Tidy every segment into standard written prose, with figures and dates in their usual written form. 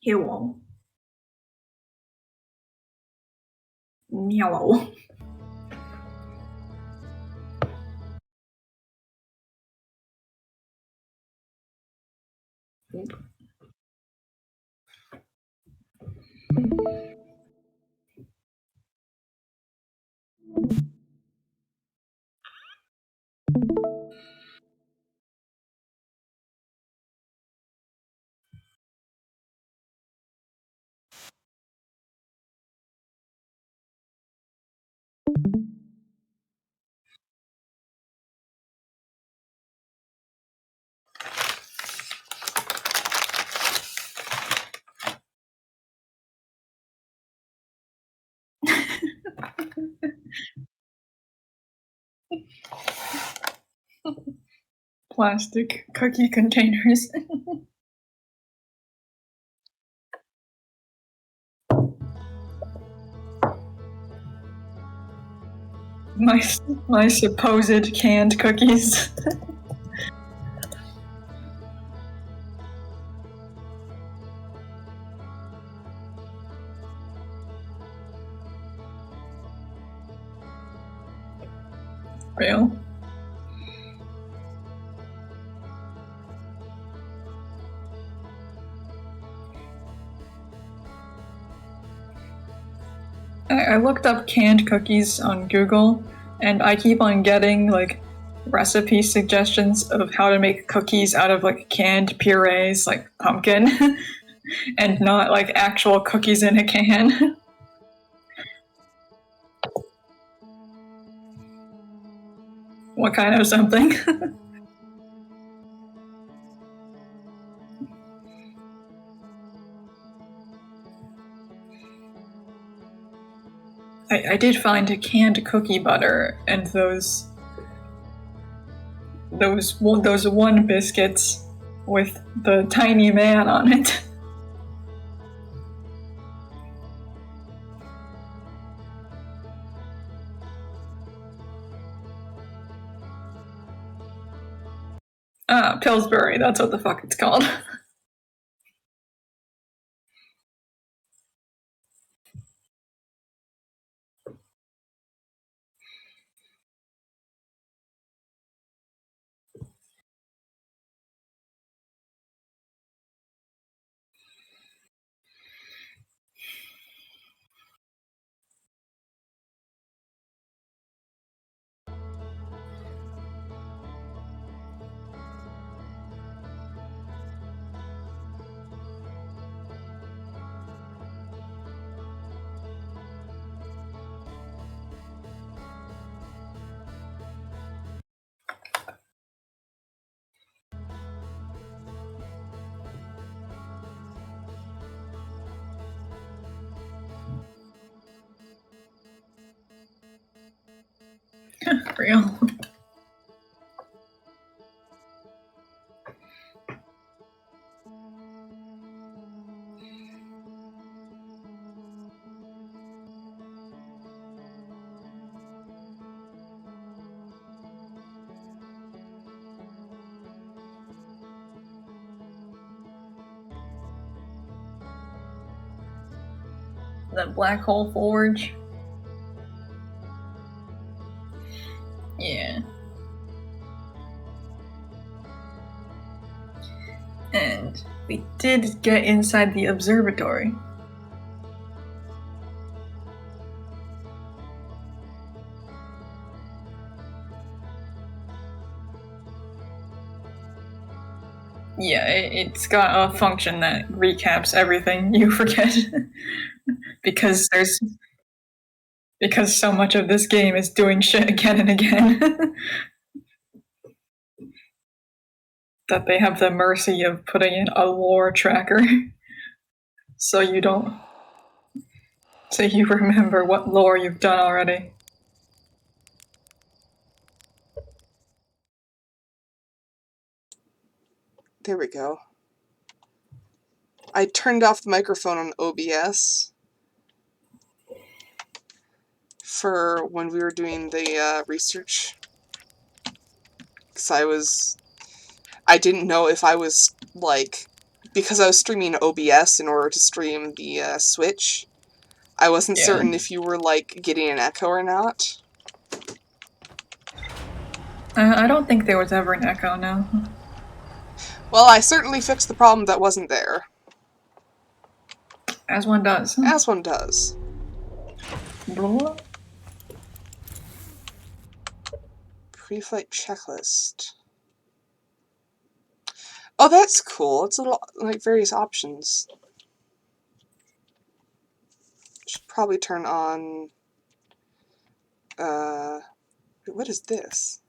Hello. Hello. Plastic cookie containers. my supposed canned cookies. Real. I looked up canned cookies on Google, and I keep on getting like recipe suggestions of how to make cookies out of like canned purees, like pumpkin, and not like actual cookies in a can. What kind of something? I did find a canned cookie butter and those one biscuits with the tiny man on it. Ah, Pillsbury, that's what the fuck it's called. Real. The Black Hole Forge. Yeah. And we did get inside the observatory. Yeah, it's got a function that recaps everything you forget. because so much of this game is doing shit again and again. that they have the mercy of putting in a lore tracker. so you remember what lore you've done already. There we go. I turned off the microphone on OBS for when we were doing the research. Because I didn't know if I was, like, because I was streaming OBS in order to stream the Switch, I wasn't Yeah. certain if you were, like, getting an echo or not. I don't think there was ever an echo, no. Well, I certainly fixed the problem that wasn't there. As one does. As one does. Blah. Pre-flight checklist. Oh, that's cool. It's a little, like, various options. Should probably turn on, what is this?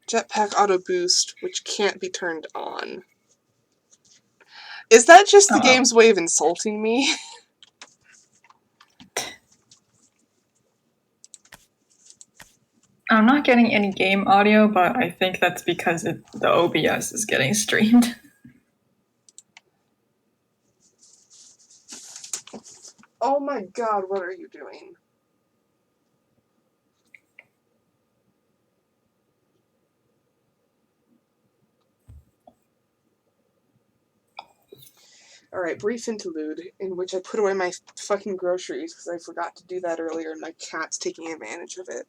Jetpack auto boost, which can't be turned on. Is that just the game's way of insulting me? I'm not getting any game audio, but I think that's because the OBS is getting streamed. Oh my god, what are you doing? Alright, brief interlude in which I put away my fucking groceries because I forgot to do that earlier and my cat's taking advantage of it.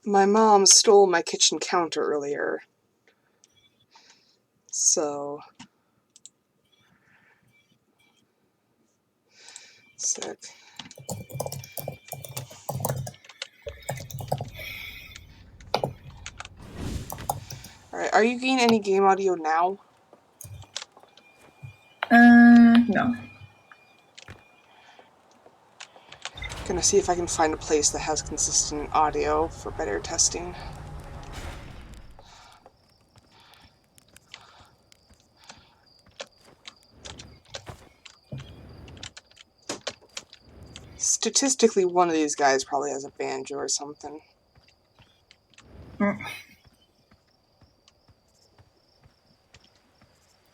My mom stole my kitchen counter earlier. So... sick. Alright, are you getting any game audio now? No. Gonna see if I can find a place that has consistent audio for better testing. Statistically, one of these guys probably has a banjo or something.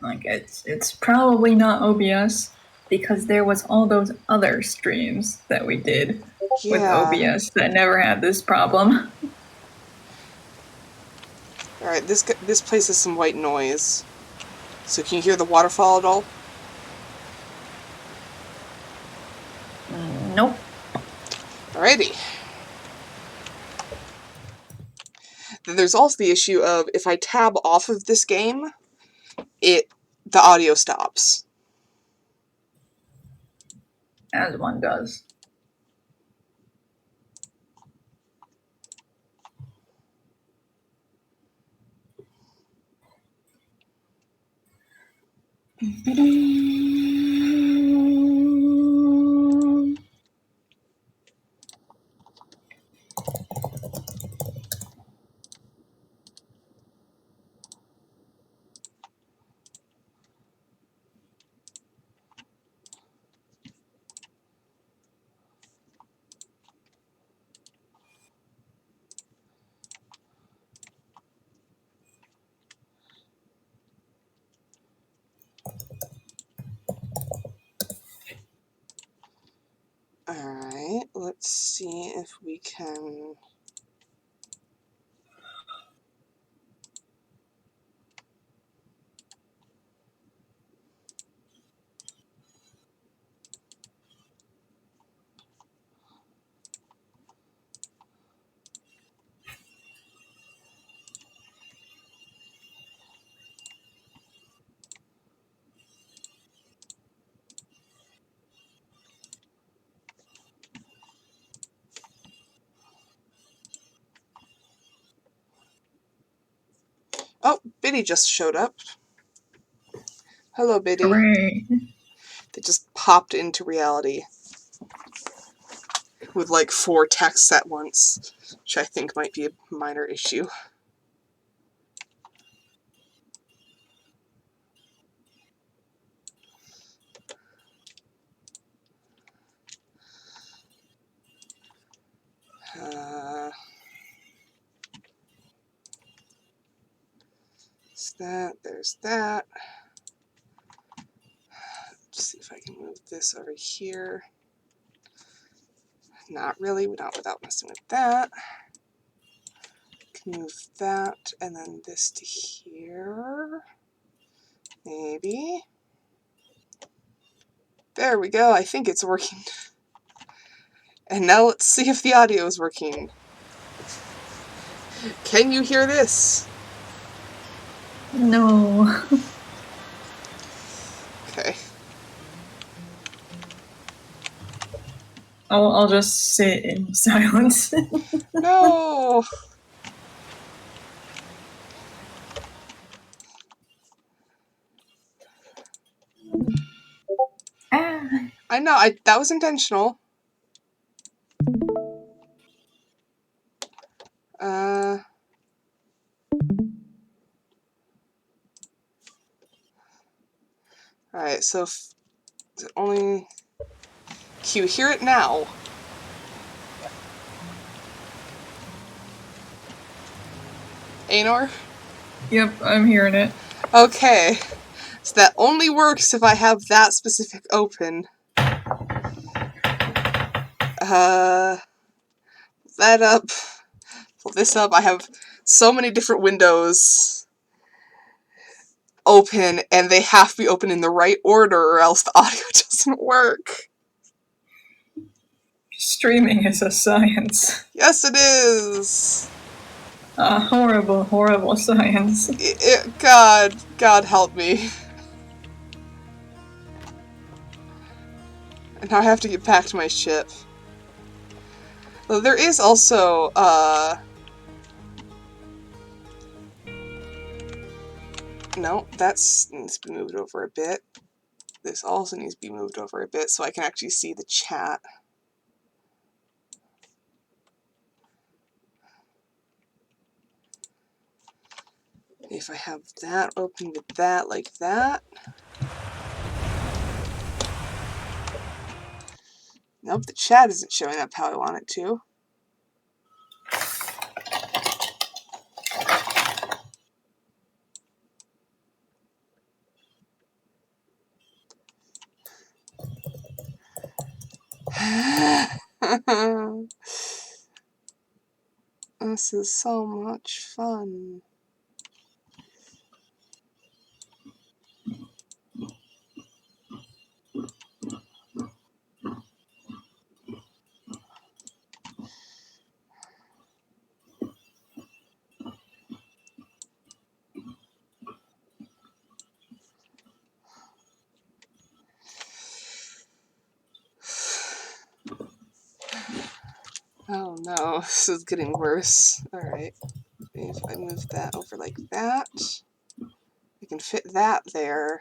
Like, it's probably not OBS, because there was all those other streams that we did with OBS that never had this problem. Alright, this place has some white noise. So can you hear the waterfall at all? Nope. Alrighty. Then there's also the issue of if I tab off of this game, the audio stops. As one does. Alright, let's see if we can... Oh, Biddy just showed up. Hello, Biddy. Hooray. They just popped into reality with like 4 texts at once, which I think might be a minor issue. There's that. Let's see if I can move this over here. Not really, not without messing with that. Can move that, and then this to here. Maybe. There we go, I think it's working. And now let's see if the audio is working. Can you hear this? No. Okay. I'll just sit in silence. No! Ah. I know, that was intentional. Alright, so only... Can you hear it now? Anor? Yep, I'm hearing it. Okay. So that only works if I have that specific open. That up. Pull this up. I have so many different windows open, and they have to be open in the right order or else the audio doesn't work. Streaming is a science. Yes, it is. A horrible, horrible science. God help me. And now I have to get back to my ship. Though there is also, no, that needs to be moved over a bit. This also needs to be moved over a bit so I can actually see the chat. If I have that open with that like that. Nope, the chat isn't showing up how I want it to. This is so much fun. Oh no, this is getting worse. Alright, if I move that over like that, I can fit that there.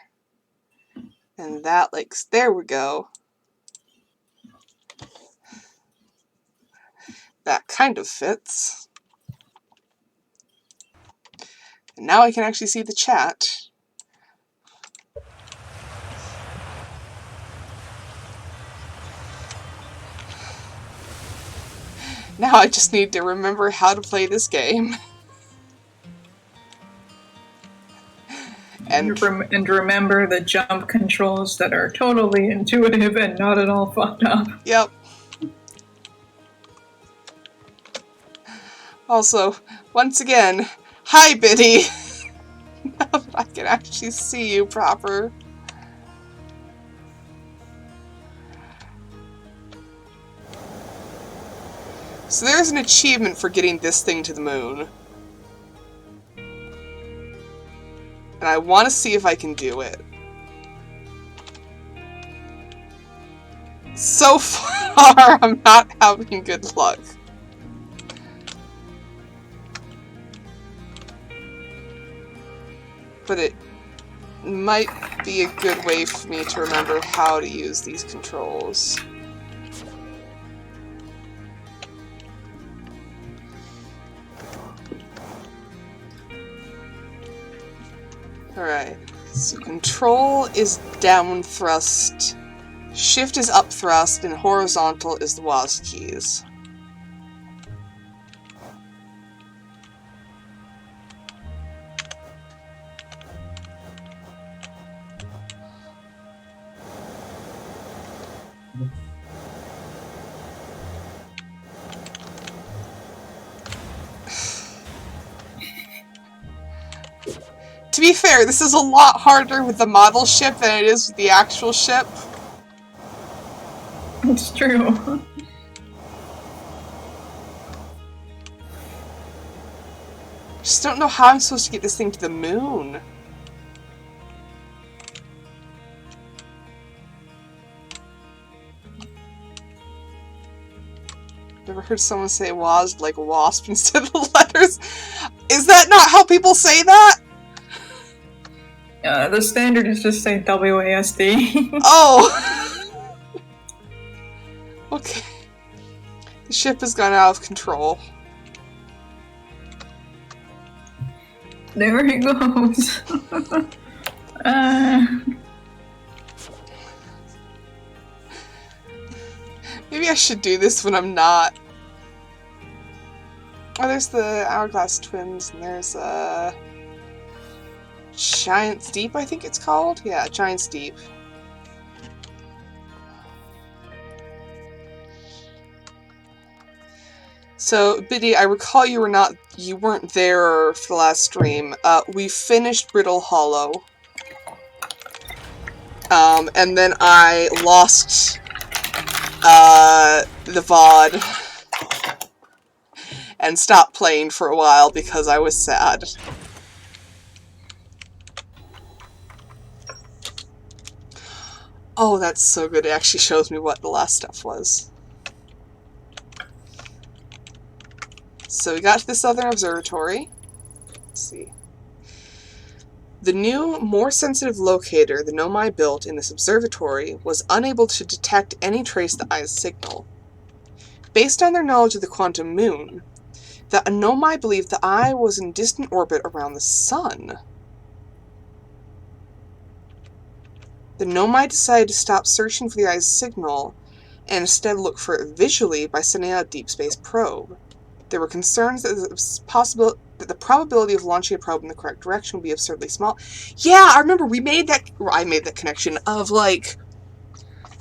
And that, like, there we go. That kind of fits. And now I can actually see the chat. Now I just need to remember how to play this game. And remember the jump controls that are totally intuitive and not at all fucked up. Yep. Also, once again, hi Biddy! Now that I can actually see you proper. So there's an achievement for getting this thing to the moon. And I want to see if I can do it. So far, I'm not having good luck. but it might be a good way for me to remember how to use these controls. Alright, so control is down thrust, shift is up thrust, and horizontal is the WASD keys. To be fair, this is a lot harder with the model ship than it is with the actual ship. It's true. Just don't know how I'm supposed to get this thing to the moon. Never heard someone say WASD like wasp instead of the letters. Is that not how people say that? The standard is just say WASD. Oh! Okay. The ship has gone out of control. There he goes. Maybe I should do this when I'm not. Oh, there's the Hourglass Twins, and there's Giant's Deep, I think it's called? Yeah, Giant's Deep. So, Biddy, I recall you weren't there for the last stream. We finished Brittle Hollow. And then I lost the VOD and stopped playing for a while because I was sad. Oh, that's so good. It actually shows me what the last stuff was. So we got to the Southern Observatory. Let's see. The new, more sensitive locator the Nomai built in this observatory was unable to detect any trace of the eye's signal. Based on their knowledge of the quantum moon, the Nomai believed the eye was in distant orbit around the sun. The Nomai decided to stop searching for the eye's signal and instead look for it visually by sending out a deep space probe. There were concerns that the probability of launching a probe in the correct direction would be absurdly small. Yeah, I remember I made that connection of, like,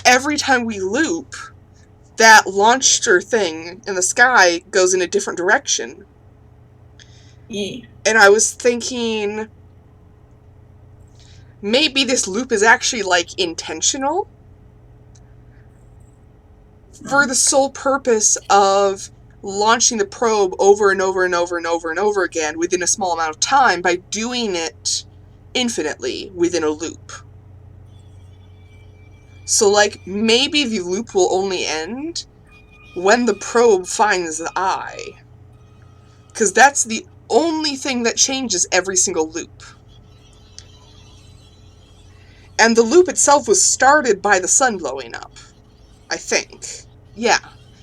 every time we loop, that launcher thing in the sky goes in a different direction. Yeah. And I was thinking, maybe this loop is actually, like, intentional for the sole purpose of launching the probe over and over and over and over and over again within a small amount of time by doing it infinitely within a loop. So, like, maybe the loop will only end when the probe finds the eye. Because that's the only thing that changes every single loop. And the loop itself was started by the sun blowing up, I think. Yeah.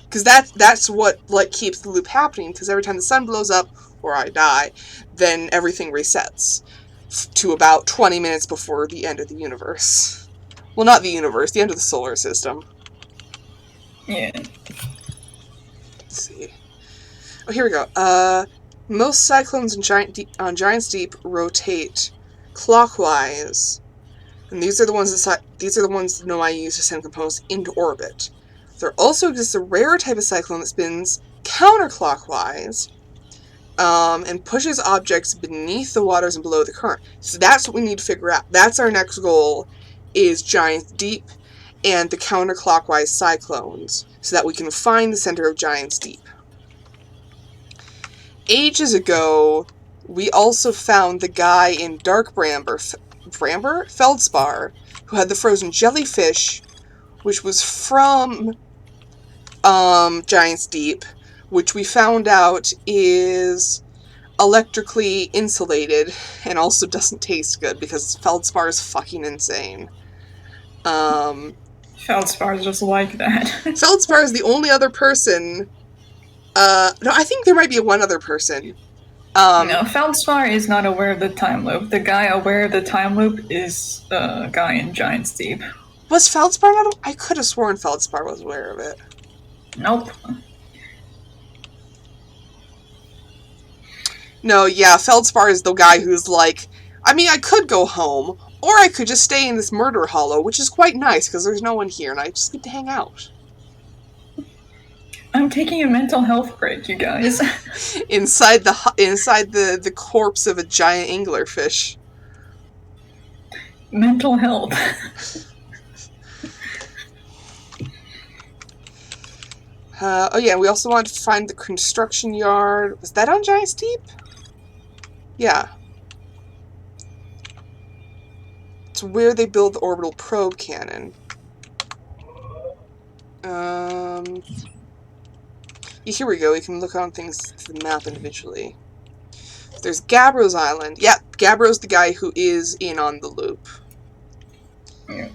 Because that's what, like, keeps the loop happening, because every time the sun blows up, or I die, then everything resets to about 20 minutes before the end of the universe. Well, not the universe, the end of the solar system. Yeah. Let's see. Oh, here we go. Most cyclones on Giant's Deep rotate clockwise, and these are the ones that Nomai use to send components into orbit. There also exists a rare type of cyclone that spins counterclockwise and pushes objects beneath the waters and below the current. So that's what we need to figure out. That's our next goal, is Giant's Deep and the counterclockwise cyclones, so that we can find the center of Giant's Deep. Ages ago, we also found the guy in Dark Feldspar, who had the frozen jellyfish, which was from Giant's Deep, which we found out is electrically insulated and also doesn't taste good because feldspar is fucking insane. Feldspar is just like that. Feldspar is the only other person. No, I think there might be one other person. No, Feldspar is not aware of the time loop. The guy aware of the time loop is the guy in Giant's Deep. Was Feldspar not? I could have sworn Feldspar was aware of it. Nope. No, yeah, Feldspar is the guy who's like, I mean, I could go home, or I could just stay in this murder hollow, which is quite nice because there's no one here and I just get to hang out. I'm taking a mental health break, you guys. inside the corpse of a giant anglerfish. Mental health. Oh yeah, we also want to find the construction yard. Was that on Giant's Deep? Yeah. It's where they build the orbital probe cannon. Here we go. We can look on things to the map individually. There's Gabbro's Island. Yeah, Gabbro's the guy who is in on the loop. He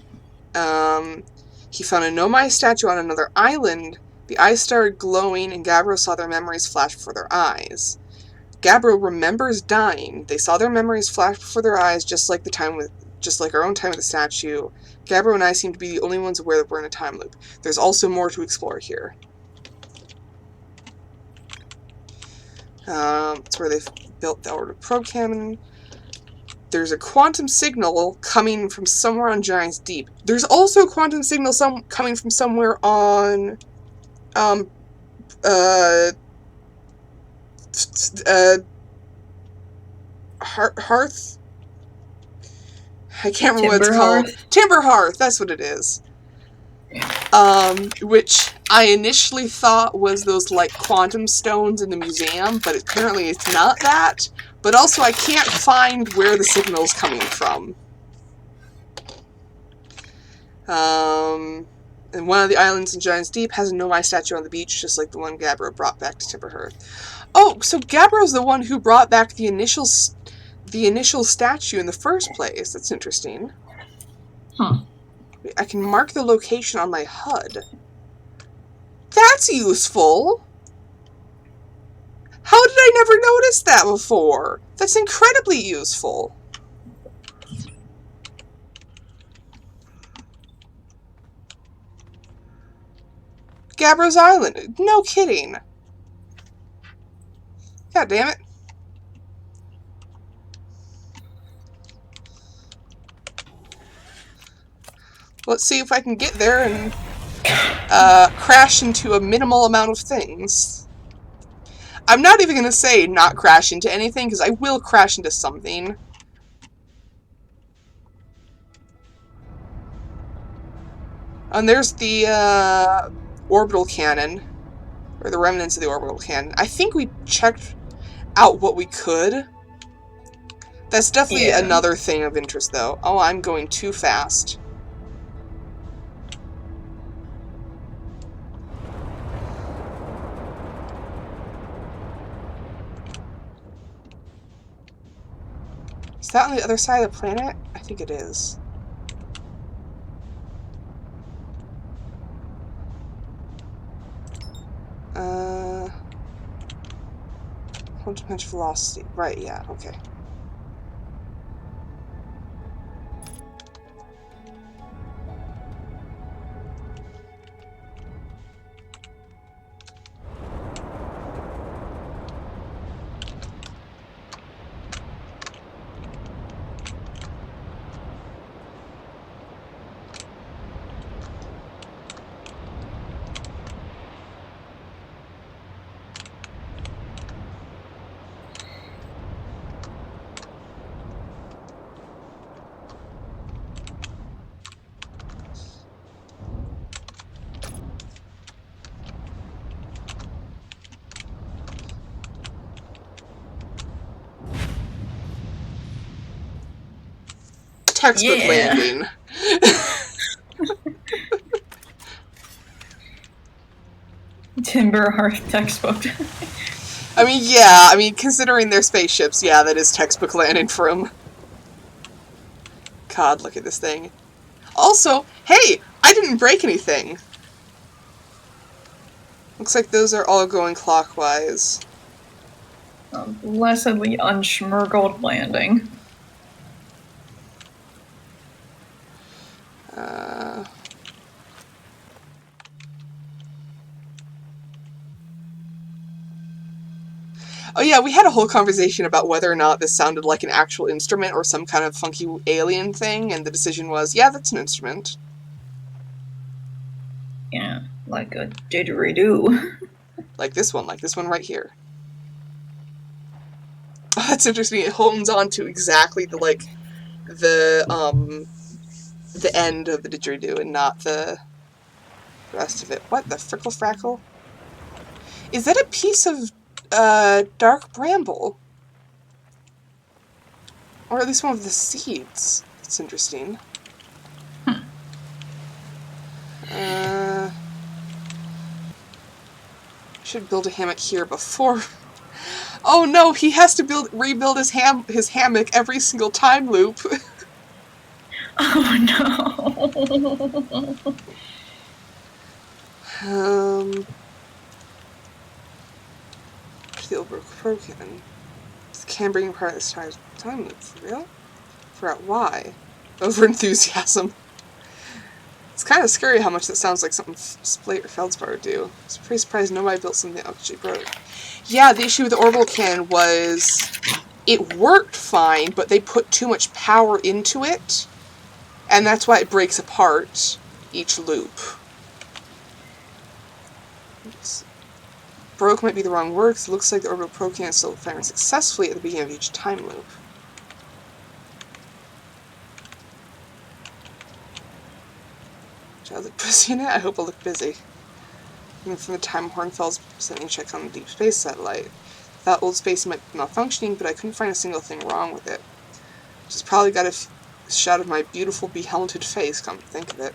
found a Nomai statue on another island. The eyes started glowing, and Gabbro saw their memories flash before their eyes. Gabbro remembers dying. They saw their memories flash before their eyes, just like our own time with the statue. Gabbro and I seem to be the only ones aware that we're in a time loop. There's also more to explore here. It's where they've built the orbital probe cannon. There's a quantum signal coming from somewhere on Giant's Deep. There's also a quantum signal coming from somewhere on Hearth? I can't remember what it's called. Timber Hearth, that's what it is. Which I initially thought was those, like, quantum stones in the museum, but apparently it's not that. But also I can't find where the signal's coming from. And one of the islands in Giant's Deep has a Nomai statue on the beach, just like the one Gabbro brought back to Timberhearth. Oh, so Gabbro's the one who brought back the initial statue in the first place. That's interesting. Huh. I can mark the location on my HUD. That's useful! How did I never notice that before? That's incredibly useful. Gabbro's Island. No kidding. God damn it. Let's see if I can get there and crash into a minimal amount of things. I'm not even going to say not crash into anything, because I will crash into something. And there's the orbital cannon, or the remnants of the orbital cannon. I think we checked out what we could. That's definitely another thing of interest, though. Oh, I'm going too fast. Is that on the other side of the planet? I think it is. Whole dimension velocity. Right, yeah, okay. Textbook landing. Timber Hearth textbook. I mean, yeah, I mean, considering their spaceships, yeah, that is textbook landing for them. God, look at this thing. Also, hey, I didn't break anything. Looks like those are all going clockwise. A blessedly unschmurgled landing. Oh yeah, we had a whole conversation about whether or not this sounded like an actual instrument or some kind of funky alien thing, and the decision was, yeah, that's an instrument. Yeah, like a didgeridoo. Like this one right here. Oh, that's interesting. It hones on to exactly the end of the didgeridoo and not the rest of it. What the frickle frackle? Is that a piece of dark bramble? Or at least one of the seeds. That's interesting. Should build a hammock here before. Oh no, he has to rebuild his hammock every single time loop. Oh no. Feel broken. Can't bring apart this time loop, for real? Forgot why. Over enthusiasm. It's kind of scary how much that sounds like something Splate or Feldspar would do. I was pretty surprised nobody built something that actually broke. Yeah, the issue with the orbital cannon was it worked fine, but they put too much power into it, and that's why it breaks apart each loop. Broke might be the wrong word, because it looks like the orbital probe cannon is still firing successfully at the beginning of each time loop. Did I look busy in it? I hope I look busy. Even from the time Hornfels sending checks on the deep space satellite. That old space might be malfunctioning, but I couldn't find a single thing wrong with it. Just probably got a shot of my beautiful be-helmeted face, come to think of it.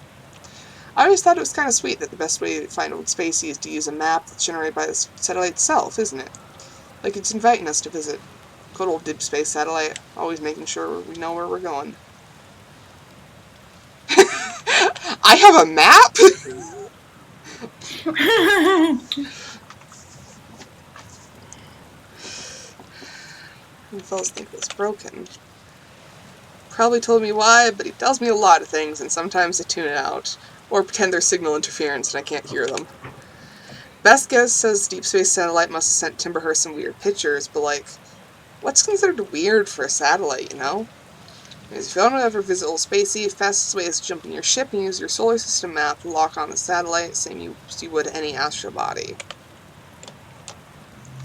I always thought it was kind of sweet that the best way to find old spacey is to use a map that's generated by the satellite itself, isn't it? Like it's inviting us to visit. Good old deep space satellite, always making sure we know where we're going. I have a map? Fellas think it was broken. Probably told me why, but he tells me a lot of things, and sometimes I tune it out. Or pretend there's signal interference and I can't hear them. Best guess says Deep Space Satellite must have sent Timberhurst some weird pictures, but like, what's considered weird for a satellite, you know? Because if you don't ever visit Old Spacey, the fastest way is to jump in your ship and use your solar system map to lock on the satellite, same as you would any astro body.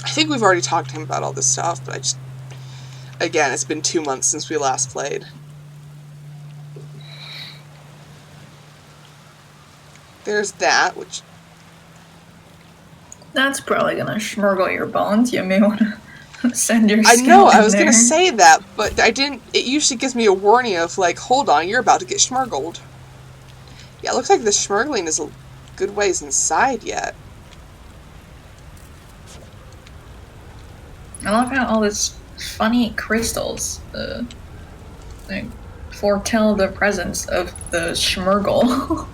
I think we've already talked to him about all this stuff, but again, it's been 2 months since we last played. There's that, which... That's probably gonna schmurgle your bones. You may want to send your I skill know, I in was there. gonna say that, but I didn't... It usually gives me a warning of, like, hold on, you're about to get schmurgled. Yeah, it looks like the schmurgling is a good ways inside yet. I love how all these funny crystals like, foretell the presence of the schmurgle.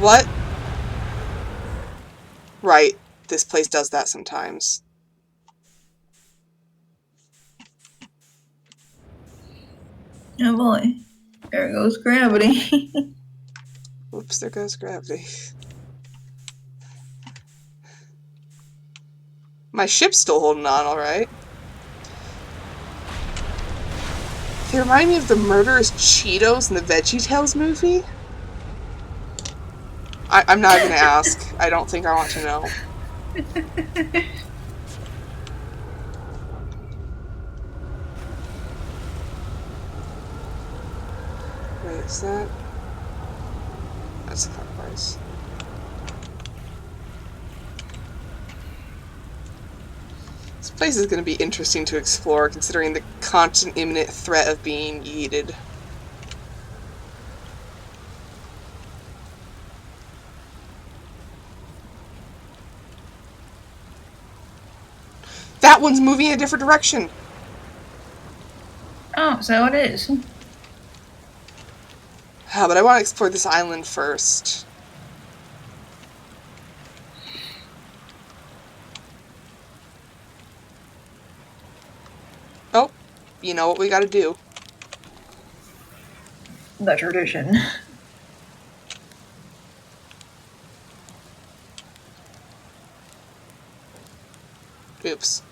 What? Right, this place does that sometimes. Oh boy, there goes gravity. Oops, there goes gravity. My ship's still holding on, alright. They remind me of the murderous Cheetos in the VeggieTales movie. I'm not gonna ask. I don't think I want to know. Wait, is that... That's the clockwise. This place is going to be interesting to explore, considering the constant imminent threat of being yeeted. That one's moving in a different direction! Oh, so it is. But I want to explore this island first. Oh, you know what we gotta do. The tradition. Oops.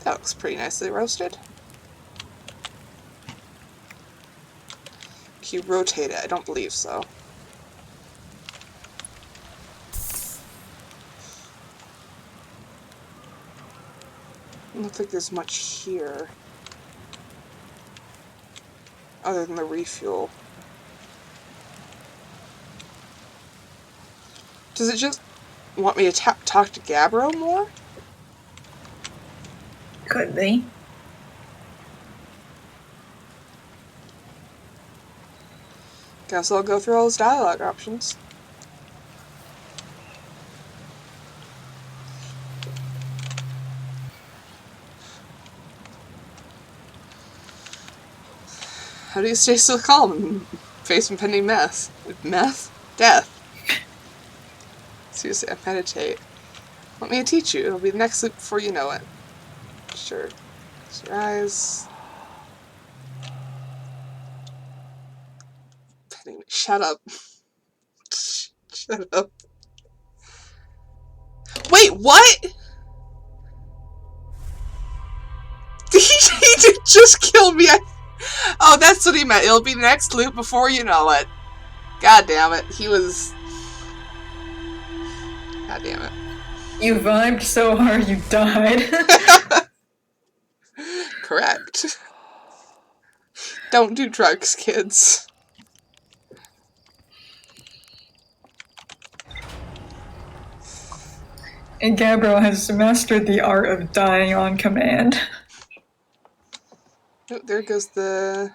That looks pretty nicely roasted. Can you rotate it? I don't believe so. I don't think there's much here. Other than the refuel. Does it just want me to talk to Gabbro more? Could be. Guess I'll go through all his dialogue options. How do you stay so calm and face impending meth? Meth? Death. Seriously, I meditate. Want me to teach you? It'll be the next loop before you know it. Sure. Close your eyes. Shut up. Shut up. Wait, what? He just killed me. Oh, that's what he meant. It'll be the next loop before you know it. God damn it. He was... God damn it. You vibed so hard you died. Correct. Don't do drugs, kids. And Gabriel has mastered the art of dying on command. Oh, there goes the...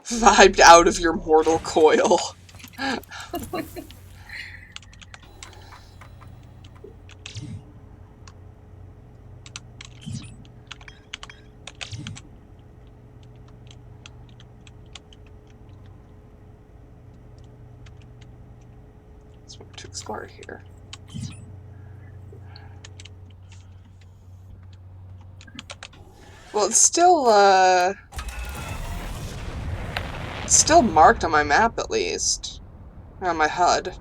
vibed out of your mortal coil. There's more to explore here. Well, it's still marked on my map, at least. Or on my HUD.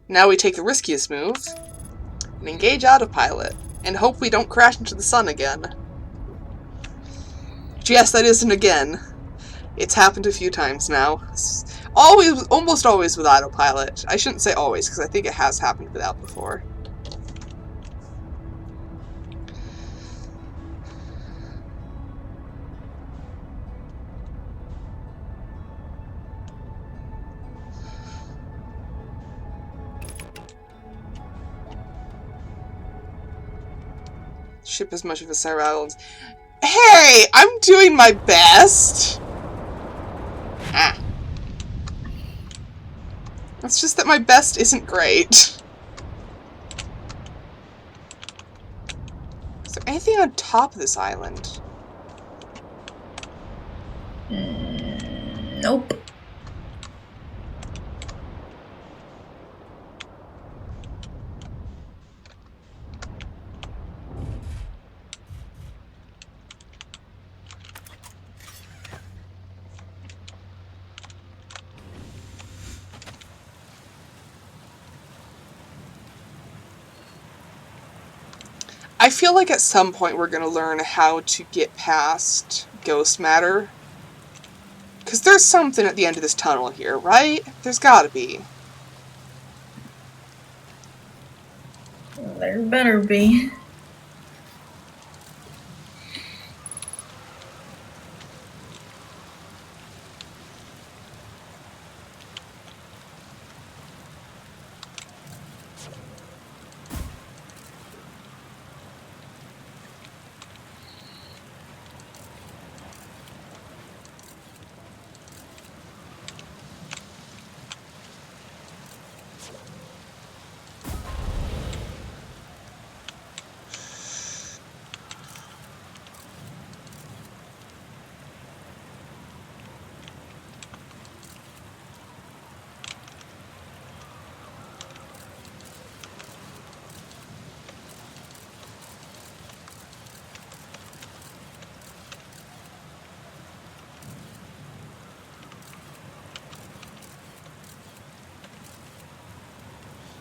Now we take the riskiest move and engage autopilot and hope we don't crash into the sun again. Yes, that isn't again. It's happened a few times now. Almost always with autopilot. I shouldn't say always, because I think it has happened without before. Ship as much of a Sire Islands. Hey! I'm doing my best! Ah. It's just that my best isn't great. Is there anything on top of this island? Nope. I feel like at some point we're going to learn how to get past ghost matter? Because there's something at the end of this tunnel here, right? There's gotta be. There better be.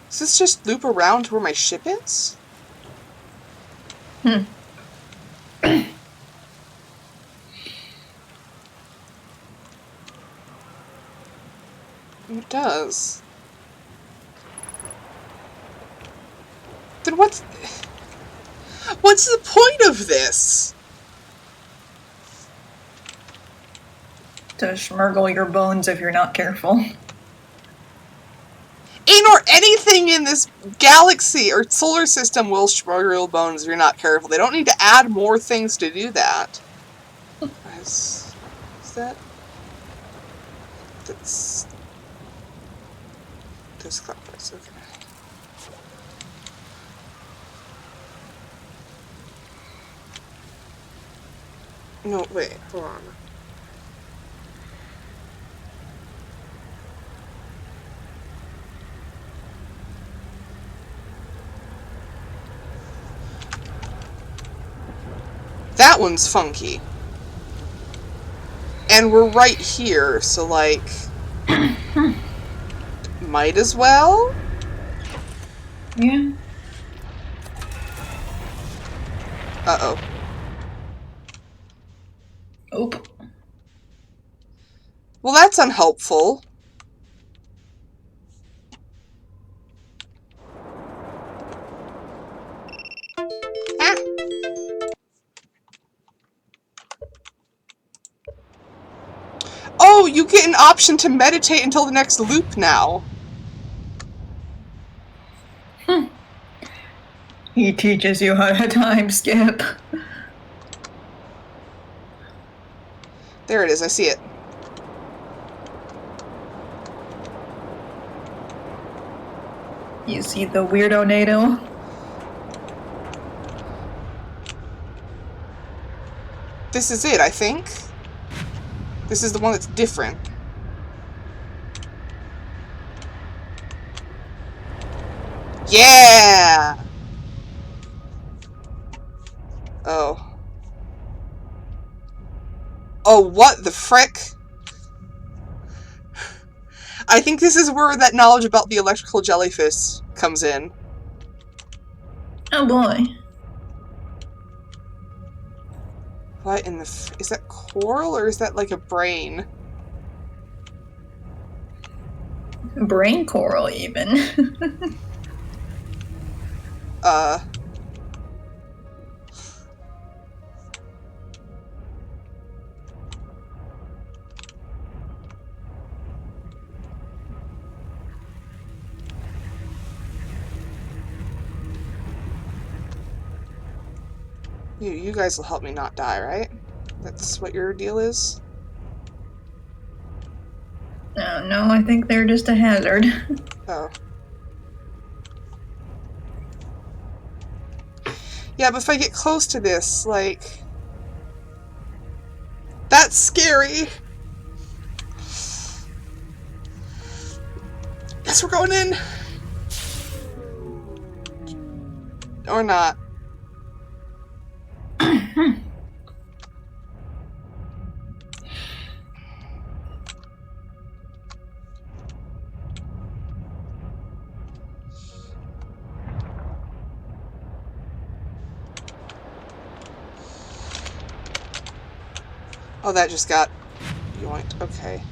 Does this just loop around to where my ship is? Hmm. It does. Then what's the point of this? To schmurgle your bones if you're not careful. Ain't or anything in this galaxy or solar system will schmurgle your bones if you're not careful. They don't need to add more things to do that. Is that... That's clockwise, okay. No, wait, hold on. That one's funky. And we're right here, so like... might as well? Yeah. Uh-oh. Oop. Well, that's unhelpful. Ah. Oh, you get an option to meditate until the next loop now. He teaches you how to time skip. There it is, I see it. You see the weirdo NATO? This is it, I think. This is the one that's different. Yeah! Oh. Oh, what the frick? I think this is where that knowledge about the electrical jellyfish comes in. Oh boy. What in the is that coral or is that like a brain? Brain coral, even. You guys will help me not die, right? That's what your deal is? No, I think they're just a hazard. Oh. Yeah, but if I get close to this, like... That's scary! Guess we're going in! Or not. Oh, that just got yoinked. Okay.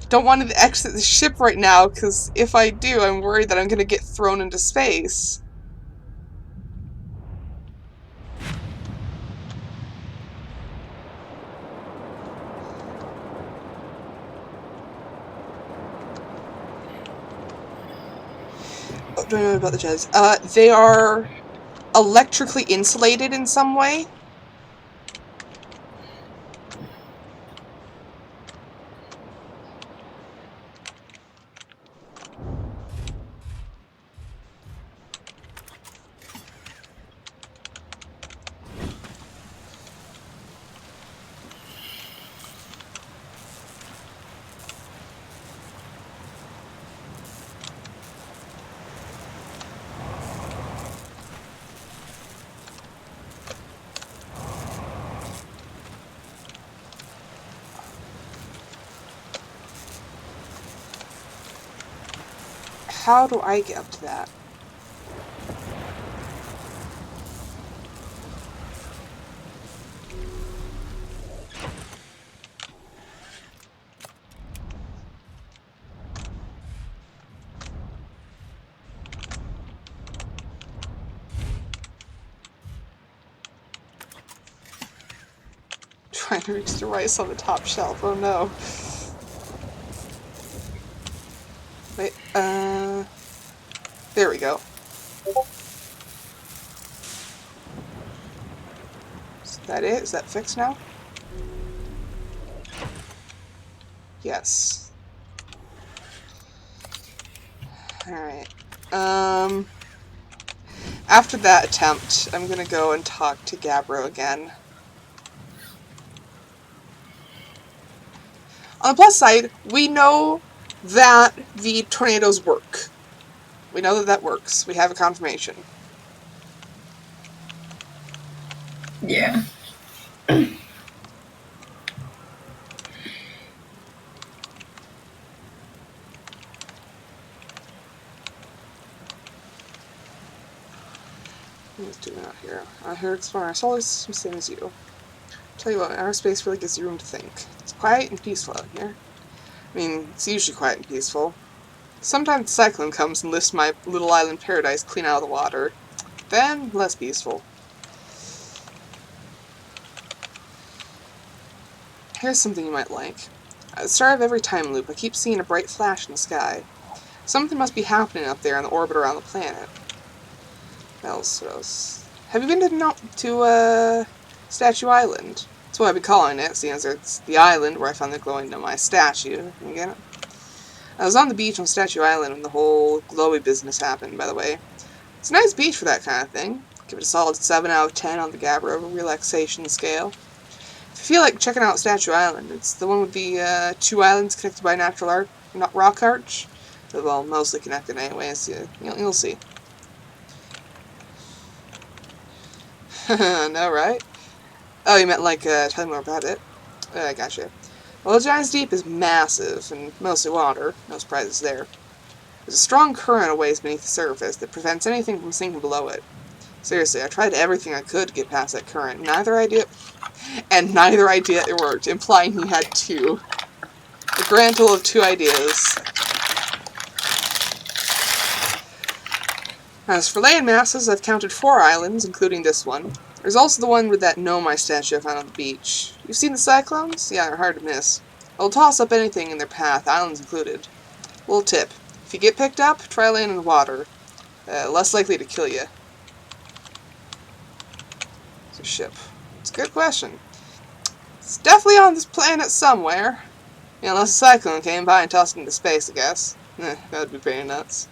Don't want to exit the ship right now, because if I do, I'm worried that I'm going to get thrown into space. Oh, do I know about the jets? They are electrically insulated in some way. How do I get up to that? Trying to reach the rice on the top shelf. Oh no. Wait, there we go. Is that it? Is that fixed now? Yes. Alright. After that attempt, I'm gonna go and talk to Gabbro again. On the plus side, we know that the tornadoes work. We know that that works. We have a confirmation. Yeah. What's doing out here? Out here exploring our solar system, same as you. Tell you what, outer space really gives you room to think. It's quiet and peaceful out here. I mean, it's usually quiet and peaceful. Sometimes the cyclone comes and lifts my little island paradise clean out of the water. Then, less peaceful. Here's something you might like. At the start of every time loop, I keep seeing a bright flash in the sky. Something must be happening up there in the orbit around the planet. What else? Have you been to Statue Island? That's what I've been calling it, seeing as it's the island where I found the glowing Nomai statue. You get it? I was on the beach on Statue Island when the whole glowy business happened, by the way. It's a nice beach for that kind of thing. Give it a solid 7 out of 10 on the Gabbro relaxation scale. If you feel like checking out Statue Island, it's the one with the 2 islands connected by a natural rock arch. Well, mostly connected anyways, you'll see. No, right? Oh, you meant like, tell me more about it? I gotcha. Well, the Giant's Deep is massive, and mostly water. No surprises there. There's a strong current a ways beneath the surface that prevents anything from sinking below it. Seriously, I tried everything I could to get past that current. Neither idea it worked, implying he had 2. The grand total of 2 ideas. As for land masses, I've counted 4 islands, including this one. There's also the one with that Nomai statue I found on the beach. You've seen the cyclones? Yeah, they're hard to miss. They'll toss up anything in their path, islands included. Little tip. If you get picked up, try landing in the water. Less likely to kill you. It's a ship. It's a good question. It's definitely on this planet somewhere. Yeah, unless a cyclone came by and tossed it into space, I guess. That would be pretty nuts.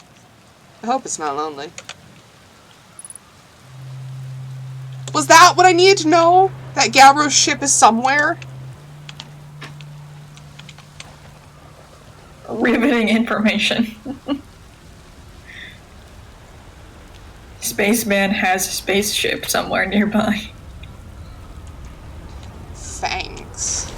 I hope it's not lonely. Was that what I needed to know? That Gabbro's ship is somewhere? Riveting information. Spaceman has a spaceship somewhere nearby. Thanks.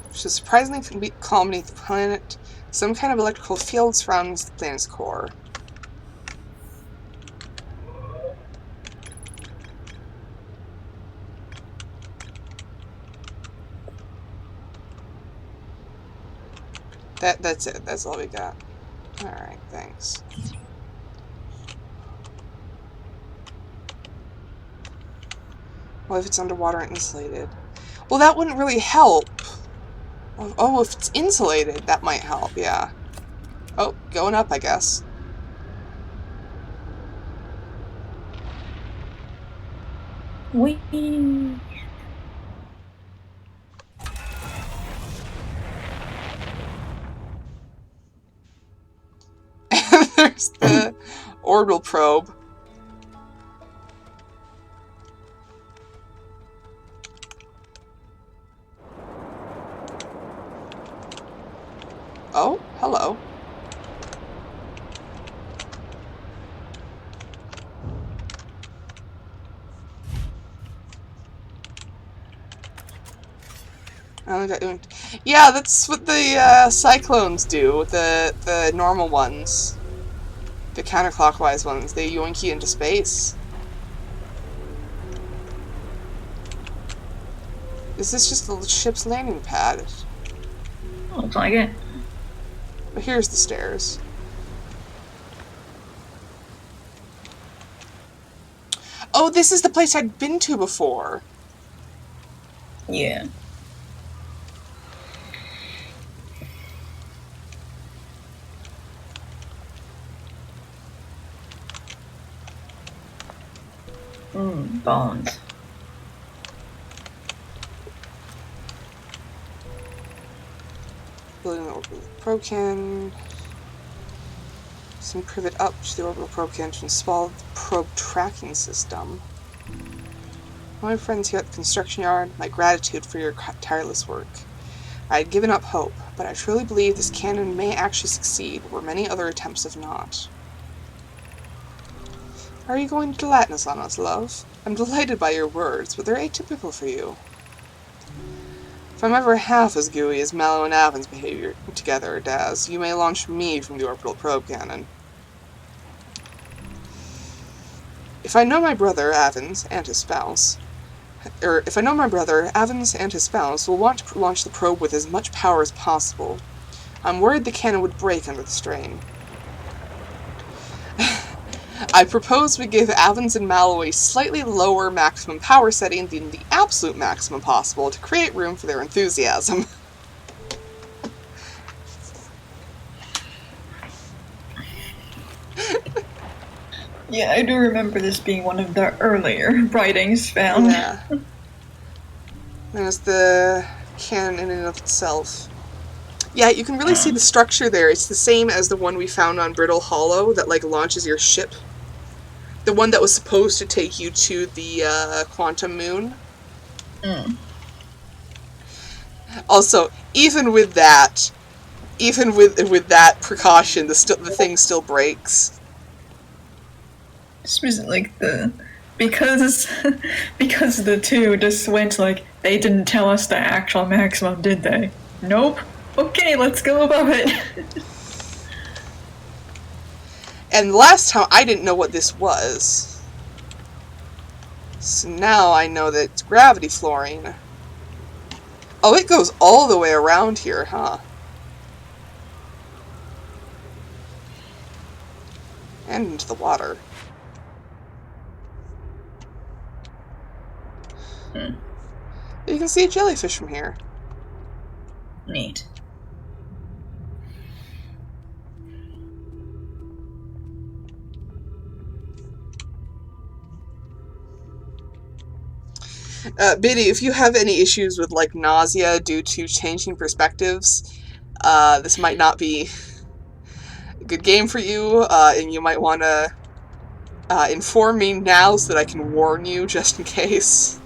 Which is surprisingly calm beneath the planet. Some kind of electrical field surrounds the planet's core. That's it. That's all we got. Alright, thanks. What if it's underwater and insulated? Well, that wouldn't really help. Oh, if it's insulated, that might help, yeah. Oh, going up, I guess. Whee! There's the orbital probe. Oh, hello. Yeah, that's what the cyclones do. The normal ones, the counterclockwise ones, they yoink you into space. Is this just the ship's landing pad? Looks like it. But here's the stairs. Oh, this is the place I'd been to before. Yeah. Bones. Building the orbital probe can. Some pivot up to the orbital probe can to install the probe tracking system. My friends here at the construction yard, my gratitude for your tireless work. I had given up hope, but I truly believe this cannon may actually succeed where many other attempts have not. Are you going to delight us on us, love? I'm delighted by your words, but they're atypical for you. If I'm ever half as gooey as Mallow and Avon's behavior together, Daz, you may launch me from the orbital probe cannon. If I know my brother, Avons, and his spouse, will want to launch the probe with as much power as possible. I'm worried the cannon would break under the strain. I propose we give Avons and Mallow a slightly lower maximum power setting than the absolute maximum possible to create room for their enthusiasm. Yeah, I do remember this being one of the earlier writings found. Yeah. There's the cannon in and of itself. Yeah, you can really see the structure there. It's the same as the one we found on Brittle Hollow that, like, launches your ship. The one that was supposed to take you to the quantum moon. Also, even with that precaution, the thing still breaks. This wasn't like because the two just went like, they didn't tell us the actual maximum, did they? Nope. Okay, let's go above it. And last time I didn't know what this was. So now I know that it's gravity flooring. Oh, it goes all the way around here, huh? And into the water. You can see a jellyfish from here. Neat. Biddy, if you have any issues with, like, nausea due to changing perspectives, this might not be a good game for you, and you might want to inform me now so that I can warn you just in case.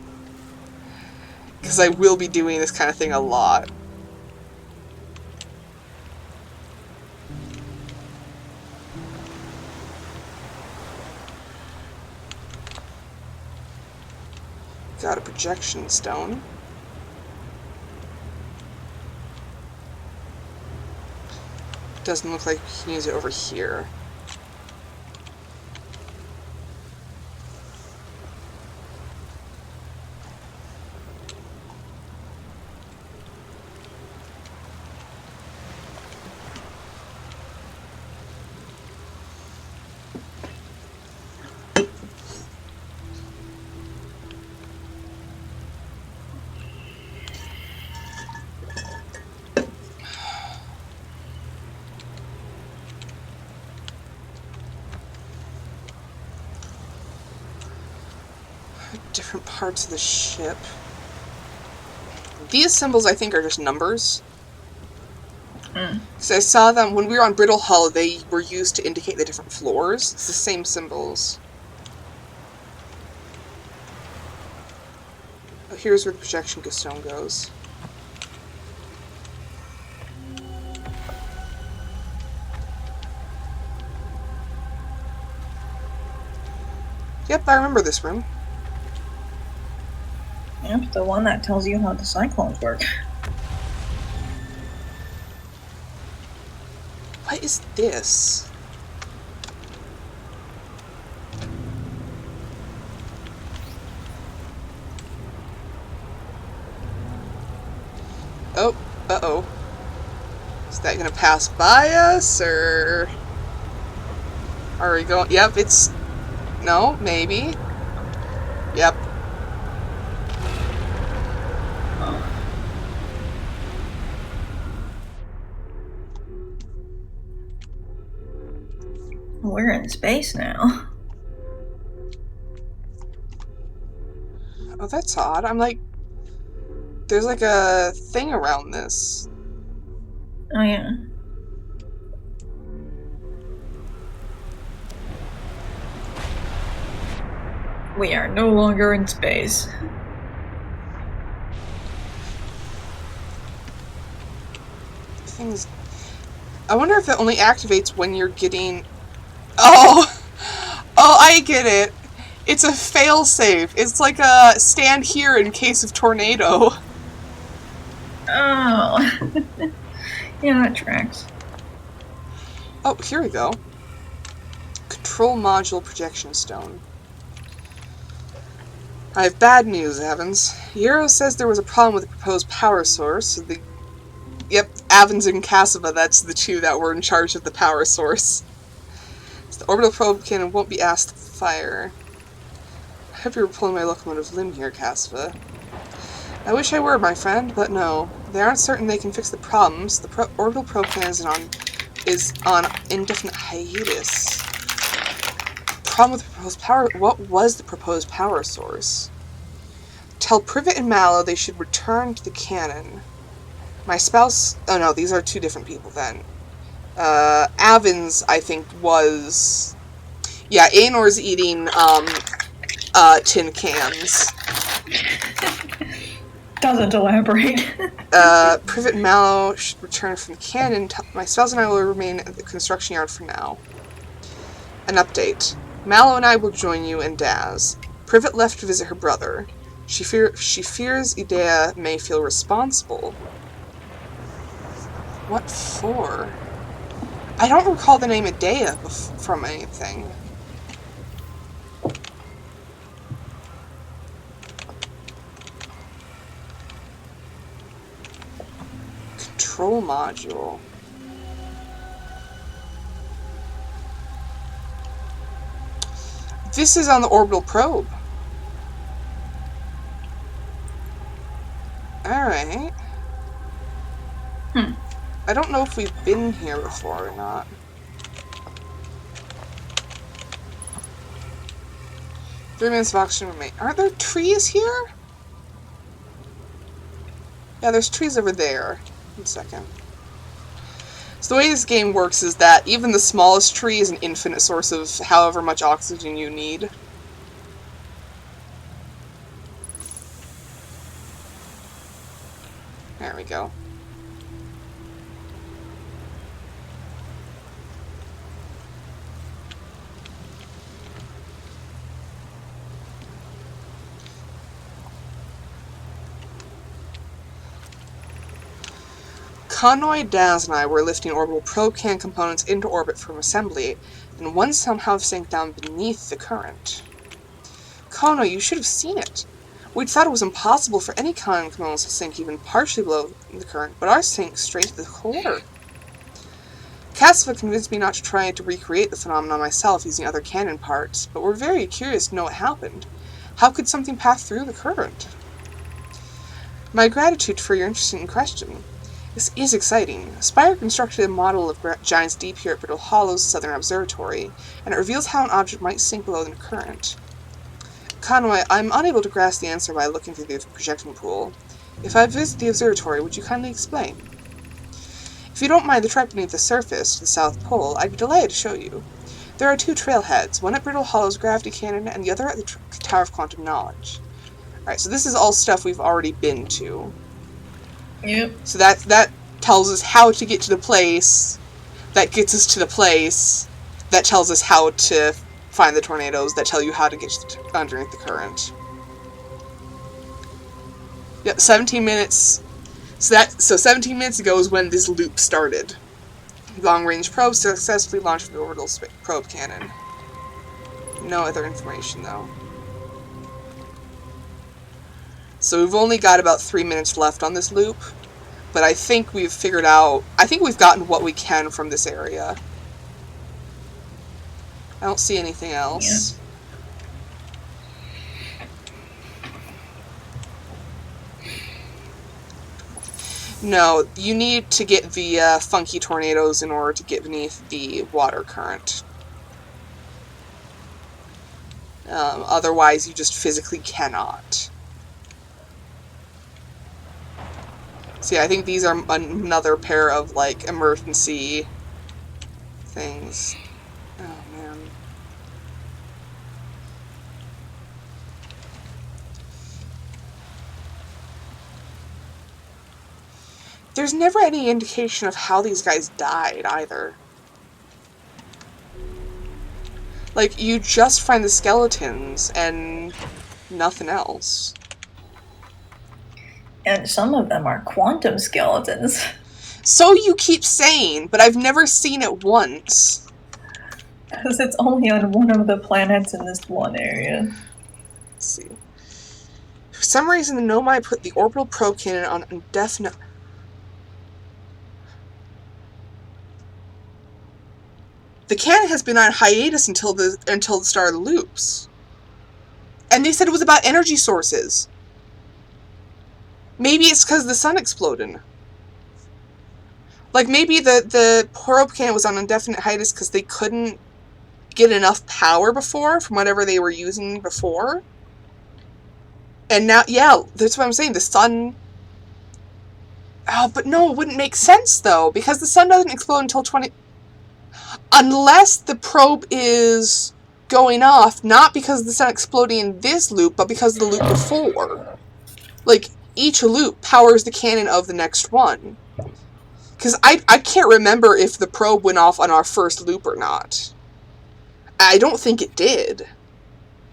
Because I will be doing this kind of thing a lot. Got a projection stone. Doesn't look like we can use it over here. Different parts of the ship. These symbols, I think, are just numbers. Because I saw them when we were on Brittle Hull, they were used to indicate the different floors. It's the same symbols. Oh, here's where the projection stone goes. Yep, I remember this room. Yep, the one that tells you how the cyclones work. What is this? Oh, uh-oh. Is that gonna pass by us, or... Are we going... Yep, it's... No, maybe. Yep. We're in space now. Oh, that's odd. I'm like... There's like a thing around this. Oh yeah. We are no longer in space. Things... I wonder if it only activates when you're getting... Oh! Oh, I get it! It's a failsafe. It's like a stand here in case of tornado. Oh. Yeah, that tracks. Oh, here we go. Control module projection stone. I have bad news, Evans. Euro says there was a problem with the proposed power source. Yep, Evans and Cassava, that's the two that were in charge of the power source. So the orbital probe cannon won't be asked to fire. I hope you were pulling my locomotive limb here, Cassava. I wish I were, my friend, but no. They aren't certain they can fix the problems. The orbital probe cannon is on indefinite hiatus. Problem with the proposed power... What was the proposed power source? Tell Privet and Mallow they should return to the cannon. My spouse... Oh no, these are two different people then. Avins, I think, was... Yeah, Aenor's eating, tin cans. Doesn't elaborate. Privet and Mallow should return from the cannon. My spouse and I will remain at the construction yard for now. An update. Mallow and I will join you and Daz. Privet left to visit her brother. She fears Idea may feel responsible. What for? I don't recall the name Idea from anything. Control module. This is on the orbital probe. Alright. I don't know if we've been here before or not. Three minutes of oxygen remain. Aren't there trees here? Yeah, there's trees over there. 1 second. So the way this game works is that even the smallest tree is an infinite source of however much oxygen you need. There we go. Conroy, Daz, and I were lifting orbital probe can components into orbit from assembly, and one somehow sank down beneath the current. Conroy, you should have seen it. We'd thought it was impossible for any cannon components to sink even partially below the current, but ours sank straight to the core. Cassiva convinced me not to try to recreate the phenomenon myself using other cannon parts, but we're very curious to know what happened. How could something pass through the current? My gratitude for your interesting question. This is exciting. Spire constructed a model of Giant's Deep here at Brittle Hollow's Southern Observatory, and it reveals how an object might sink below the current. Conway, I'm unable to grasp the answer by looking through the projection pool. If I visit the observatory, would you kindly explain? If you don't mind the trek beneath the surface to the South Pole, I'd be delighted to show you. There are two trailheads, one at Brittle Hollow's gravity cannon and the other at the Tower of Quantum Knowledge. Alright, so this is all stuff we've already been to. Yep. So that tells us how to get to the place, that gets us to the place, that tells us how to find the tornadoes, that tell you how to get underneath the current. Yep, 17 minutes. So 17 minutes ago is when this loop started. Long-range probes successfully launched the orbital probe cannon. No other information, though. So we've only got about 3 minutes left on this loop, but I think we've figured out... I think we've gotten what we can from this area. I don't see anything else. Yeah. No, you need to get the funky tornadoes in order to get beneath the water current. Otherwise, you just physically cannot. See, I think these are another pair of, like, emergency things. Oh, man. There's never any indication of how these guys died, either. Like, you just find the skeletons, and nothing else. And some of them are quantum skeletons. So you keep saying, but I've never seen it once. Because it's only on one of the planets in this one area. Let's see. For some reason, the Nomai put the orbital probe cannon on indefinite... The cannon has been on hiatus until the start of the loops. And they said it was about energy sources. Maybe it's because the sun exploded. Like, maybe the probe cannon was on indefinite hiatus because they couldn't get enough power before from whatever they were using before. And now, yeah, that's what I'm saying. The sun... Oh, but no, it wouldn't make sense, though, because the sun doesn't explode until 20... Unless the probe is going off, not because of the sun exploding in this loop, but because of the loop before. Like, each loop powers the cannon of the next one. Because I can't remember if the probe went off on our first loop or not. I don't think it did.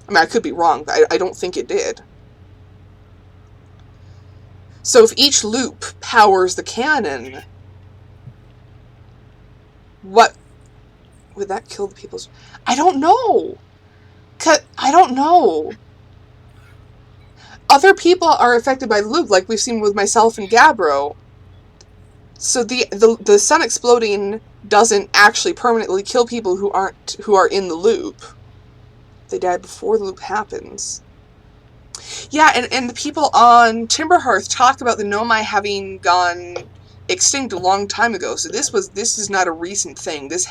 I mean, I could be wrong, but I don't think it did. So if each loop powers the cannon, what... Would that kill the people's... I don't know! I don't know. Other people are affected by the loop, like we've seen with myself and Gabbro. So the sun exploding doesn't actually permanently kill people who are in the loop. They die before the loop happens. Yeah, and the people on Timberhearth talk about the Nomai having gone extinct a long time ago. So this is not a recent thing. This...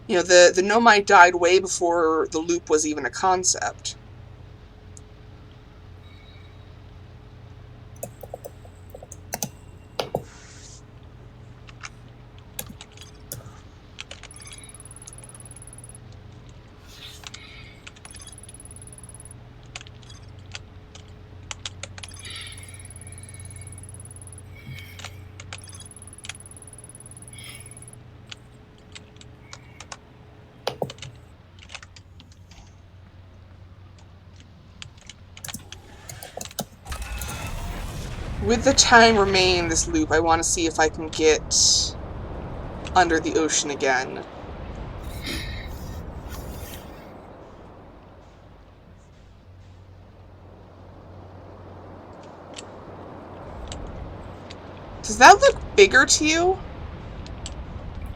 You know, the Nomai died way before the loop was even a concept. with the time remaining in this loop, I want to see if I can get under the ocean again. Does that look bigger to you?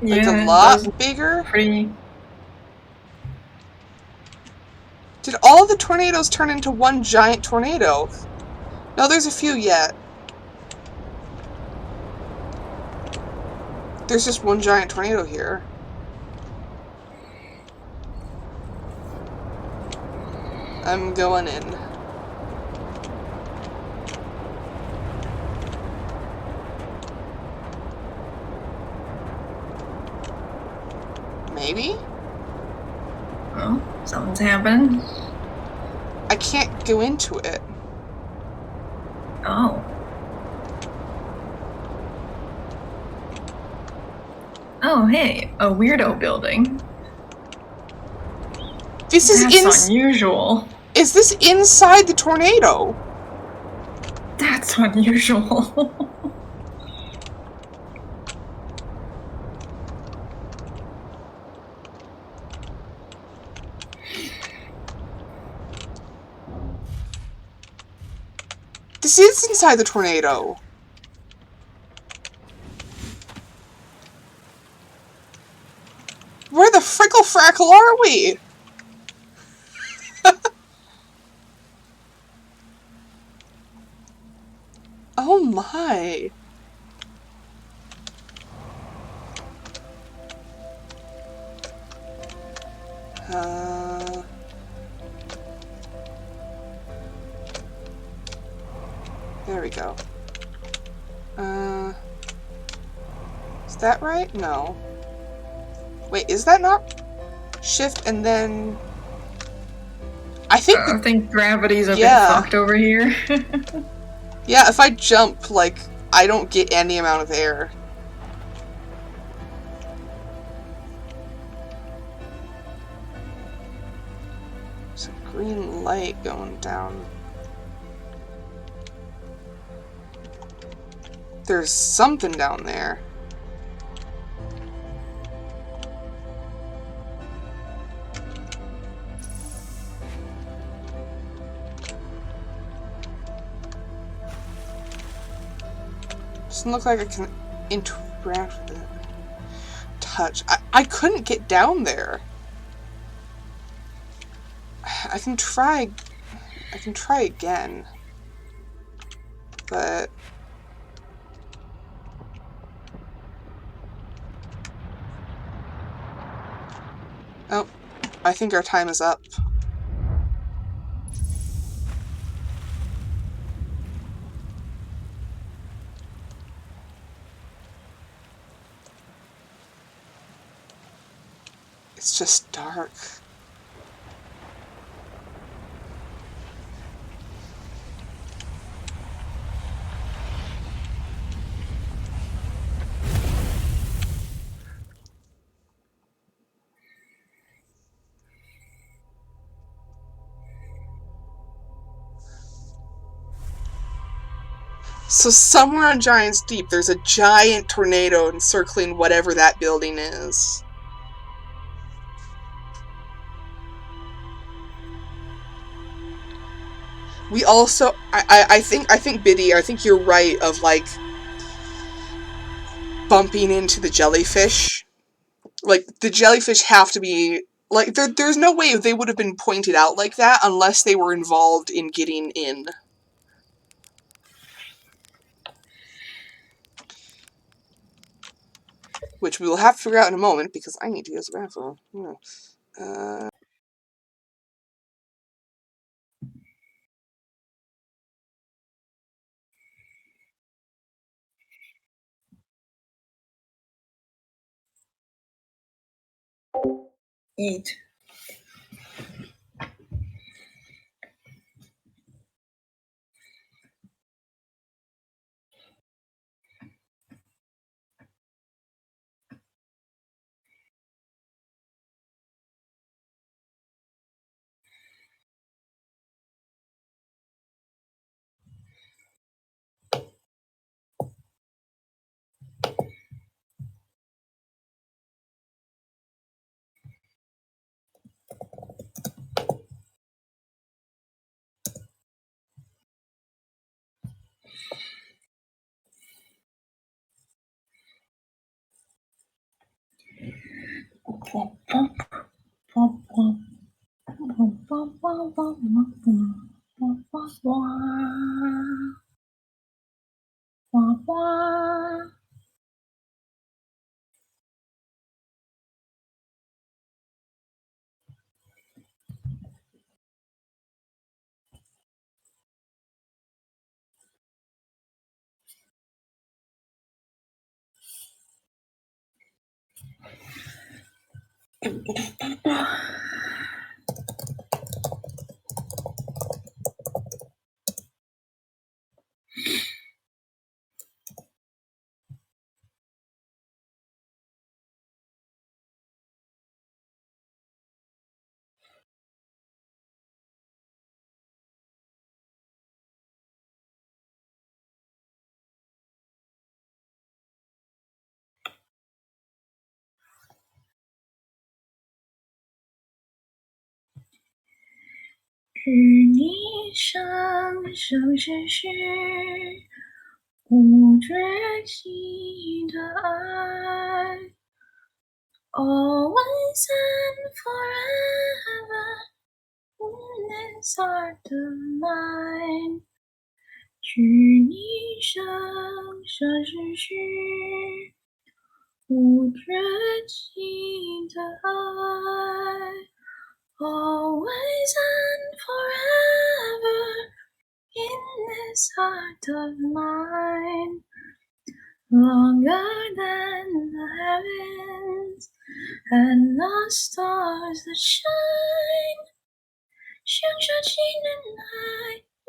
Like Yeah, a it lot does bigger? pretty. Did all the tornadoes turn into one giant tornado? No, there's a few yet. There's just one giant tornado here. I'm going in. Maybe? Well, something's happening. I can't go into it. Oh. Oh, hey, a weirdo building. This is That's unusual. Is this inside the tornado? That's unusual. This is inside the tornado. Where the frickle frackle are we? Oh my. There we go. Is that right? No. Wait, is that not? Shift and then... I think gravity's a bit Yeah. fucked over here. Yeah, if I jump, like, I don't get any amount of air. There's a green light going down. There's something down there. Doesn't look like I can interact with it. Touch. I couldn't get down there. I can try again. But... Oh, I think our time is up. It's just dark. So somewhere on Giant's Deep, there's a giant tornado encircling whatever that building is. We also, I think Biddy, I think you're right of like bumping into the jellyfish. Like the jellyfish have to be like there's no way they would have been pointed out like that unless they were involved in getting in. Which we will have to figure out in a moment because I need to use the bathroom. Yeah. Eat. 与你生生世世无绝迹的爱 Always and forever in this heart of mine 与你生生世世无绝迹的爱 Always and forever in this heart of mine, longer than the heavens and the stars that shine. 像这情人爱，与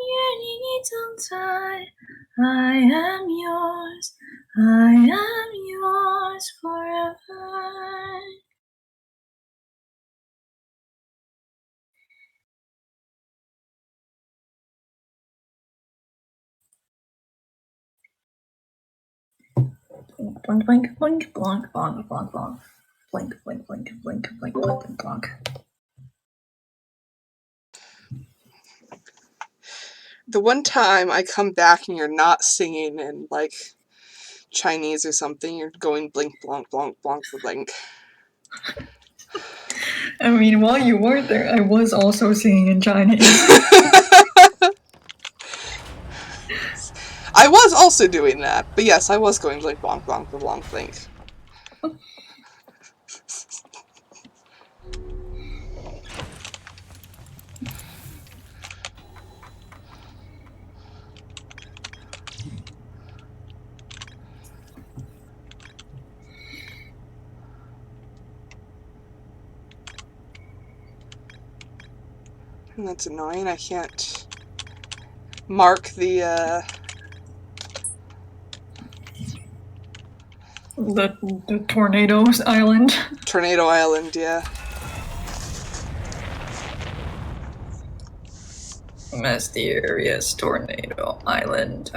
你同在。I am yours, I am yours forever. Blink, blink, blink, blink, blink, blink, blink. Blink, blink, blink, blink, blink, blink, blink, blink. The one time I come back and you're not singing in, like, Chinese or something, you're going blink, blonk, blonk, blonk, blink. I mean, while you weren't there, I was also singing in Chinese. I was also doing that, but yes, I was going blink, blonk, blonk, blonk, blink. And that's annoying, I can't mark the Tornadoes Island. Tornado Island, yeah. Mysterious Tornado Island.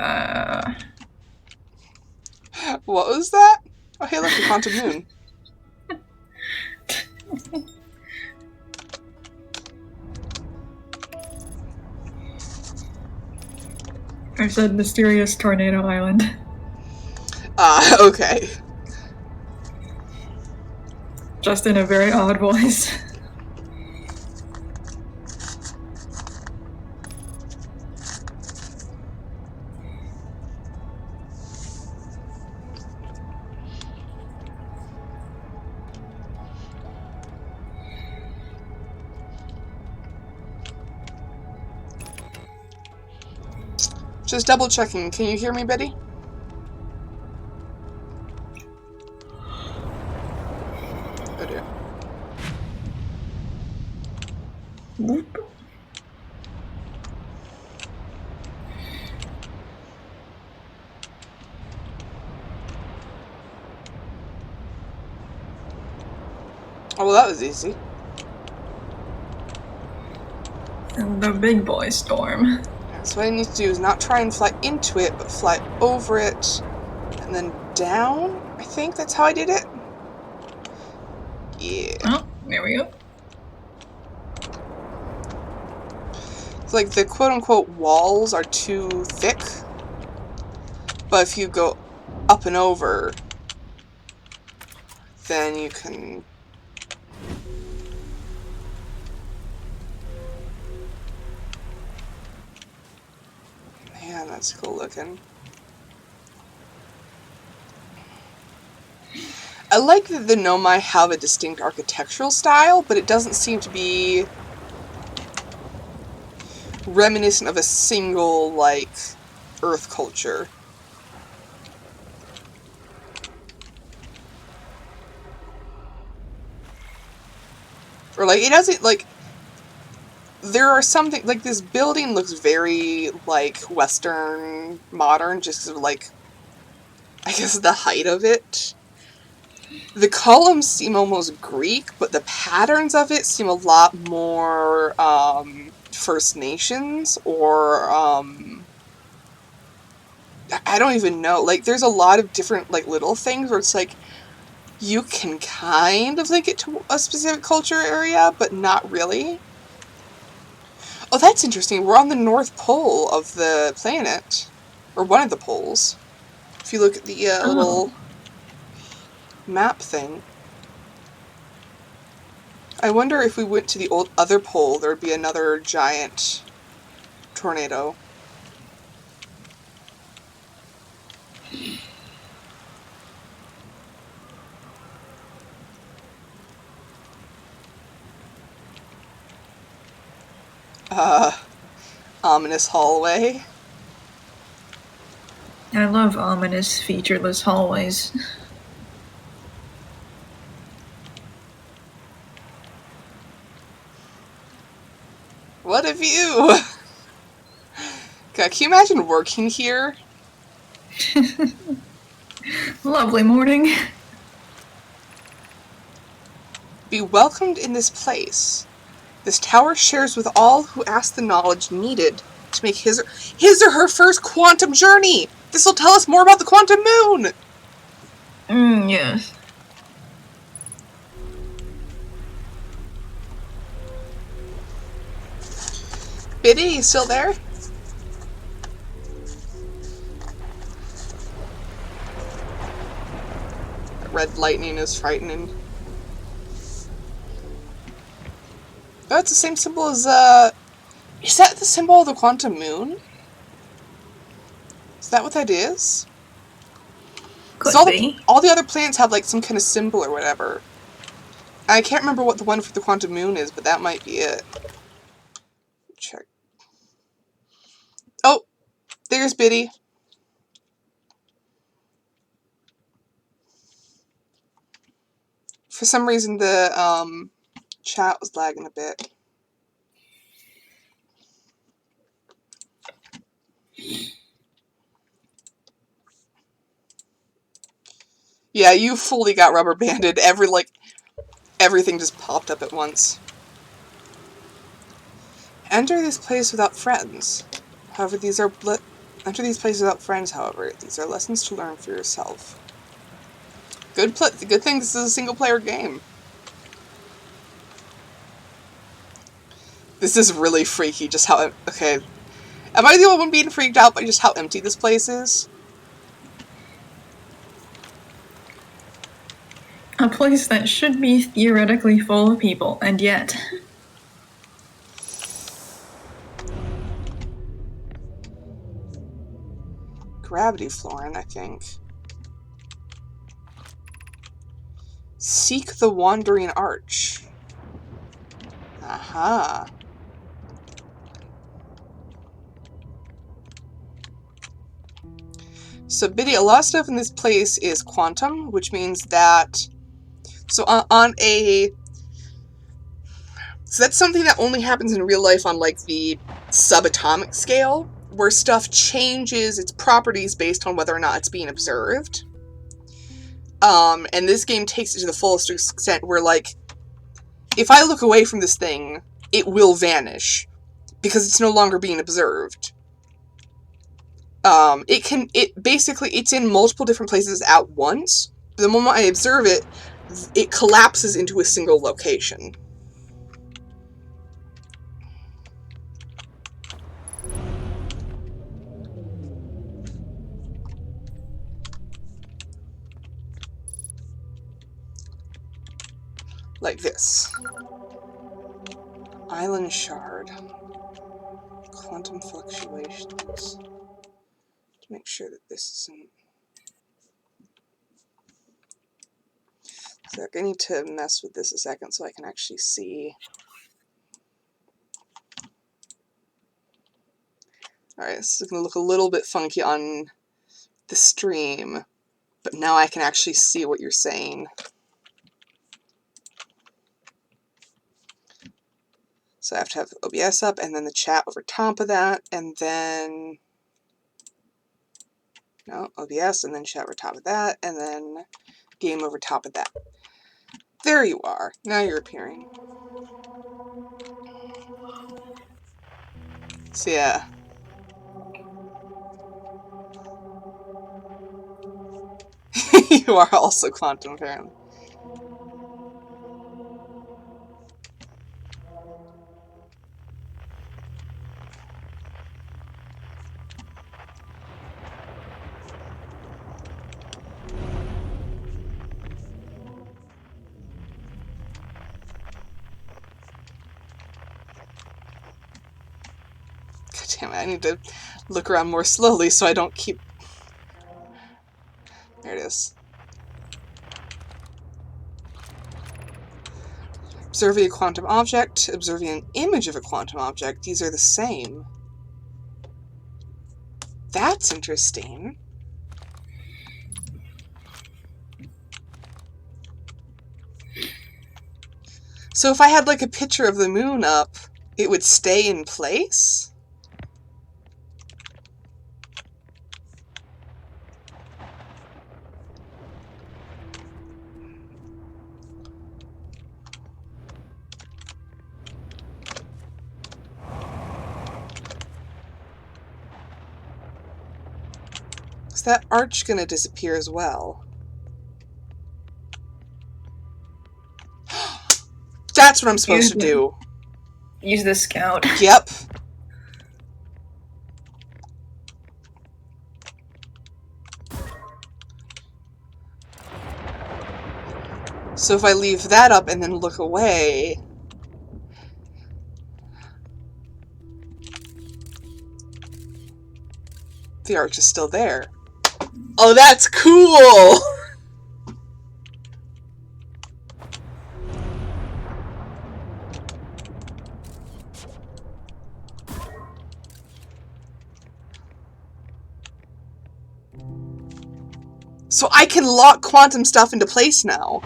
What was that? Oh, hey, look, a haunted moon. I said Mysterious Tornado Island. Okay. Just in a very odd voice. Just double checking. Can you hear me, Betty? Oh dear. Oh, well, that was easy. And the big boy storm. So what I need to do is not try and fly into it, but fly over it, and then down? I think that's how I did it. Yeah. Oh, there we go. It's like the quote-unquote walls are too thick, but if you go up and over, then you can Man, that's cool looking. I like that the Nomai have a distinct architectural style, but it doesn't seem to be reminiscent of a single, like, Earth culture. Or, like, it doesn't, like, there are something, like, this building looks very, like, Western modern, just because of, like, I guess the height of it. The columns seem almost Greek, but the patterns of it seem a lot more, First Nations, or, I don't even know. Like, there's a lot of different, like, little things where it's like, you can kind of link it to a specific culture area, but not really. Oh, that's interesting. We're on the North Pole of the planet. Or one of the poles. If you look at the little map thing. I wonder if we went to the other pole, there would be another giant tornado. Ominous hallway. I love ominous, featureless hallways. What a view! God, can you imagine working here? Lovely morning. Be welcomed in this place. This tower shares with all who ask the knowledge needed to make his or her first quantum journey! This will tell us more about the quantum moon! Yes. Biddy, you still there? Red lightning is frightening. Oh, it's the same symbol as, is that the symbol of the quantum moon? Is that what that is? Could be. All the other planets have, like, some kind of symbol or whatever. I can't remember what the one for the quantum moon is, but that might be it. Check. Oh! There's Biddy. For some reason, the, chat was lagging a bit. Yeah, you fully got rubber banded. Everything just popped up at once. Enter this place without friends. However, enter these places without friends, however. These are lessons to learn for yourself. Good thing this is a single-player game. This is really freaky, just how... Okay. Am I the only one being freaked out by just how empty this place is? A place that should be theoretically full of people, and yet... Gravity flooring, I think. Seek the Wandering Arch. Aha. So, Biddy, a lot of stuff in this place is quantum, which means that... So, on a... So that's something that only happens in real life on, like, the subatomic scale, where stuff changes its properties based on whether or not it's being observed. And this game takes it to the fullest extent where, like, if I look away from this thing, it will vanish, because it's no longer being observed. It's in multiple different places at once. But the moment I observe it, it collapses into a single location. like this. Island shard. Quantum fluctuations. To make sure that this isn't... So I need to mess with this a second so I can actually see. Alright, this is going to look a little bit funky on the stream, but now I can actually see what you're saying. So I have to have OBS up, and then the chat over top of that, and then... No, OBS, and then chat over top of that, and then game over top of that. There you are. Now you're appearing. So yeah. You are also quantum, apparently. God damn it, I need to look around more slowly so I don't keep... There it is. Observing a quantum object, observing an image of a quantum object. These are the same. That's interesting. So if I had like a picture of the moon up, it would stay in place? Is that arch gonna disappear as well? That's what I'm supposed to do. Use the scout. Yep. So if I leave that up and then look away... The arch is still there. Oh, that's cool! So I can lock quantum stuff into place now.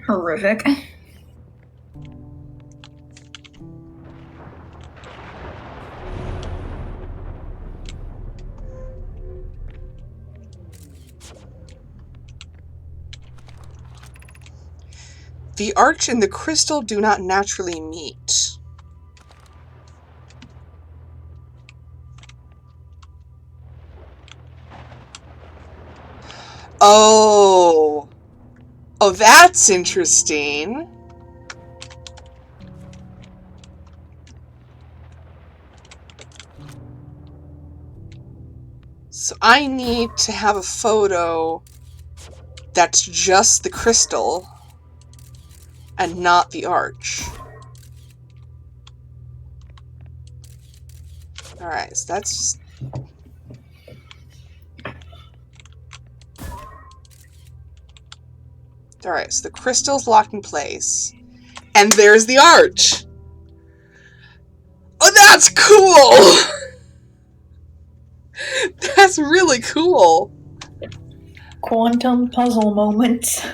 Horrific. The arch and the crystal do not naturally meet. Oh. Oh, that's interesting. So I need to have a photo that's just the crystal and not the arch. Alright, so that's... Alright, so the crystal's locked in place. And there's the arch! Oh, that's cool! That's really cool! Quantum puzzle moments.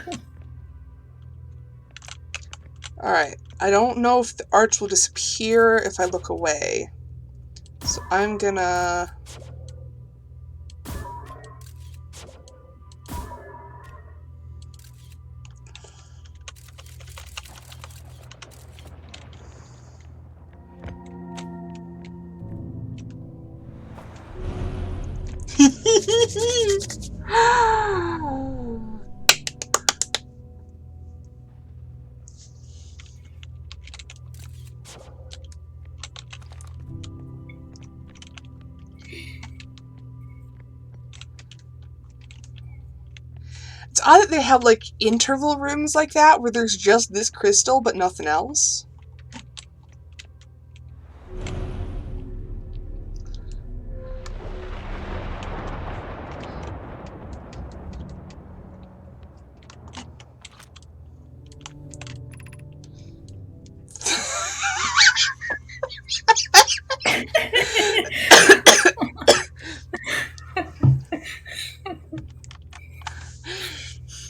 Alright, I don't know if the arch will disappear if I look away. So I'm gonna... It's odd that they have, like, interval rooms like that, where there's just this crystal, but nothing else.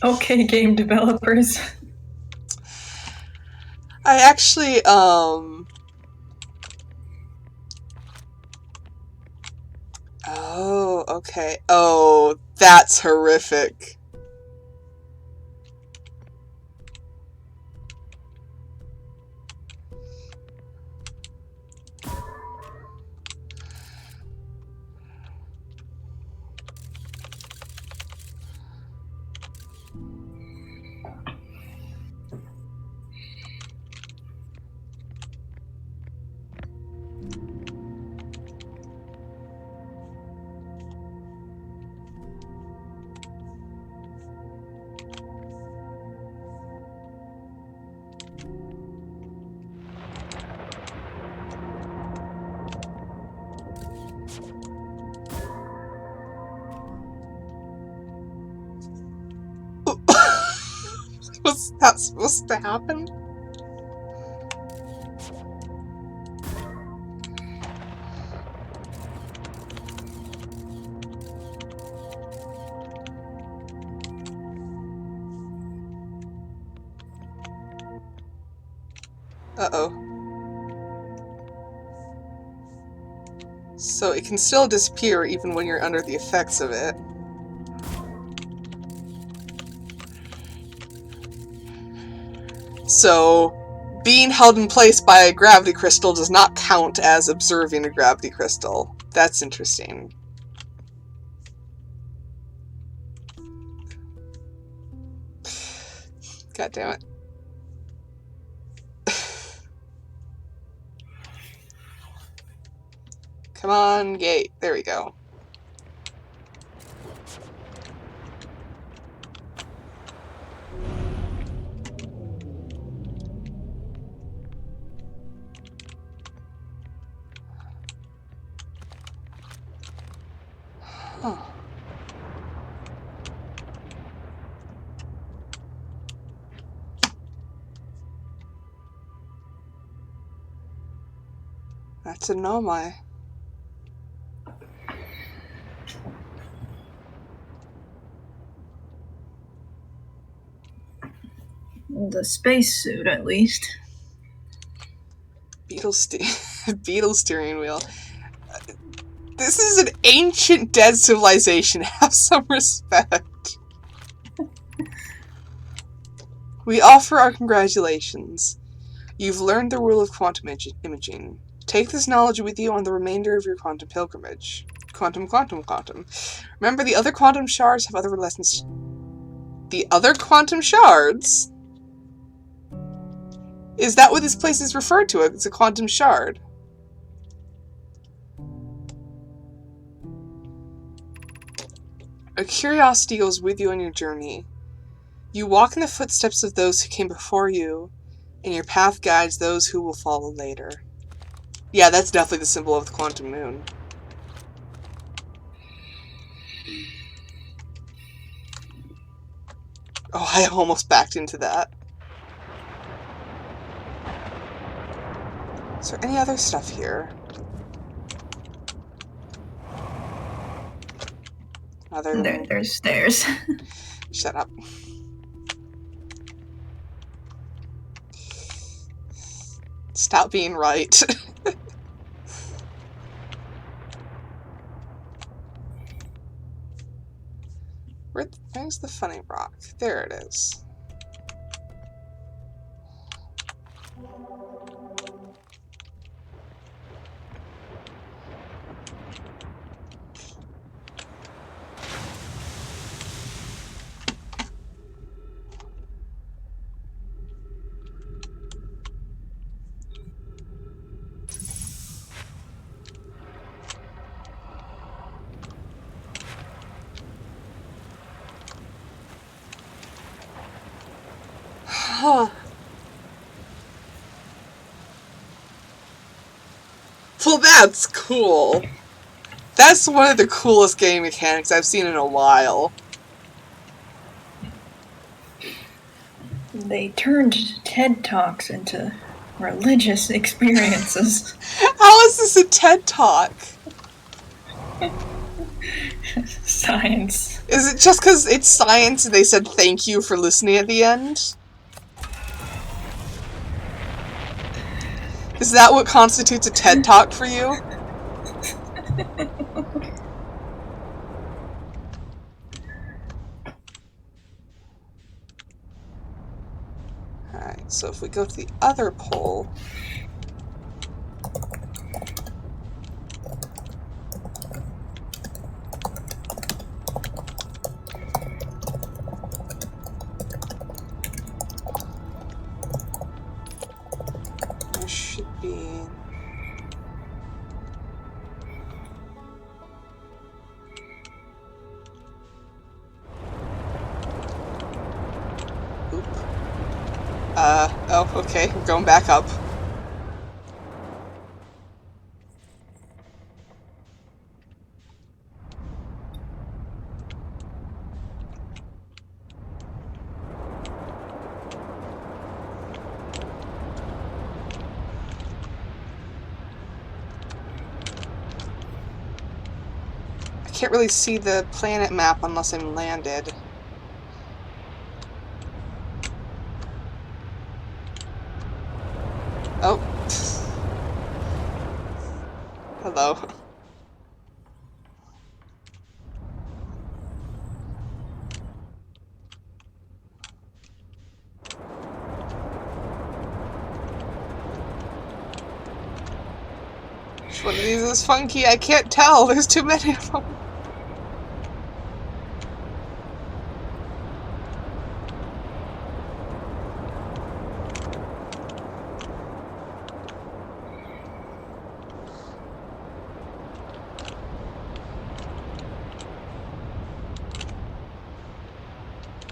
Okay, game developers. I actually, Oh, okay. Oh, that's horrific. Was that supposed to happen? Uh-oh. So it can still disappear even when you're under the effects of it. So, being held in place by a gravity crystal does not count as observing a gravity crystal. That's interesting. God damn it. Come on, gate. There we go. Huh. That's a nomai. The spacesuit, at least. Beetle steering wheel. This is an ancient dead civilization. Have some respect. We offer our congratulations. You've learned the rule of quantum imaging. Take this knowledge with you on the remainder of your quantum pilgrimage. Quantum. Remember, the other quantum shards have other lessons. The other quantum shards? Is that what this place is referred to? It's a quantum shard. A curiosity goes with you on your journey. You walk in the footsteps of those who came before you, and your path guides those who will follow later. Yeah, that's definitely the symbol of the quantum moon. Oh, I almost backed into that. Is there any other stuff here? Other than... There's stairs. Shut up. Stop being right. Where's the funny rock? There it is. Well, that's cool. That's one of the coolest game mechanics I've seen in a while. They turned TED Talks into religious experiences. How is this a TED Talk? Science. Is it just because it's science and they said thank you for listening at the end? Is that what constitutes a TED Talk for you? Alright, so if we go to the other pole... there should be... Oop. Oh, okay, we're going back up. I can't really see the planet map unless I'm landed. Oh. Hello. Which one of these is funky? I can't tell. There's too many of them.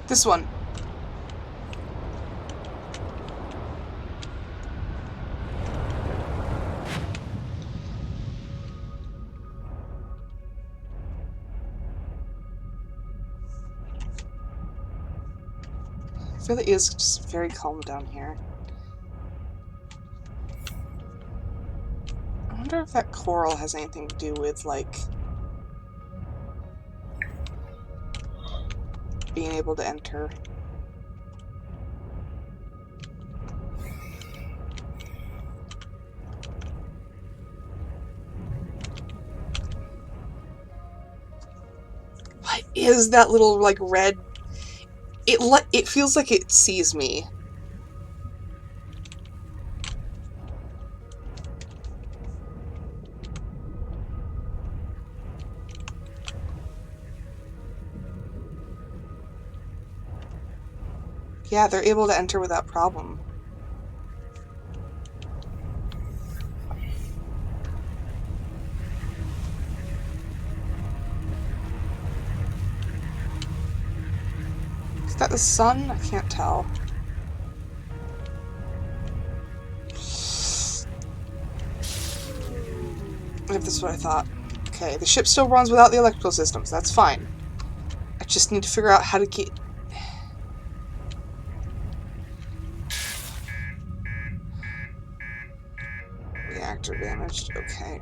This one. It really is just very calm down here. I wonder if that coral has anything to do with, like, being able to enter. What is that little, like, red... It feels like it sees me. Yeah, they're able to enter without problem. Is that the sun? I can't tell. If this is what I thought. Okay, the ship still runs without the electrical systems. That's fine. I just need to figure out how to get... Reactor damaged. Okay.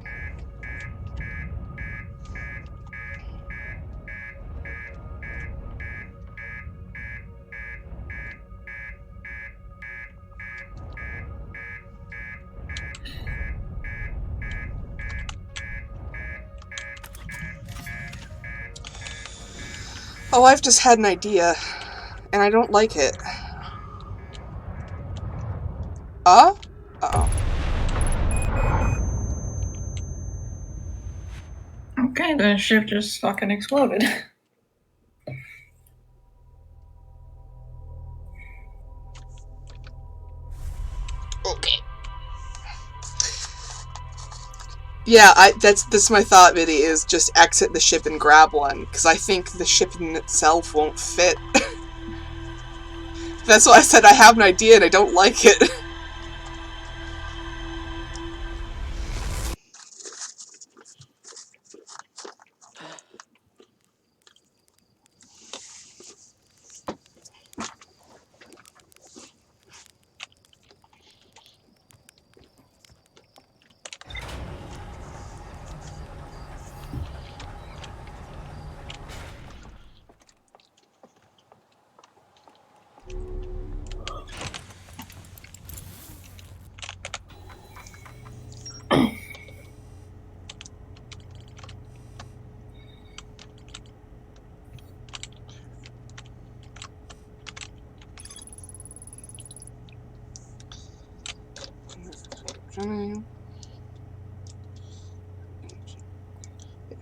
Oh, I've just had an idea, and I don't like it. Uh-oh. Okay, the ship just fucking exploded. Okay. Yeah, that's my thought, Biddy, is just exit the ship and grab one, because I think the ship in itself won't fit. That's why I said I have an idea and I don't like it.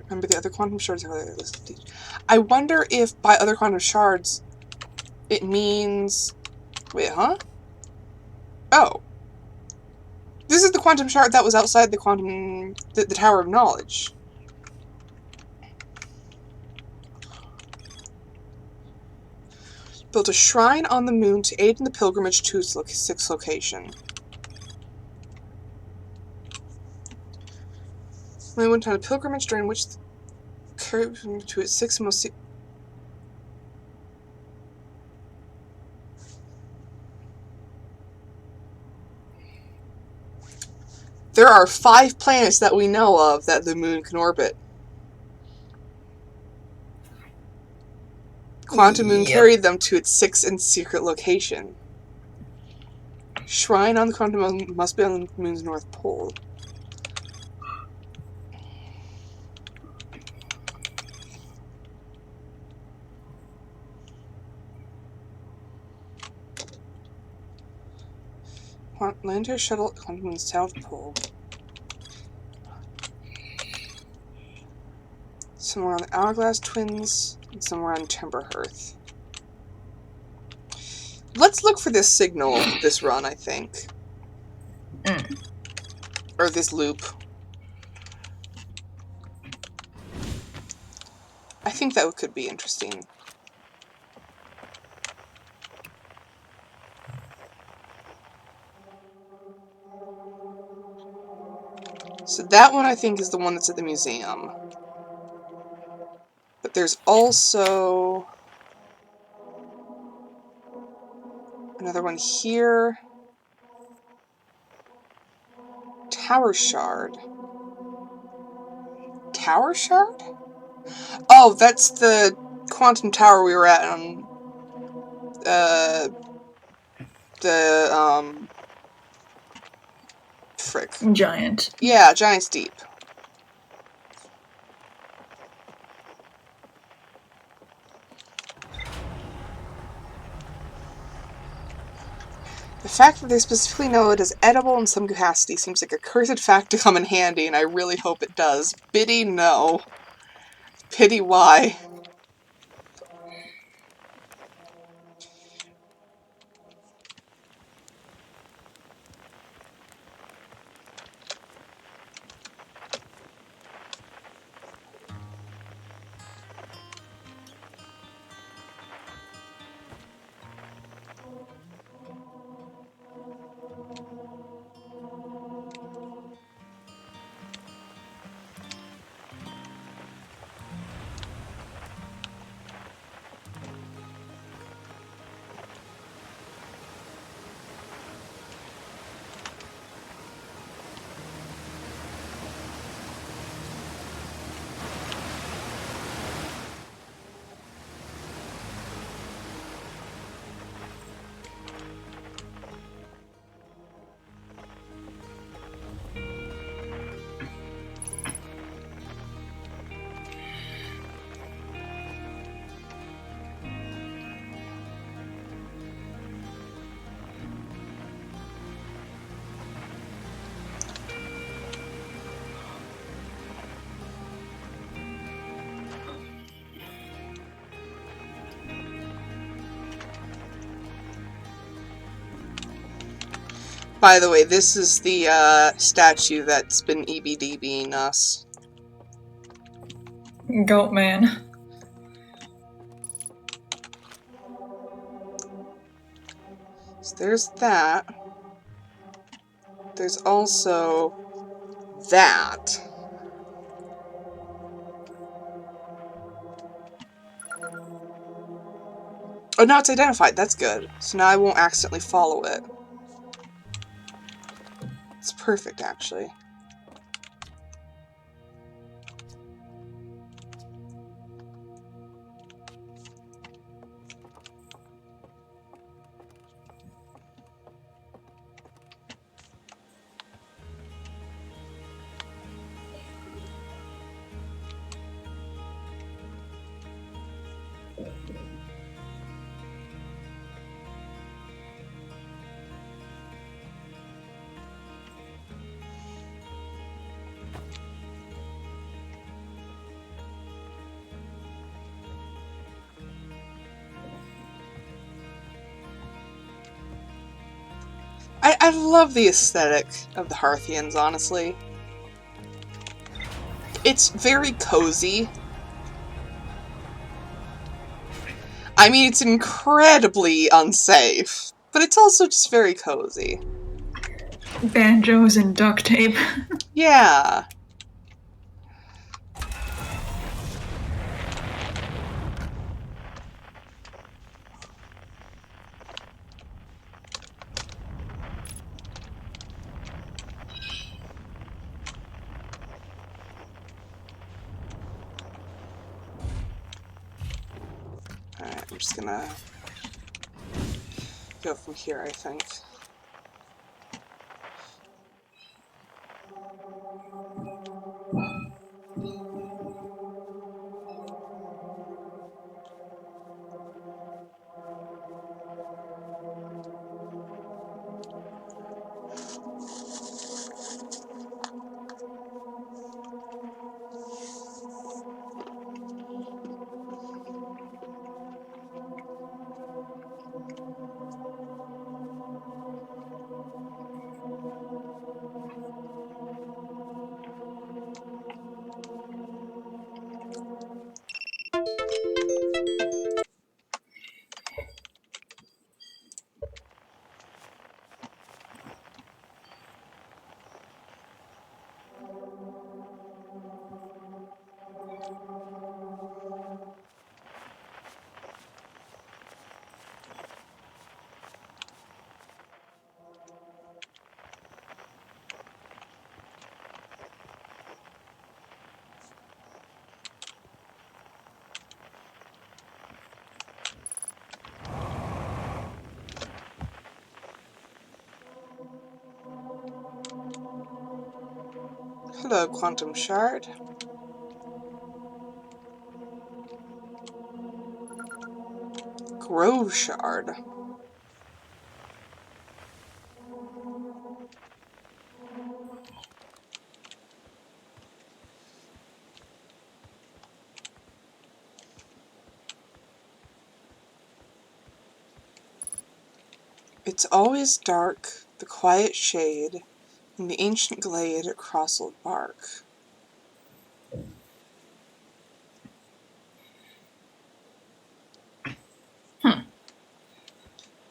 Remember the other quantum shards are listed. I wonder if by other quantum shards it means... Wait, huh? Oh. This is the quantum shard that was outside the quantum... the Tower of Knowledge. Built a shrine on the moon to aid in the pilgrimage to its sixth location. We went on a pilgrimage during which the curve to its sixth most... There are 5 planets that we know of that the moon can orbit. Quantum Moon carried them to its 6th and secret location. Shrine on the Quantum Moon must be on the moon's north pole. Lander shuttle at Quantum Moon's south pole. Somewhere on the Hourglass Twins, and somewhere on Timber Hearth. Let's look for this signal this run, I think. Or this loop. I think that could be interesting. So that one I think is the one that's at the museum. But there's also another one here. Tower Shard. Tower Shard? Oh, that's the quantum tower we were at on frick. Giant. Yeah, Giant's Deep. The fact that they specifically know it is edible in some capacity seems like a cursed fact to come in handy, and I really hope it does. Biddy, no. Pity, why? By the way, this is the statue that's been EBDBing us. Goat man. So there's that. There's also that. Oh, now it's identified. That's good. So now I won't accidentally follow it. It's perfect, actually. I love the aesthetic of the Hearthians, honestly. It's very cozy. I mean, it's incredibly unsafe, but it's also just very cozy. Banjos and duct tape. Yeah. Alright, I'm just gonna go from here, I think. Hello, Quantum Shard. Grove Shard. It's always dark, the quiet shade, in the ancient glade at Crossled Bark.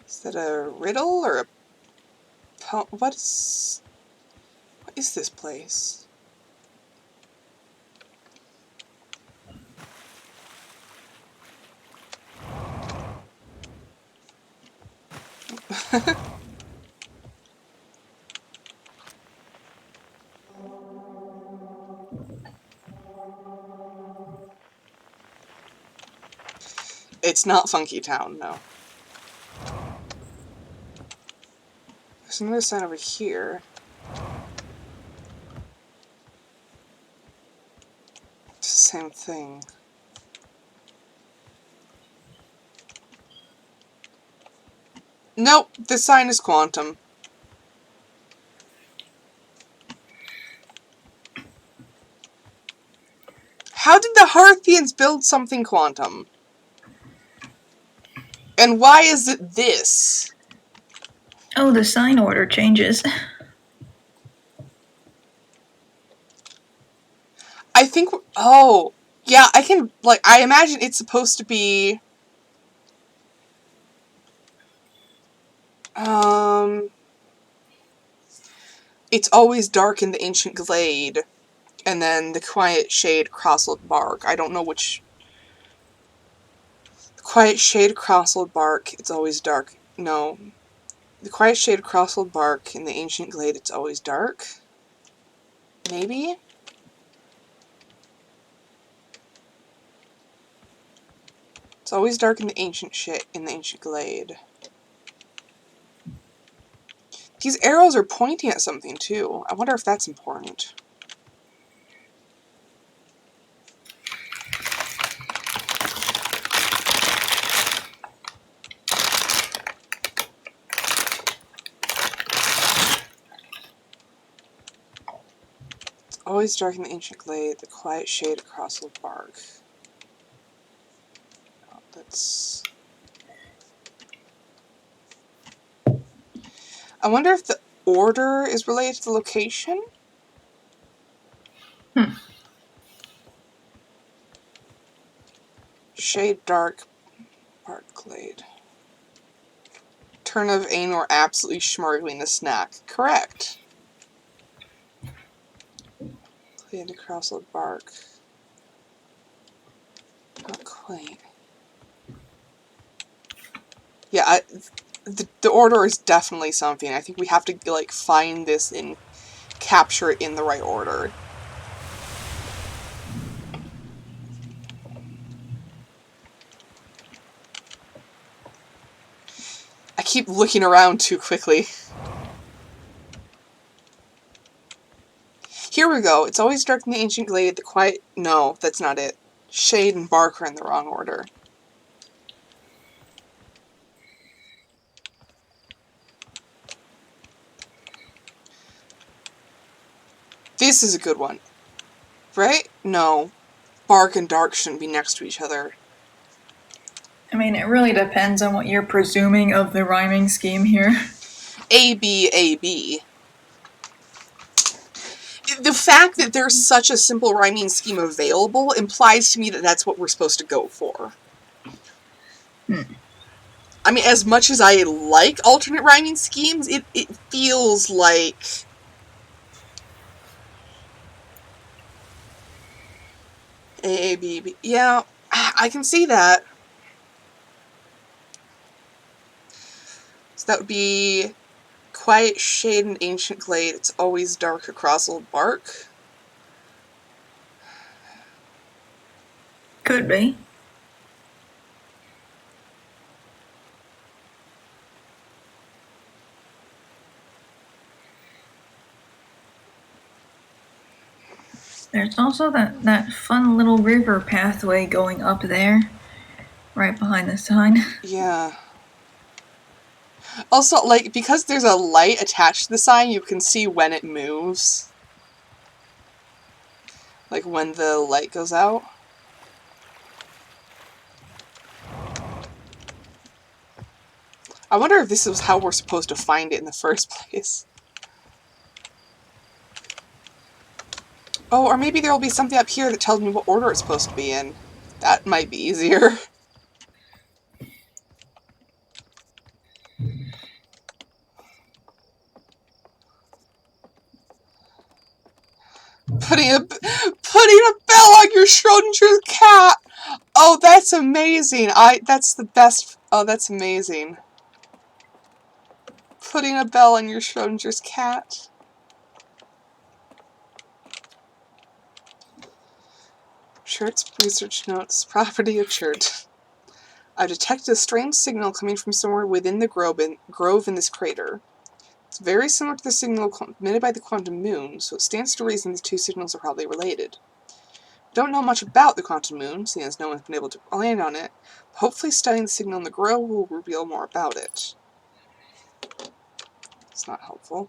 Is that a riddle or a poem? What is this place? It's not Funky Town, no. There's another sign over here. It's the same thing. Nope, this sign is Quantum. How did the Hearthians build something Quantum? And why is it this? Oh, the sign order changes. I think... Oh, yeah, I can... Like, I imagine it's supposed to be... It's always dark in the ancient glade, and then the quiet shade crossled bark. I don't know which. The quiet shade crossled bark, it's always dark. No. The quiet shade crossled bark in the ancient glade, it's always dark. Maybe? It's always dark in the ancient glade. These arrows are pointing at something too. I wonder if that's important. It's always dark in the ancient glade, the quiet shade across the bark. Oh, that's... I wonder if the order is related to the location? Shade dark, bark glade. Turn of Anor absolutely schmargling a snack. Correct. Glade across the bark. Not quite. Yeah, the order is definitely something. I think we have to, like, find this and capture it in the right order. I keep looking around too quickly. Here we go. It's always dark in the ancient glade, the quiet... No, that's not it. Shade and bark are in the wrong order. This is a good one. Right? No. Bark and dark shouldn't be next to each other. I mean, it really depends on what you're presuming of the rhyming scheme here. A, B, A, B. The fact that there's such a simple rhyming scheme available implies to me that that's what we're supposed to go for. I mean, as much as I like alternate rhyming schemes, it feels like... A, B, B. Yeah, I can see that. So that would be quiet shade and ancient glade. It's always dark across old bark. Could be. There's also that fun little river pathway going up there, right behind the sign. Yeah. Also, like, because there's a light attached to the sign, you can see when it moves. Like, when the light goes out. I wonder if this is how we're supposed to find it in the first place. Oh, or maybe there'll be something up here that tells me what order it's supposed to be in. That might be easier. Putting a bell on your Schrodinger's cat! Oh, that's amazing! That's the best... Oh, that's amazing. Putting a bell on your Schrodinger's cat. Chert's research notes. Property of Chert. I've detected a strange signal coming from somewhere within the grove in this crater. It's very similar to the signal emitted by the quantum moon, so it stands to reason the two signals are probably related. Don't know much about the quantum moon, seeing as no one's been able to land on it, but hopefully studying the signal in the grove will reveal more about it. It's not helpful.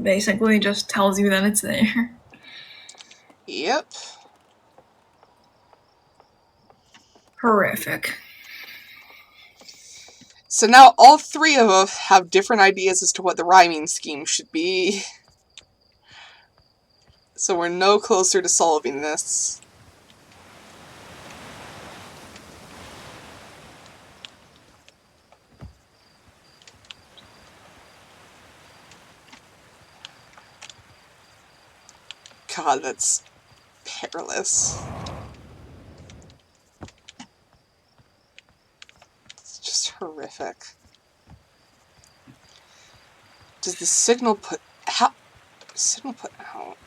Basically just tells you that it's there. Yep. Horrific. So now all three of us have different ideas as to what the rhyming scheme should be. So we're no closer to solving this. God, that's perilous. It's just horrific. Does the signal put out? Signal put out?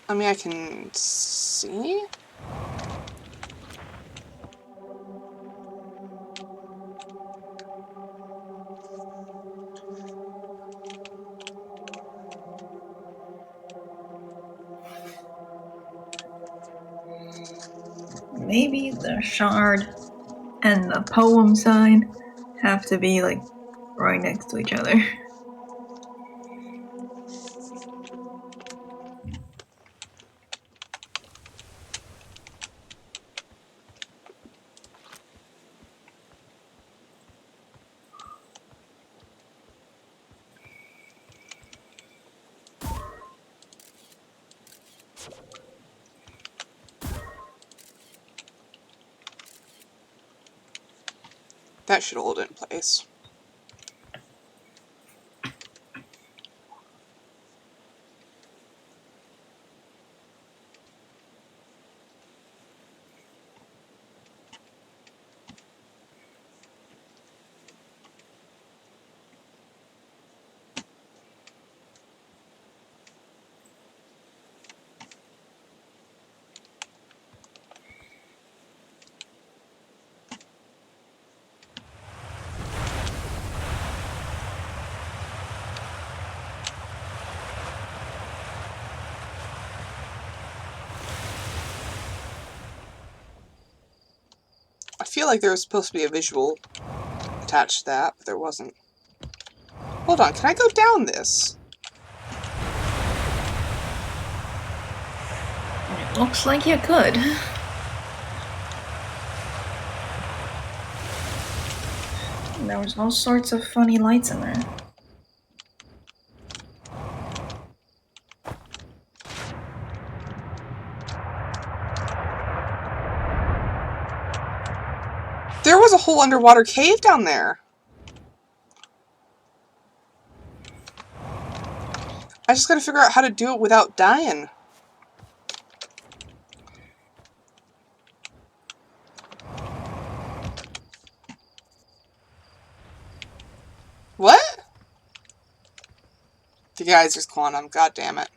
I mean, I can see? Maybe the shard and the poem sign have to be like right next to each other. That should hold it in place. I feel like there was supposed to be a visual attached to that, but there wasn't. Hold on, can I go down this? It looks like you could. There was all sorts of funny lights in there. There was a whole underwater cave down there. I just gotta figure out how to do it without dying. What? The geyser's quantum, god damn it.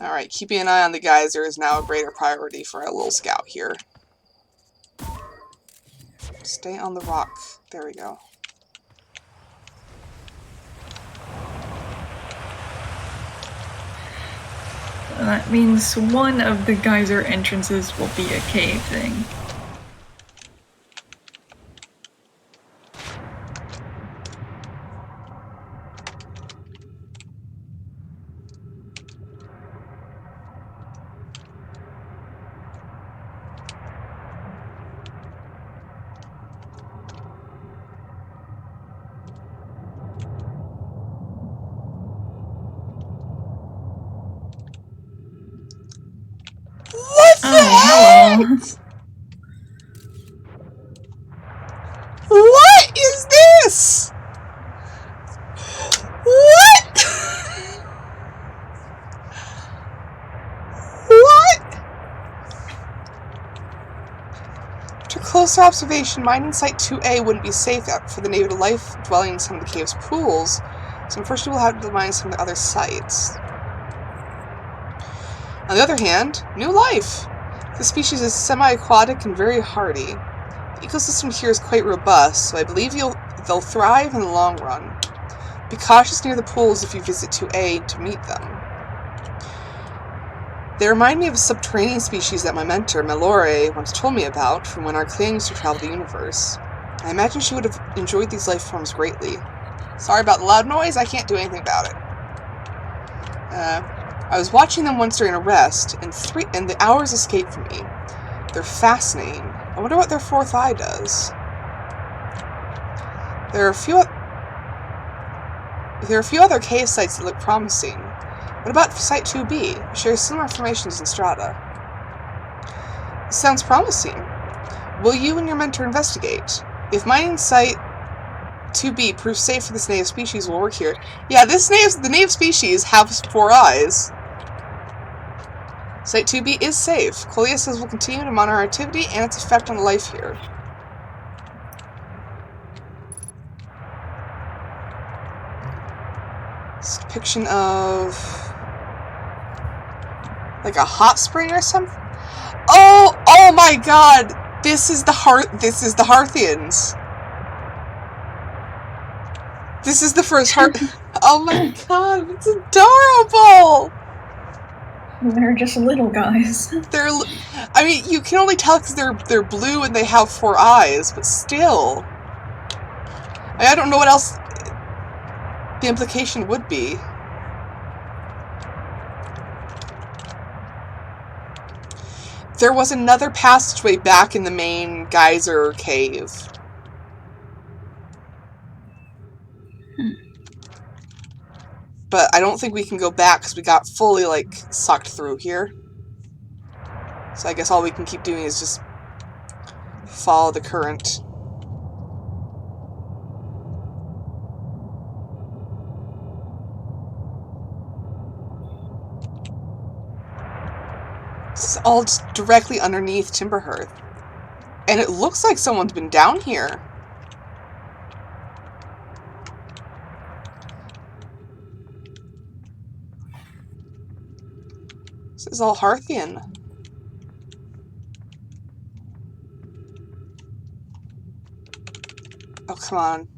Alright, keeping an eye on the geyser is now a greater priority for our little scout here. Stay on the rock. There we go. That means one of the geyser entrances will be a cave thing. Hello. What is this? What? What? After closer observation, mining site 2A wouldn't be safe for the native life dwelling in some of the cave's pools, so unfortunately we'll have to mine some of the other sites. On the other hand, new life! The species is semi-aquatic and very hardy. The ecosystem here is quite robust, so I believe they'll thrive in the long run. Be cautious near the pools if you visit 2A to meet them. They remind me of a subterranean species that my mentor, Malore, once told me about from when our clan used to travel the universe. I imagine she would have enjoyed these life forms greatly. Sorry about the loud noise, I can't do anything about it. I was watching them once during a rest, and the hours escaped from me. They're fascinating. I wonder what their fourth eye does. There are a few other cave sites that look promising. What about Site 2B? It shares similar information as Strata. This sounds promising. Will you and your mentor investigate? If mining Site 2B, proof safe for this native species will work here. Yeah, the native species have 4 eyes. Site 2B is safe. Colia says we'll continue to monitor our activity and its effect on life here. It's a depiction of like a hot spring or something. Oh my god! This is the Hearthians. This is the first heart. Oh my god, it's adorable! They're just little guys. I mean, you can only tell because they're blue and they have 4 eyes, but still. I don't know what else the implication would be. There was another passageway back in the main geyser cave. But I don't think we can go back because we got fully, like, sucked through here. So I guess all we can keep doing is just follow the current. This is all just directly underneath Timberhearth. And it looks like someone's been down here. This is all Hearthian. Oh, come on.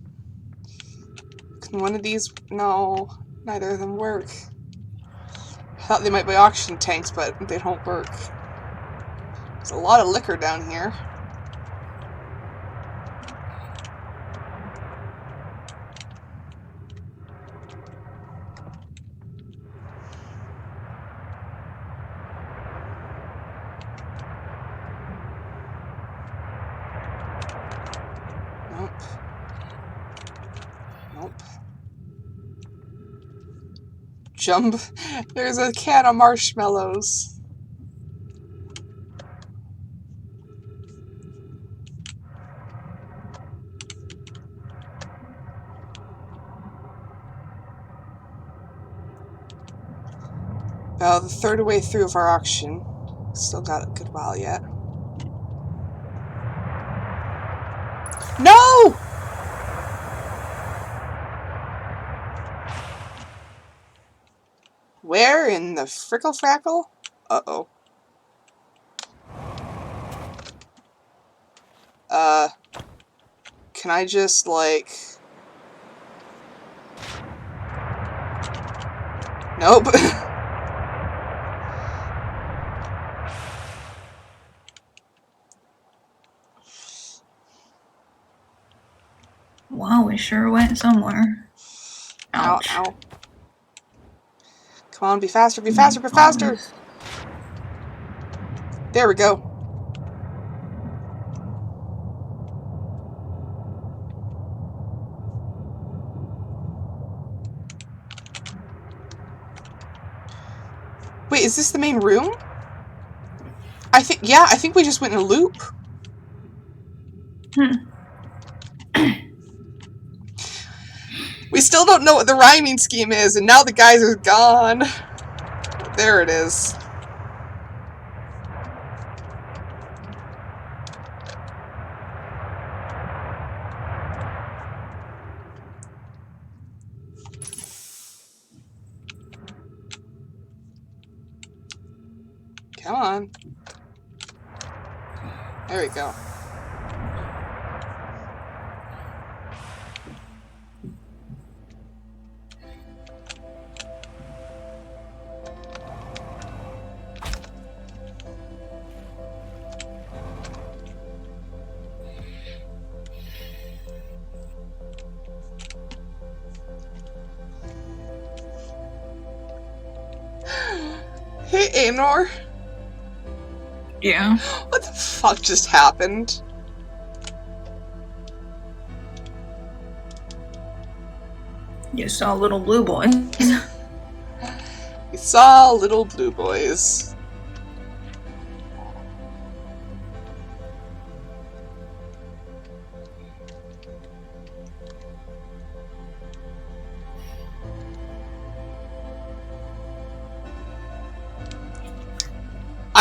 Can one of these... No, neither of them work. I thought they might be oxygen tanks, but they don't work. There's a lot of liquor down here. Nope. Nope. Jump. There's a can of marshmallows. About the third way through of our auction. Still got a good while yet. No! Where in the frickle frackle? Uh-oh. Can I just, like... Nope. Wow, we sure went somewhere. Ow, Ouch. ow. Come on, be faster, be faster, be faster! There we go. Wait, is this the main room? I think we just went in a loop. We still don't know what the rhyming scheme is, and now the guys are gone. There it is. Come on. There we go. Hey, Anor. Yeah. What the fuck just happened? You saw little blue boys. We saw little blue boys.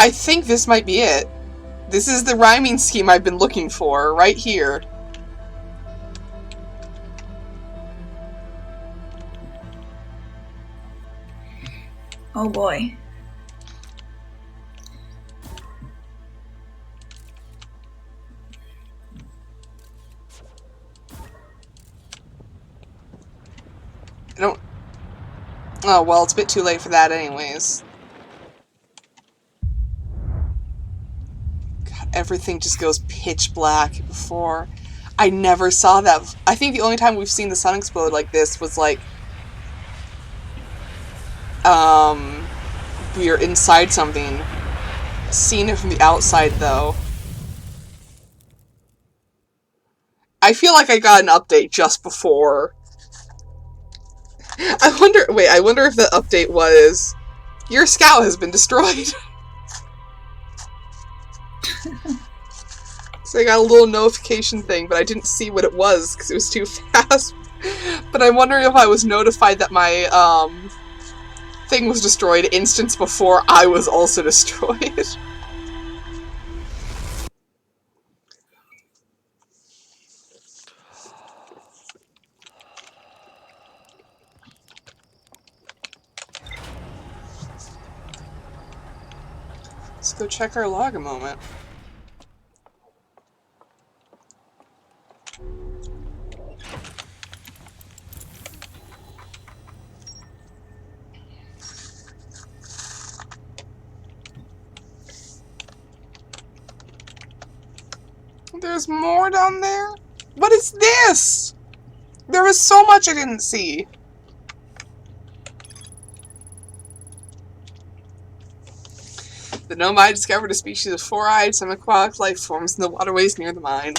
I think this might be it. This is the rhyming scheme I've been looking for, right here. Oh boy. I don't... Oh, well, it's a bit too late for that anyways. God, everything just goes pitch black before. I never saw that. I think the only time we've seen the sun explode like this was, like, we are inside something. Seen it from the outside, though. I feel like I got an update just before. I wonder if the update was, your scout has been destroyed. So I got a little notification thing, but I didn't see what it was because it was too fast. But I'm wondering if I was notified that my, thing was destroyed instance before I was also destroyed. Let's go check our log a moment. There's more down there? What is this? There was so much I didn't see. The Nomai discovered a species of four-eyed semi-aquatic life forms in the waterways near the mine.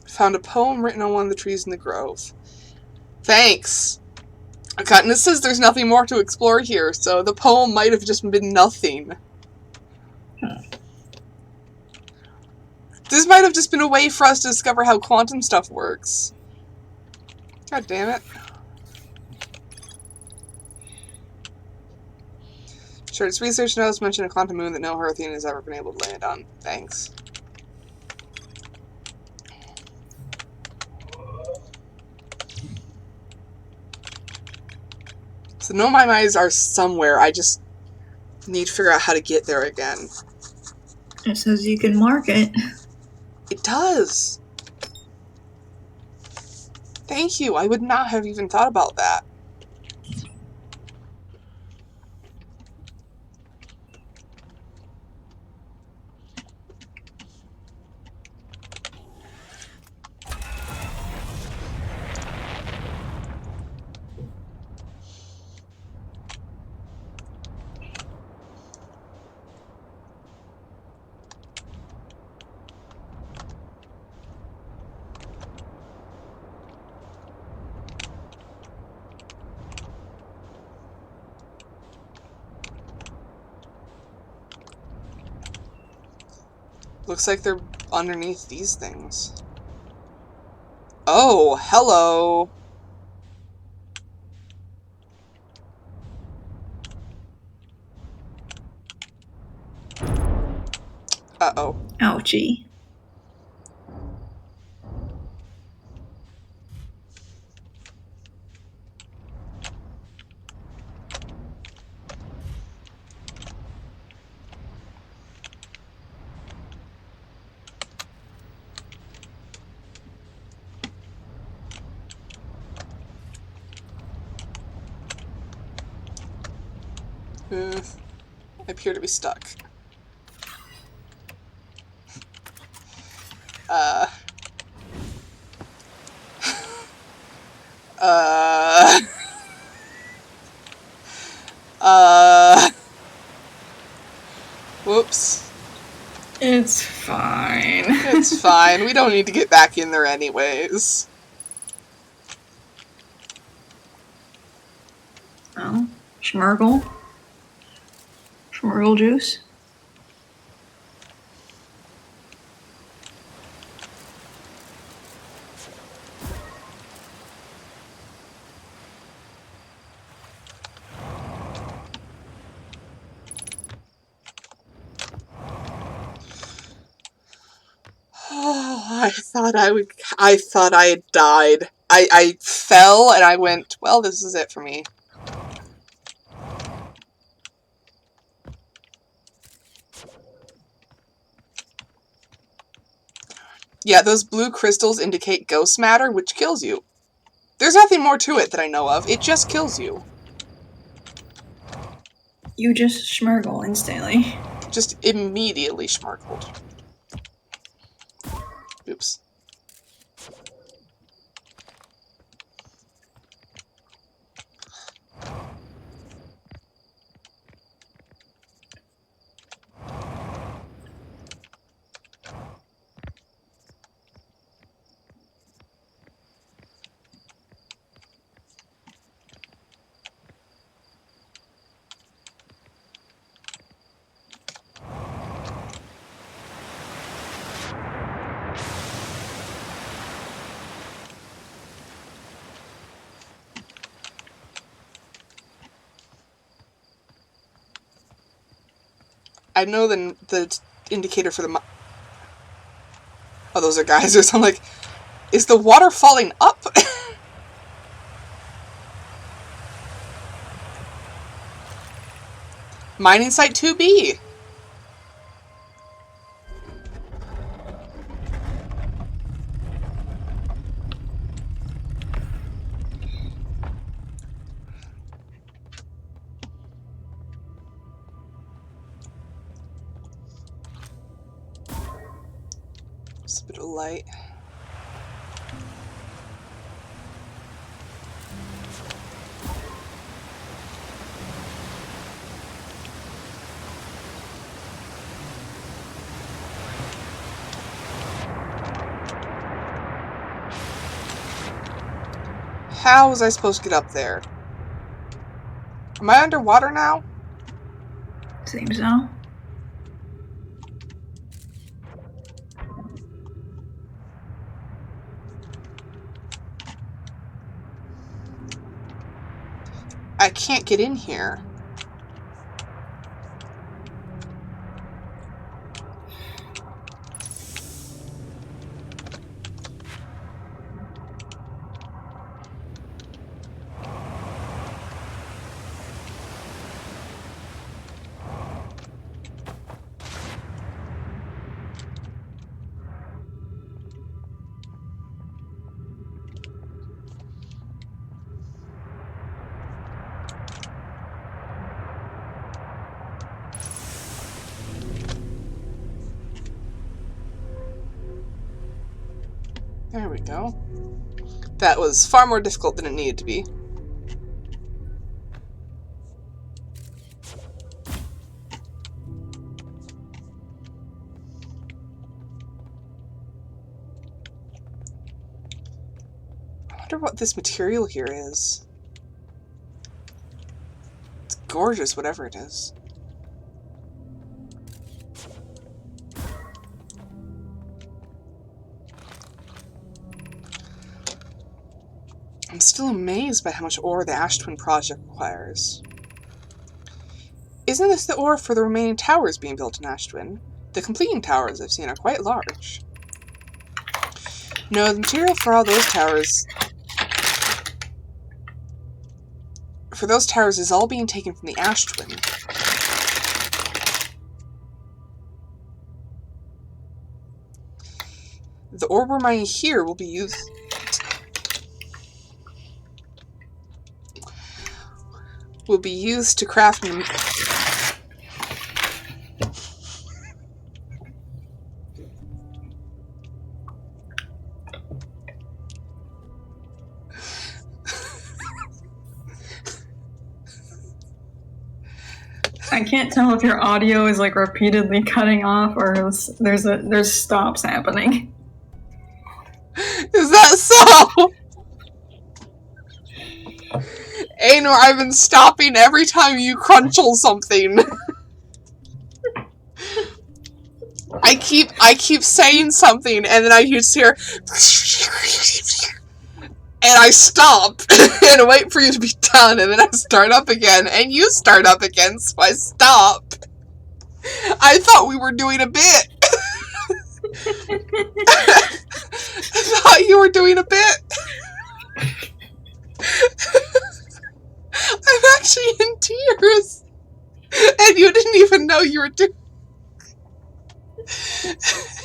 Found a poem written on one of the trees in the grove. Thanks! Okay, and it says there's nothing more to explore here, so the poem might have just been nothing. This might have just been a way for us to discover how quantum stuff works. God damn it. Sure, its research notes mention a quantum moon that no Earthian has ever been able to land on. Thanks. So no, my eyes are somewhere. I just need to figure out how to get there again. It says you can mark it. It does. Thank you. I would not have even thought about that. Looks like they're underneath these things. Oh, hello. Uh-oh. Ouchie. I appear to be stuck. Whoops. It's fine. It's fine. We don't need to get back in there anyways. Oh, Schmurgle. squirrel juice? Oh, I thought I had died. I fell and I went, well, this is it for me. Yeah, those blue crystals indicate ghost matter, which kills you. There's nothing more to it that I know of. It just kills you. You just schmurgle instantly. Just immediately schmarkled. Oops. I know the indicator for the... Oh, those are geysers. I'm like, is the water falling up? Mining site 2B. Just a bit of light. How was I supposed to get up there? Am I underwater now? Seems so. I can't get in here. There we go. That was far more difficult than it needed to be. I wonder what this material here is. It's gorgeous, whatever it is. I'm still amazed by how much ore the Ash Twin project requires. Isn't this the ore for the remaining towers being built in Ash Twin? The completing towers I've seen are quite large. No, the material for all those towers... For those towers is all being taken from the Ash Twin. The ore we're mining here will be used... to craft... I can't tell if your audio is like repeatedly cutting off or there's stops happening. Is that so? Anor, I've been stopping every time you crunchel something. I keep saying something, and then I just hear, and I stop and wait for you to be done, and then I start up again, and you start up again, so I stop. I thought we were doing a bit. I thought you were doing a bit. I'm actually in tears. And you didn't even know you were doing...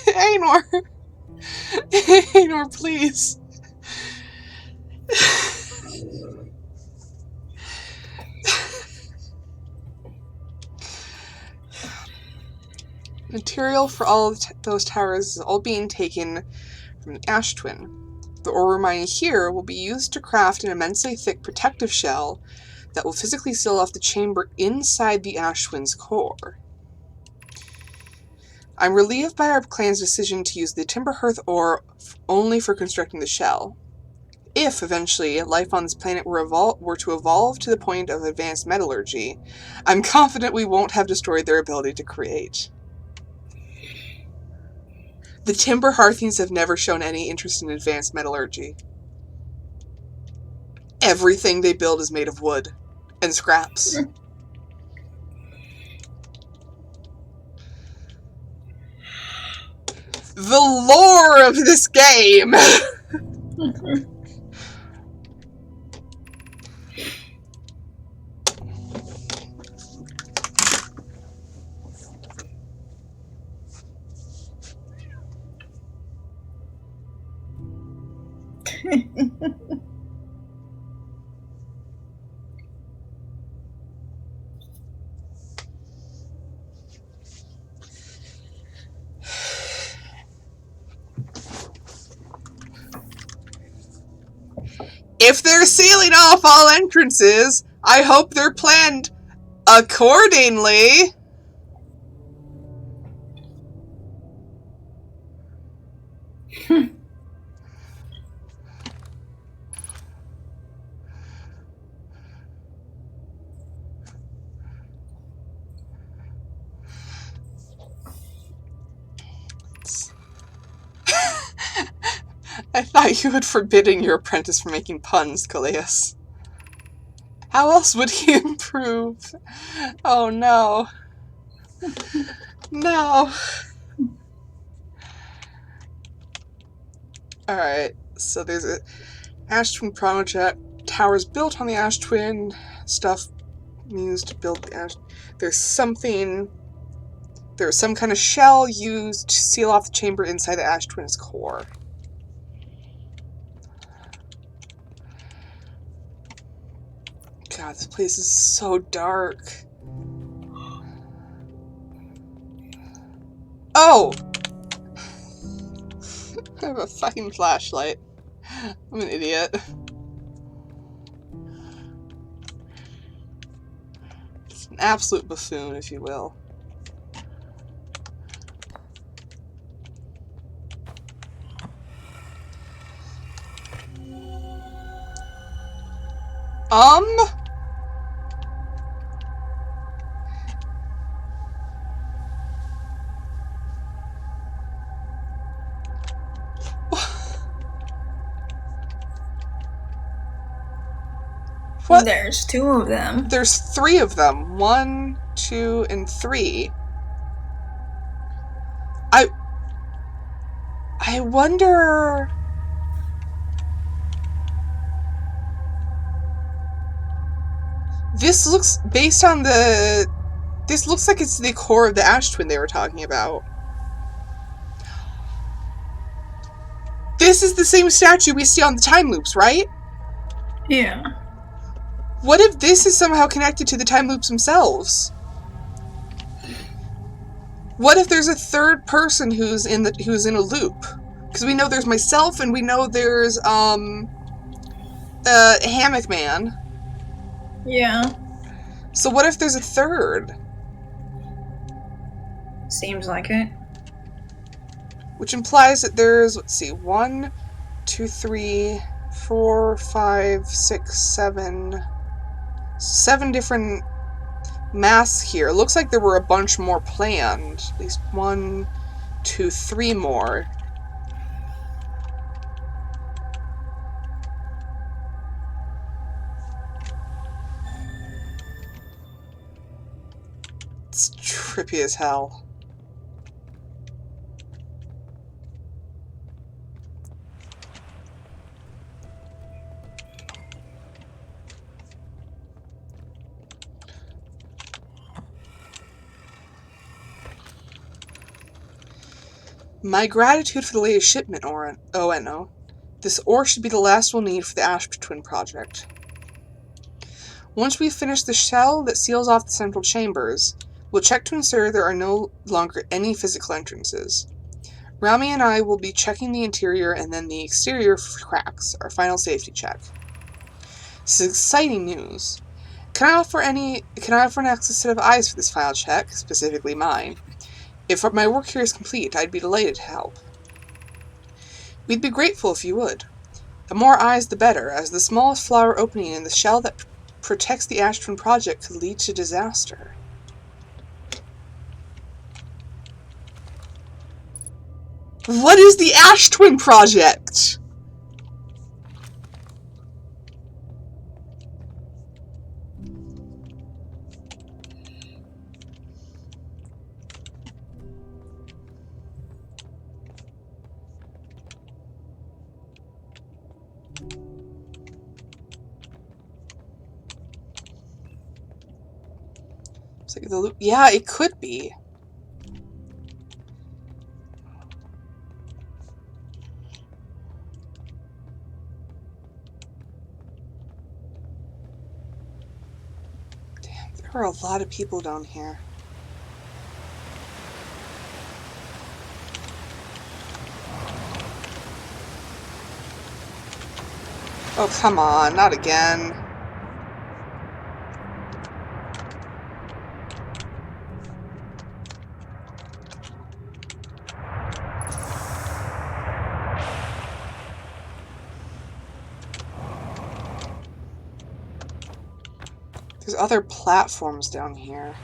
Anor. Anor, please. Material for all of those towers is all being taken from the Ash Twin. The ore mining here will be used to craft an immensely thick protective shell that will physically seal off the chamber inside the Ash Twin's core. I'm relieved by our clan's decision to use the Timber Hearth ore only for constructing the shell. If, eventually, life on this planet were to evolve to the point of advanced metallurgy, I'm confident we won't have destroyed their ability to create. The Timber Hearthians have never shown any interest in advanced metallurgy. Everything they build is made of wood and scraps. The lore of this game! If they're sealing off all entrances, I hope they're planned accordingly. I thought you had forbidden your apprentice from making puns, Callias. How else would he improve? Oh no. No. Alright, so there's a Ash Twin project. Towers built on the Ash Twin. Stuff used to build the Ash... There's some kind of shell used to seal off the chamber inside the Ash Twin's core. God, this place is so dark. Oh! I have a fucking flashlight. I'm an idiot. Just an absolute buffoon, if you will. What? There's 2 of them. There's 3 of them. 1, 2, and 3. I wonder... This looks, based on the... This looks like it's the core of the Ash Twin they were talking about. This is the same statue we see on the time loops, right? Yeah. What if this is somehow connected to the time loops themselves? What if there's a third person who's in a loop? Because we know there's myself, and we know there's Hammock Man. Yeah. So what if there's a third? Seems like it. Which implies that there's, let's see, 1, 2, 3, 4, 5, 6, 7... 7 different masks here. It looks like there were a bunch more planned. At least 1, to 3 more. It's trippy as hell. My gratitude for the latest shipment, ONO. This ore should be the last we'll need for the Ash Twin project. Once we finish the shell that seals off the central chambers, we'll check to ensure there are no longer any physical entrances. Rami and I will be checking the interior and then the exterior for cracks, our final safety check. This is exciting news. Can I offer an extra set of eyes for this final check, specifically mine? If my work here is complete, I'd be delighted to help. We'd be grateful if you would. The more eyes the better, as the smallest flower opening in the shell that protects the Ash Twin project could lead to disaster. What is the Ash Twin project? It's like yeah, it could be. Damn, there are a lot of people down here. Oh, come on, not again. There's other platforms down here.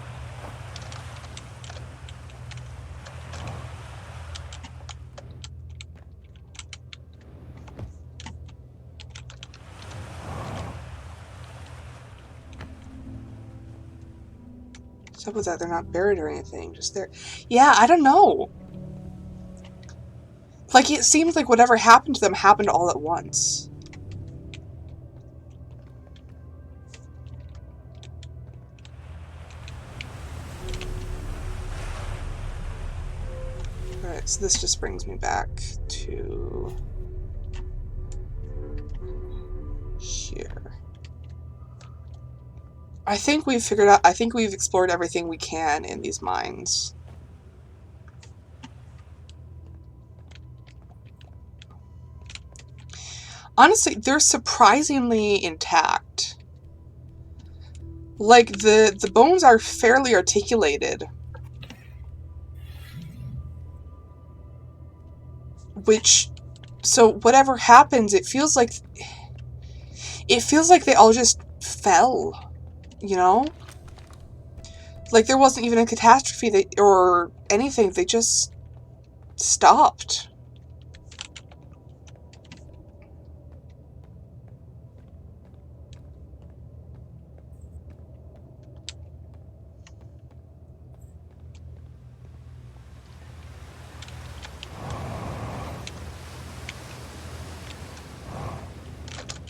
What's up with that? They're not buried or anything, just there. Yeah, I don't know. Like, it seems like whatever happened to them happened all at once. Alright, so this just brings me back to here. I think we've explored everything we can in these mines. Honestly, they're surprisingly intact. Like, the bones are fairly articulated. Which, so whatever happens, it feels like they all just fell, you know? Like there wasn't even a catastrophe or anything, they just stopped.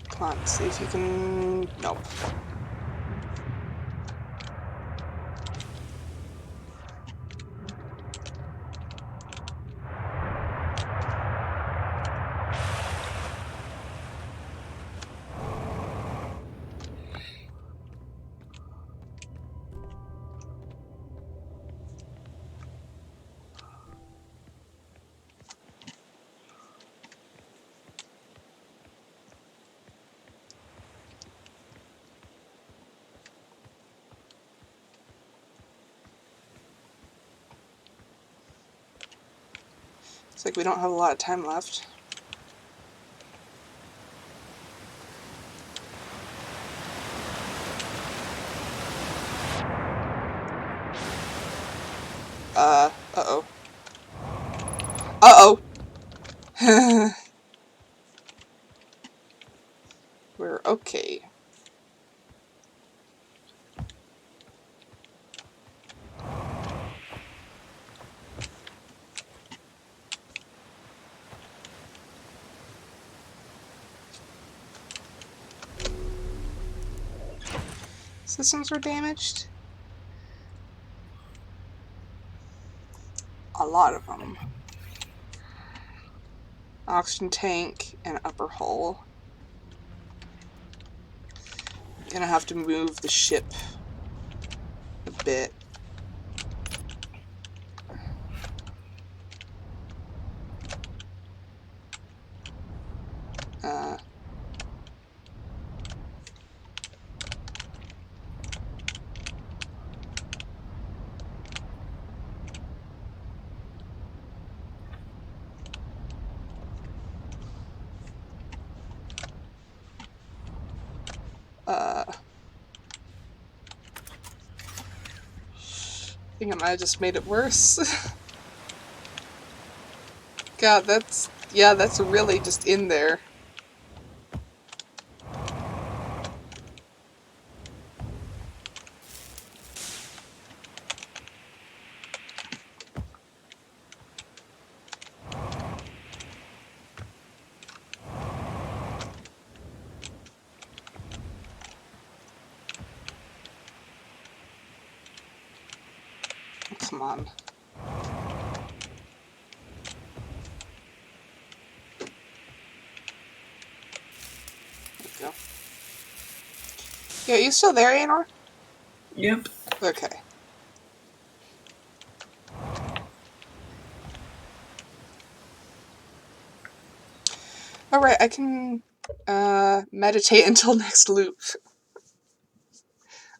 Come on, see if you can... Nope. It's like we don't have a lot of time left. Uh-oh. Okay. Systems were damaged? A lot of them. Oxygen tank and upper hull. Gonna have to move the ship a bit. Uh, I think I might have just made it worse. God, that's really just in there. Come on. There we go. Yeah, you still there, Anor? Yep. Okay. Alright, I can meditate until next loop.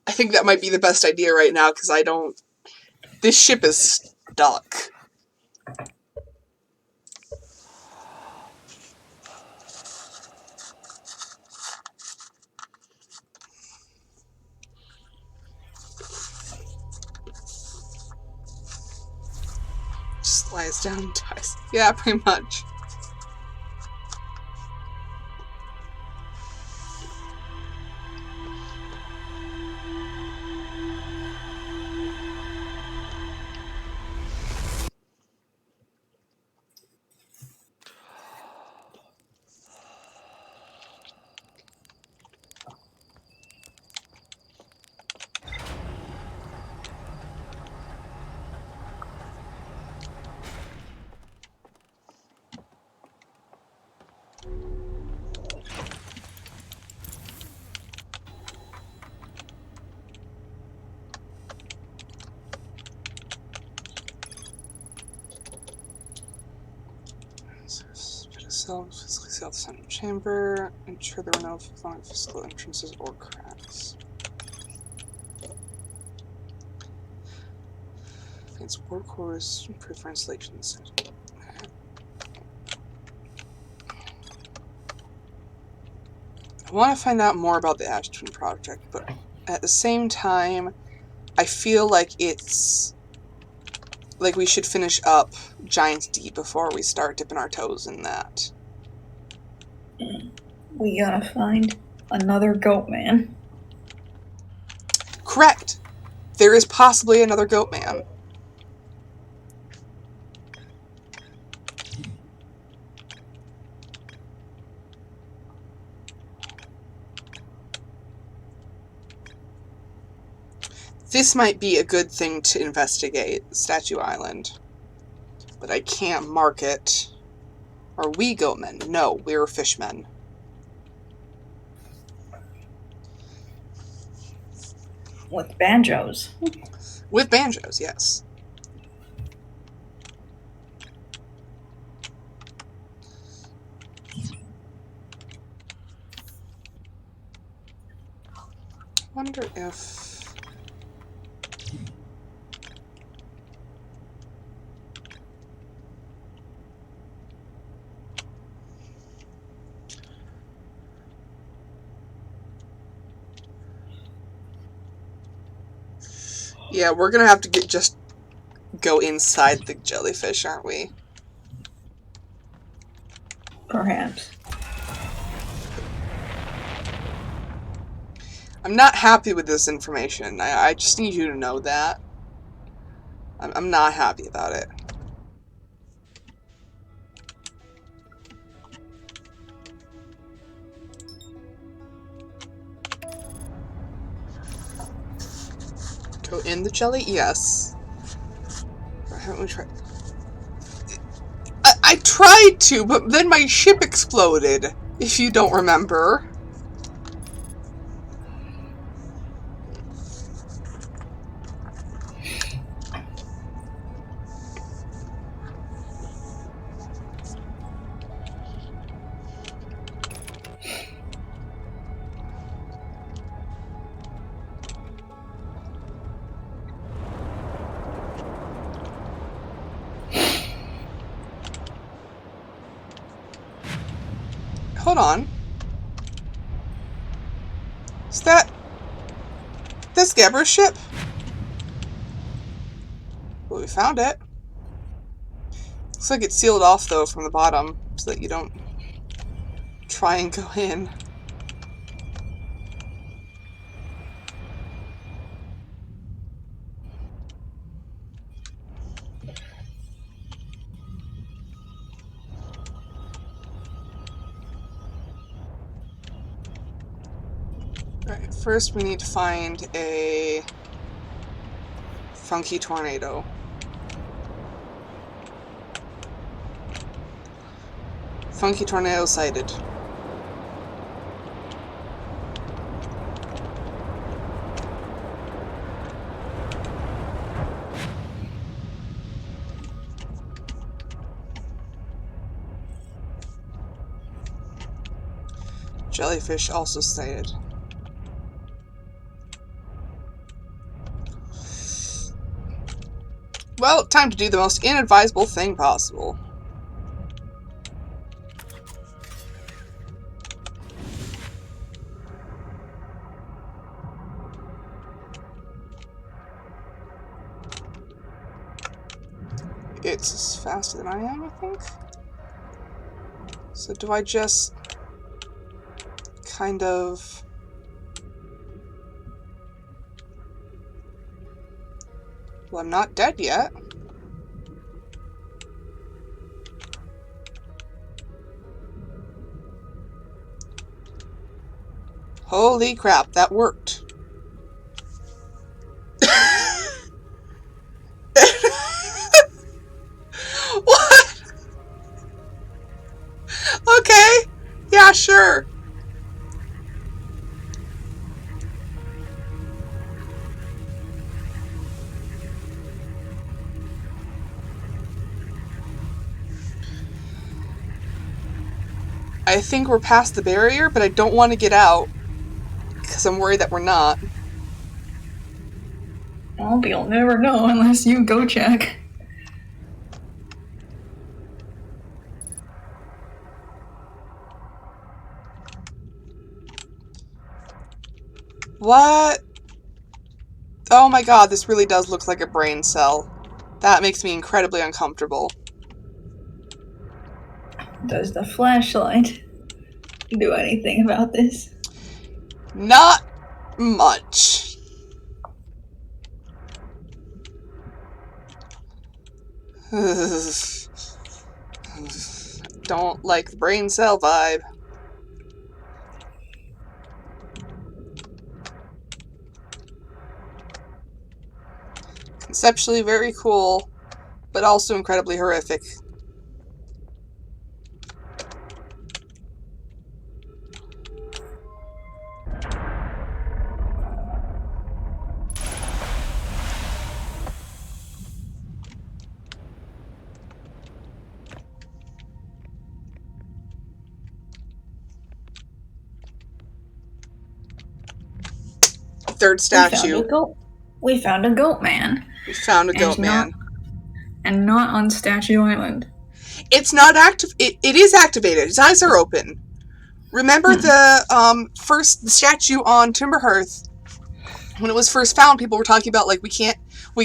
I think that might be the best idea right now, because I don't... This ship is stuck. Just lies down and dies. Yeah, pretty much. Physically seal the central chamber. Ensure there are no physical entrances or cracks. Against war cores, improve for installation. I want to find out more about the Ash Twin project, but at the same time, I feel like it's like we should finish up Giant's Deep before we start dipping our toes in that. We gotta find another goat man. Correct! There is possibly another goat man. This might be a good thing to investigate, Statue Island. But I can't mark it. Are we goatmen? No, we're fishmen. With banjos. With banjos, yes. Wonder if... Yeah, we're gonna have to just go inside the jellyfish, aren't we? Perhaps. I'm not happy with this information. I just need you to know that. I'm not happy about it. Go in the jelly? Yes. Haven't we tried? I tried to, but then my ship exploded, if you don't remember. Hold on. Is that... this Gebra's ship? Well, we found it. Looks like it's sealed off, though, from the bottom, so that you don't try and go in. Alright, first we need to find a funky tornado. Funky tornado sighted. Jellyfish also sighted. Well, time to do the most inadvisable thing possible. It's faster than I am, I think. So do I just kind of... well, I'm not dead yet. Holy crap, that worked. What? Okay. Yeah, sure. I think we're past the barrier, but I don't want to get out because I'm worried that we're not. Well, you'll never know unless you go check. What? Oh my god, this really does look like a brain cell. That makes me incredibly uncomfortable. Does the flashlight do anything about this? Not much. Don't like the brain cell vibe. Conceptually very cool, but also incredibly horrific. Third statue. We found a goat man. We found a goat man. And not on Statue Island. It's not active. It is activated. His eyes are open. Remember the statue on Timberhearth? When it was first found, people were talking about, like, we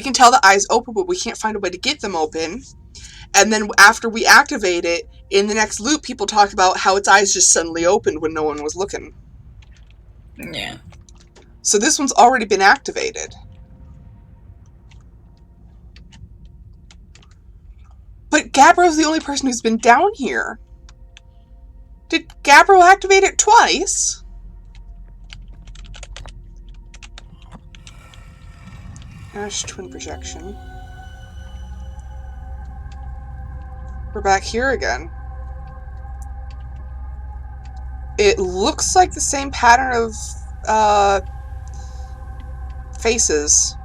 can tell the eyes open, but we can't find a way to get them open. And then after we activate it, in the next loop, people talked about how its eyes just suddenly opened when no one was looking. Yeah. So this one's already been activated. But Gabbro's the only person who's been down here. Did Gabbro activate it twice? Ash twin projection. We're back here again. It looks like the same pattern of faces.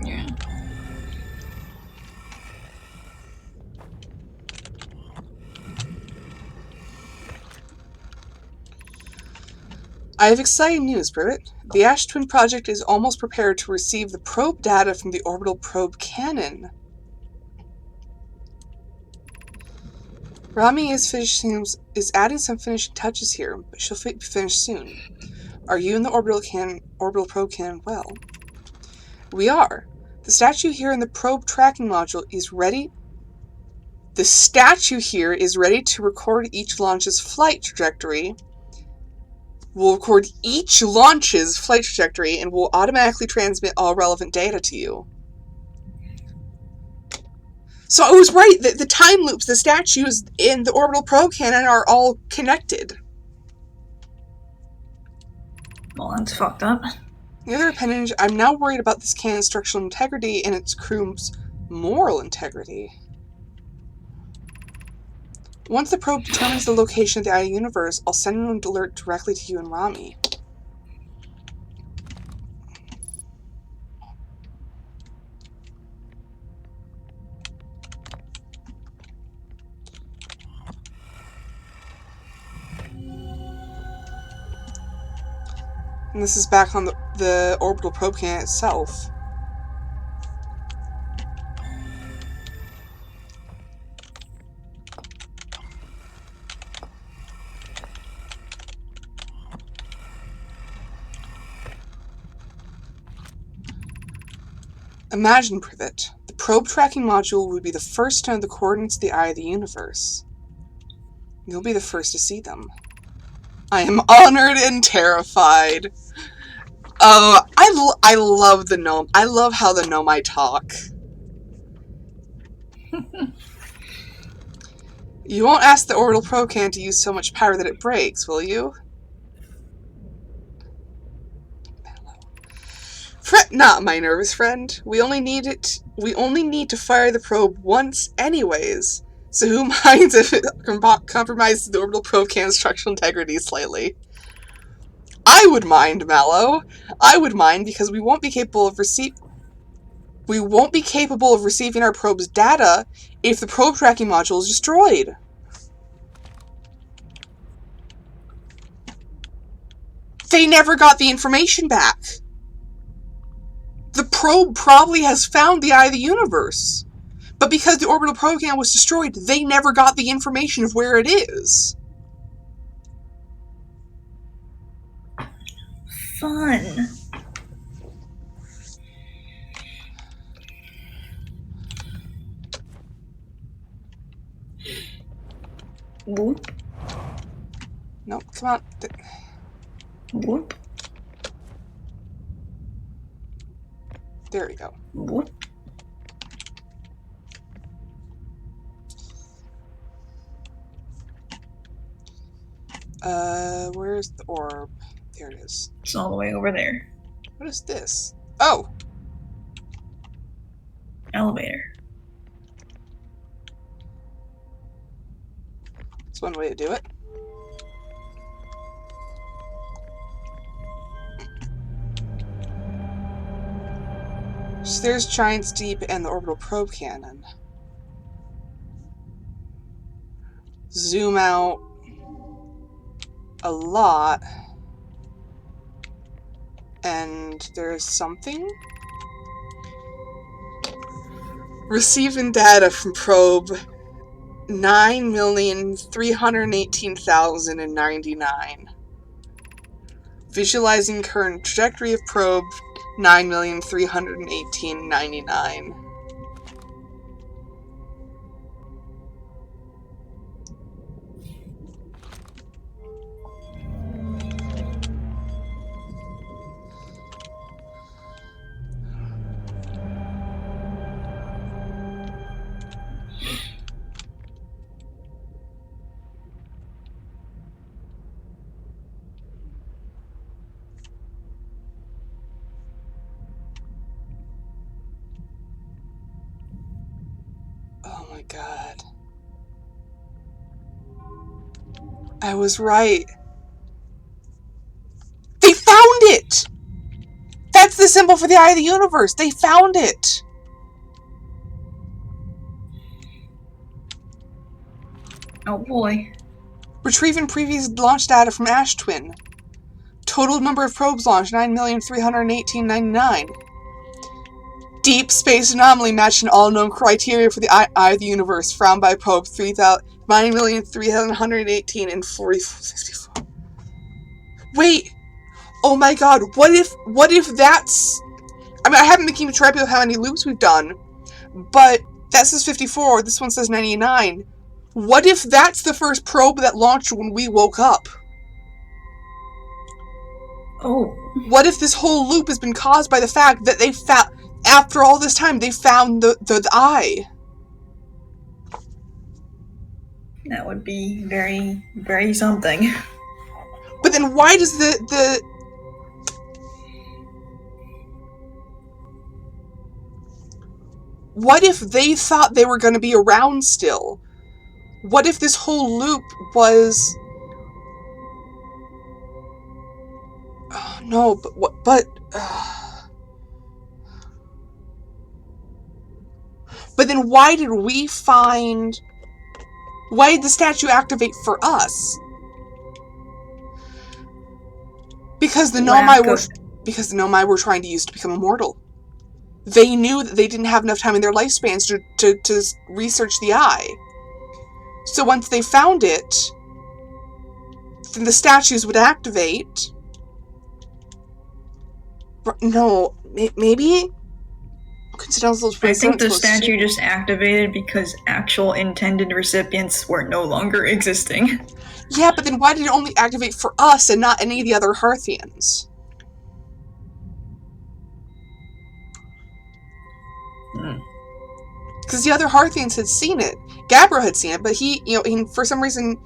Yeah. I have exciting news, Privet. The Ash Twin Project is almost prepared to receive the probe data from the orbital probe cannon. Rami is adding some finishing touches here, but she'll be finished soon. Are you and the orbital probe cannon well? We are. The statue here in the probe tracking module is ready. The statue here is ready to record each launch's flight trajectory. We'll record each launch's flight trajectory and will automatically transmit all relevant data to you. So I was right, the time loops, the statues in the orbital probe cannon are all connected. Well, that's fucked up. The other appendage, I'm now worried about this cannon's structural integrity and its crew's moral integrity. Once the probe determines the location of the outer universe, I'll send an alert directly to you and Rami. And this is back on the orbital probe cannon itself. Imagine, Privet, the probe tracking module would be the first to know the coordinates of the eye of the universe. You'll be the first to see them. I am honored and terrified. Oh, I love the gnome. I love how the Nomai talk. You won't ask the orbital probe cannon to use so much power that it breaks, will you? Fret not, my nervous friend. We only need to fire the probe once anyways. So who minds if it compromises the orbital probe cannon's structural integrity slightly? I would mind, Mallow. I would mind because we won't be capable of receiving our probe's data if the probe tracking module is destroyed. They never got the information back. The probe probably has found the eye of the universe. But because the orbital probe cannon was destroyed, they never got the information of where it is. Fun. Whoop. No, come on. Whoop. There we go. Whoop. Where's the orb? There it is. It's all the way over there. What is this? Oh! Elevator. That's one way to do it. So there's Giant's Deep and the orbital probe cannon. Zoom out a lot. And there's something? Receiving data from probe 9,318,099. Visualizing current trajectory of probe 9,318,099. my god. I was right. They found it! That's the symbol for the Eye of the Universe! They found it! Oh boy. Retrieving previous launch data from Ash Twin. Total number of probes launched, 9,318,099. Deep space anomaly matching all known criteria for the Eye of the Universe, found by probe 9,318 and 54. Wait! Oh my god, what if that's... I mean, I haven't been keeping track of how many loops we've done, but that says 54, this one says 99. What if that's the first probe that launched when we woke up? Oh. What if this whole loop has been caused by the fact that they found... After all this time, they found the eye. That would be very, very something. But then why does the... What if they thought they were going to be around still? What if this whole loop was... Oh, no, but what... But... But then why did we find... Why did the statue activate for us? Because the Nomai were trying to use to become immortal. They knew that they didn't have enough time in their lifespans to research the eye. So once they found it, then the statues would activate. No, maybe? I think the statue just activated because actual intended recipients were no longer existing. Yeah, but then why did it only activate for us and not any of the other Hearthians? Because the other Hearthians had seen it. Gabbro had seen it, but he, for some reason...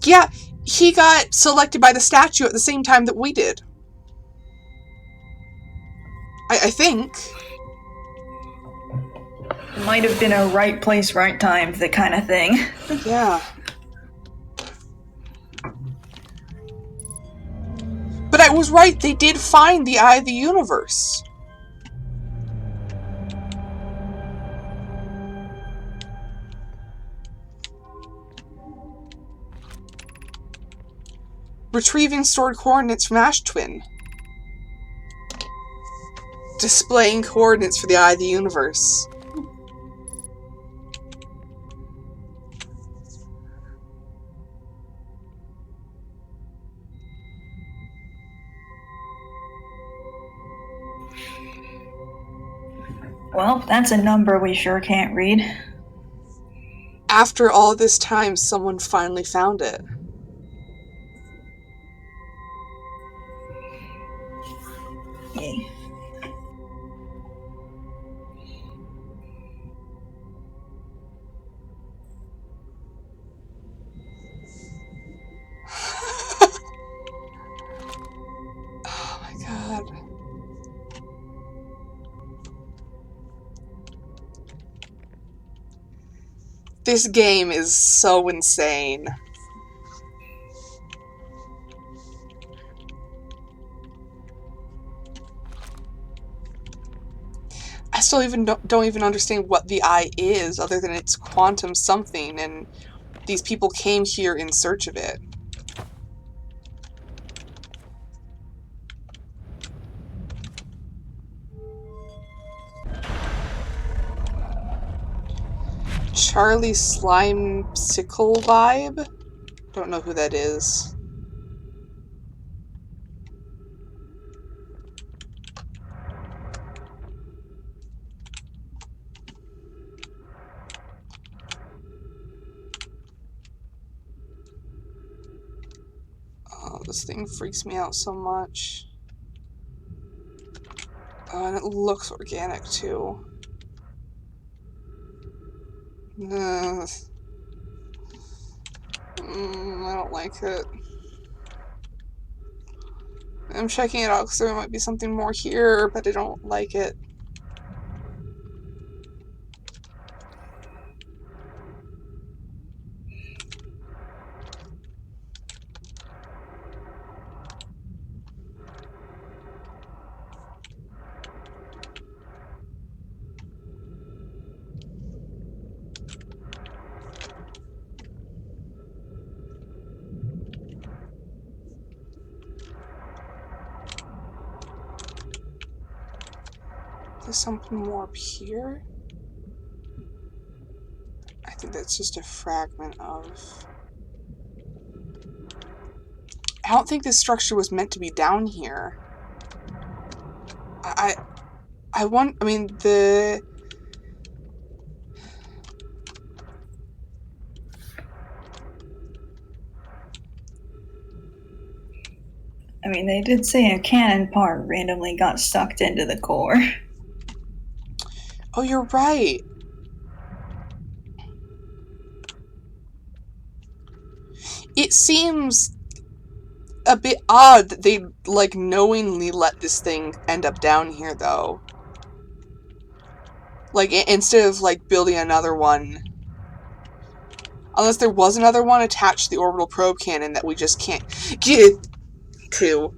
Yeah, he got selected by the statue at the same time that we did. I think... It might have been a right place, right time, the kind of thing. Yeah. But I was right, they did find the Eye of the Universe. Retrieving stored coordinates from Ash Twin. Displaying coordinates for the Eye of the Universe. Well, that's a number we sure can't read. After all this time, someone finally found it. Yay. Oh my god. This game is so insane. I still don't even understand what the eye is, other than it's quantum something, and these people came here in search of it. Charlie Slimesicle vibe? Don't know who that is. Oh, this thing freaks me out so much. Oh, and it looks organic too. I don't like it. I'm checking it out because there might be something more here, but I don't like it. There's something more up here? I think that's just a fragment of... I don't think this structure was meant to be down here. I mean, the... I mean, they did say a cannon part randomly got sucked into the core. Oh, you're right. It seems a bit odd that they, like, knowingly let this thing end up down here, though. Like, instead of, like, building another one. Unless there was another one attached to the orbital probe cannon that we just can't get to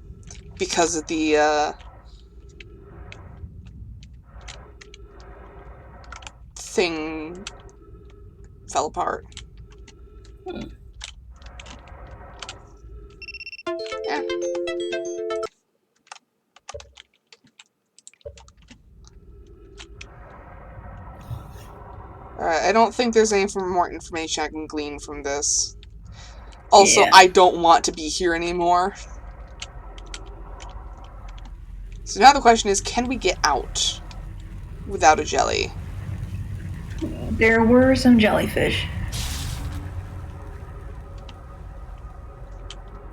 because of the, thing fell apart. Yeah. I don't think there's any more information I can glean from this. Also, Yeah. I don't want to be here anymore. So now the question is, can we get out without a jelly? There were some jellyfish.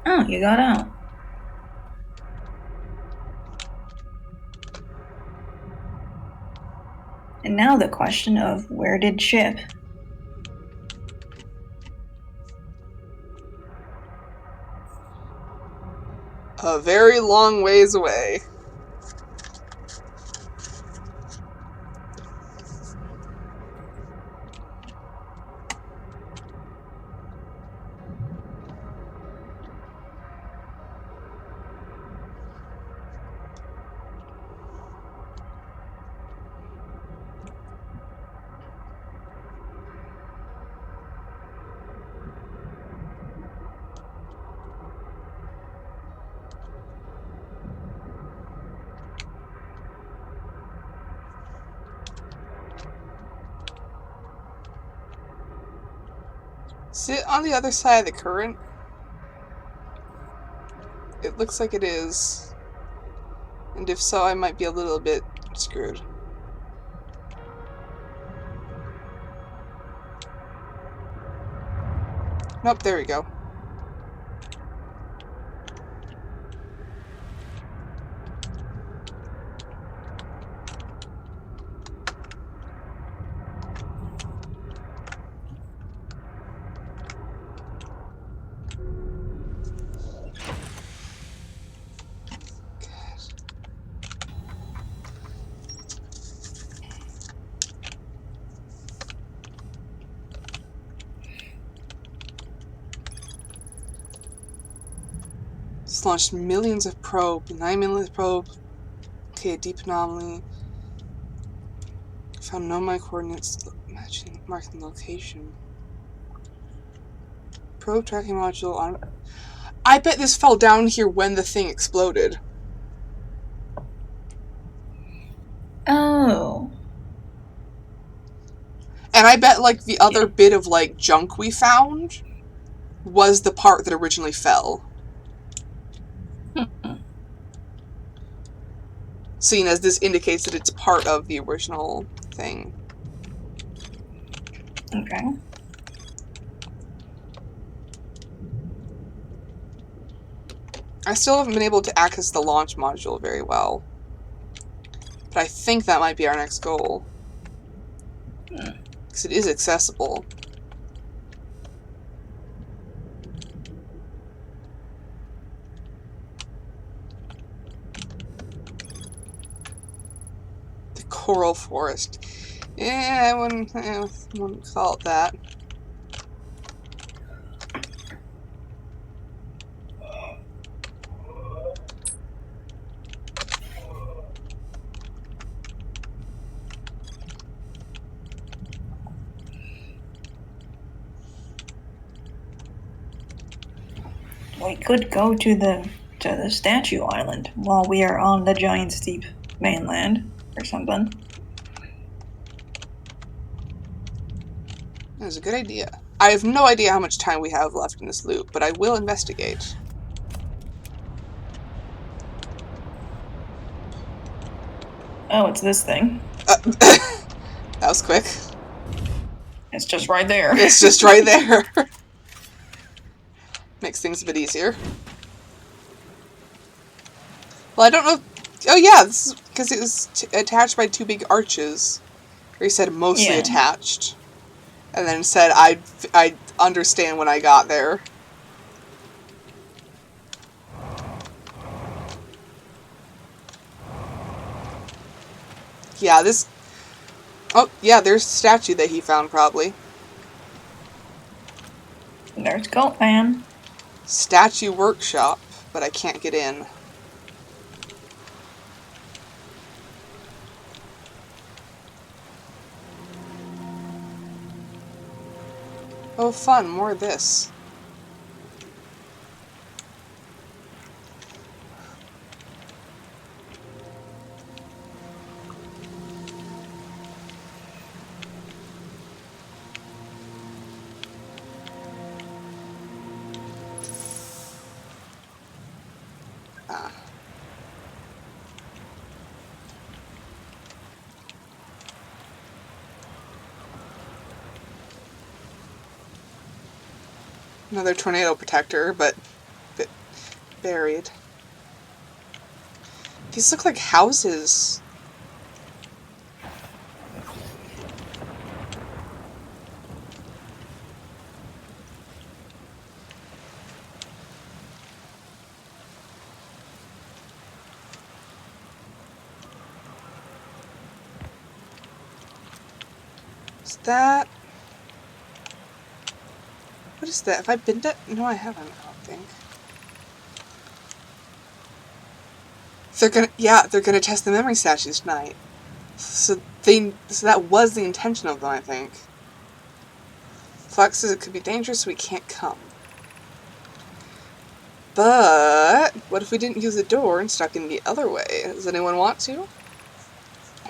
Oh, you got out. And now the question of where did Chip? A very long ways away. Is it on the other side of the current? It looks like it is. And if so, I might be a little bit screwed. Nope, there we go. Just launched millions of probes. 9 million probes. Okay, a deep anomaly. Found no my coordinates matching marking location. Probe tracking module on. I bet this fell down here when the thing exploded. Oh. And I bet, like, the other bit of, like, junk we found was the part that originally fell. Seeing as this indicates that it's part of the original thing. Okay. I still haven't been able to access the launch module very well. But I think that might be our next goal. Because it is accessible. The coral forest. Yeah, I wouldn't call it that. We could go to the Statue Island while we are on the Giant's Deep mainland. or something. That was a good idea. I have no idea how much time we have left in this loop, but I will investigate. Oh, it's this thing. That was quick. It's just right there. It's just right there. Makes things a bit easier. Well, I don't know. Oh yeah, this is because it was attached by two big arches. Or he said mostly attached. And then said I'd understand when I got there. Yeah, this... Oh, yeah, there's a statue that he found, probably. There's Goat Man. Statue workshop, but I can't get in. Oh, fun, more of this. Ah. Another tornado protector, but a bit buried. These look like houses. Is that... What is that? Have I been to... No, I haven't, I don't think. They're gonna test the memory statues tonight. So that was the intention of them, I think. Fox says it could be dangerous, so we can't come. But what if we didn't use the door and stuck in the other way? Does anyone want to?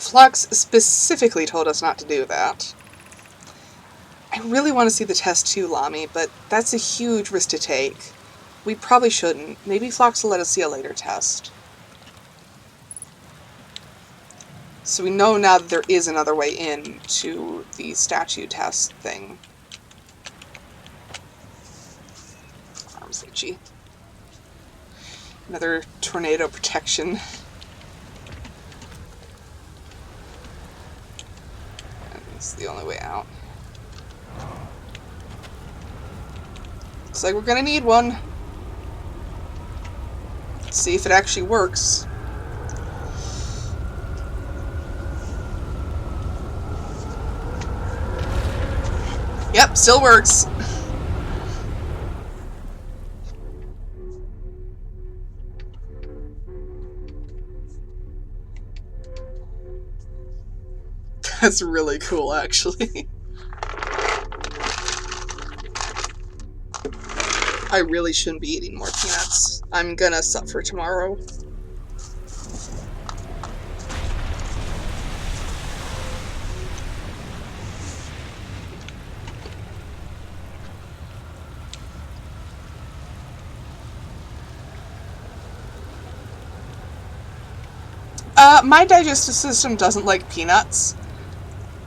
Flux specifically told us not to do that. I really want to see the test too, Lamy, but that's a huge risk to take. We probably shouldn't. Maybe Flux will let us see a later test. So we know now that there is another way in to the statue test thing. Arms itchy. Another tornado protection. That's the only way out. Looks like we're gonna need one. Let's see if it actually works. Yep, still works. That's really cool, actually. I really shouldn't be eating more peanuts. I'm gonna suffer tomorrow. My digestive system doesn't like peanuts.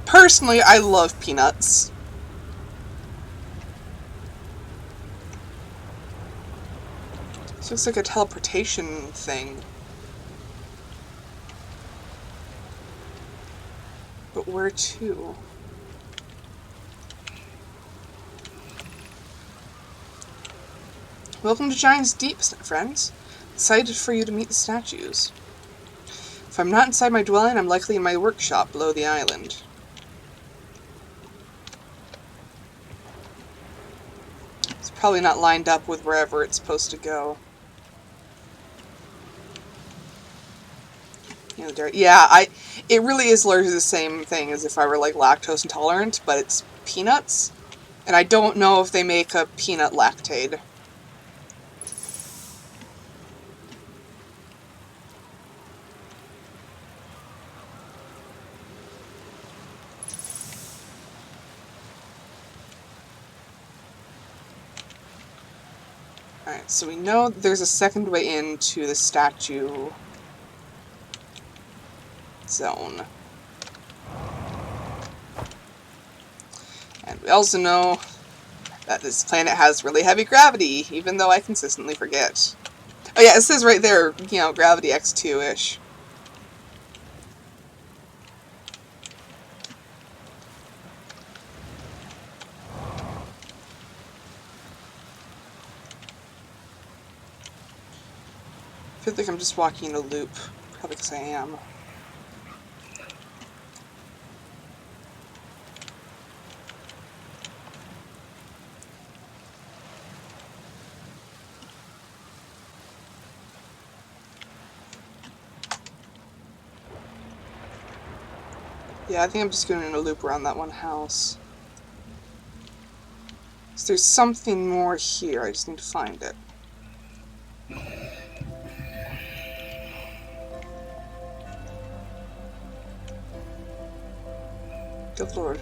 Personally, I love peanuts. This looks like a teleportation thing. But where to? Welcome to Giant's Deep, friends. Excited for you to meet the statues. If I'm not inside my dwelling, I'm likely in my workshop below the island. It's probably not lined up with wherever it's supposed to go. Yeah, it really is largely the same thing as if I were like lactose intolerant, but it's peanuts. And I don't know if they make a peanut lactaid. Alright, so we know there's a second way into the statue zone. And we also know that this planet has really heavy gravity, even though I consistently forget. Oh yeah, it says right there, you know, gravity X2-ish. I feel like I'm just walking in a loop. Probably because I am. Yeah, I think I'm just going in a loop around that one house. So there's something more here, I just need to find it. Good lord.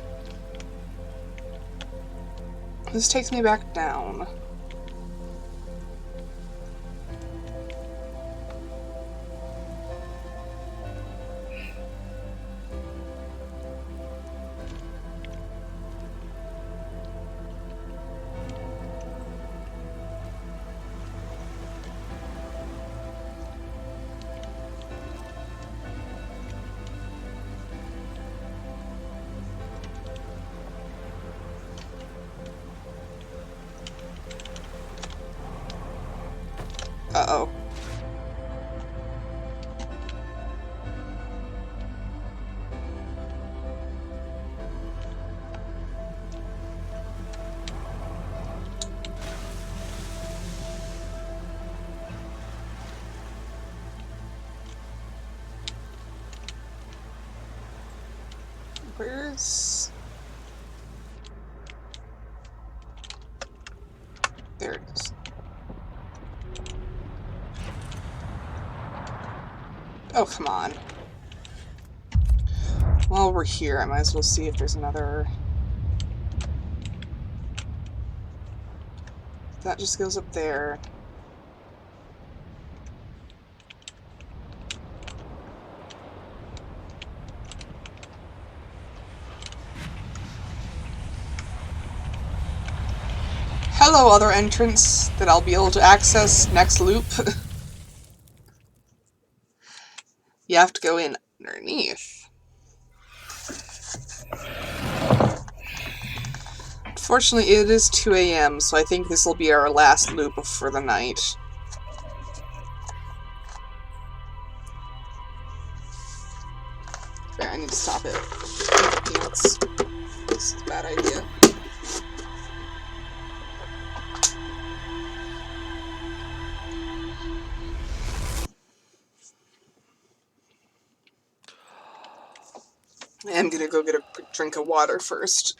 This takes me back down. Uh-oh. Where's... There it is. Oh, come on. While we're here, I might as well see if there's another... That just goes up there. Hello, other entrance that I'll be able to access next loop. You have to go in underneath. Fortunately, it is 2 AM, so I think this will be our last loop for the night. Fair, I need to stop it. This is a bad idea. I am gonna go get a quick drink of water first.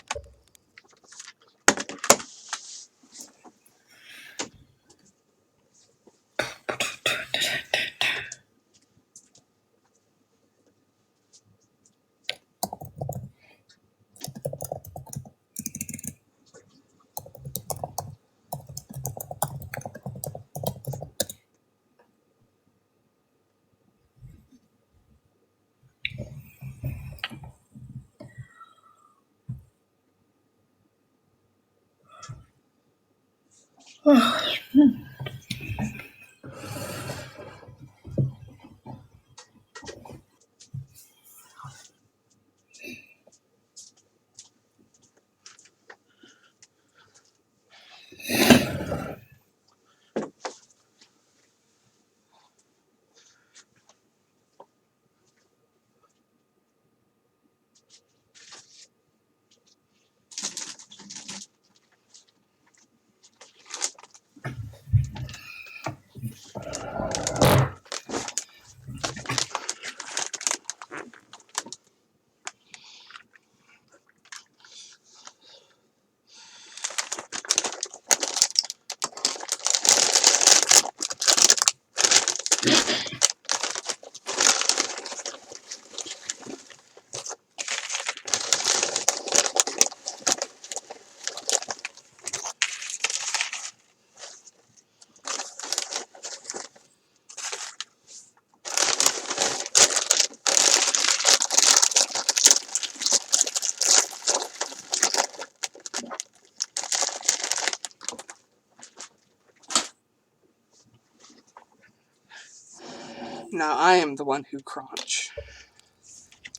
Now I am the one who crunch.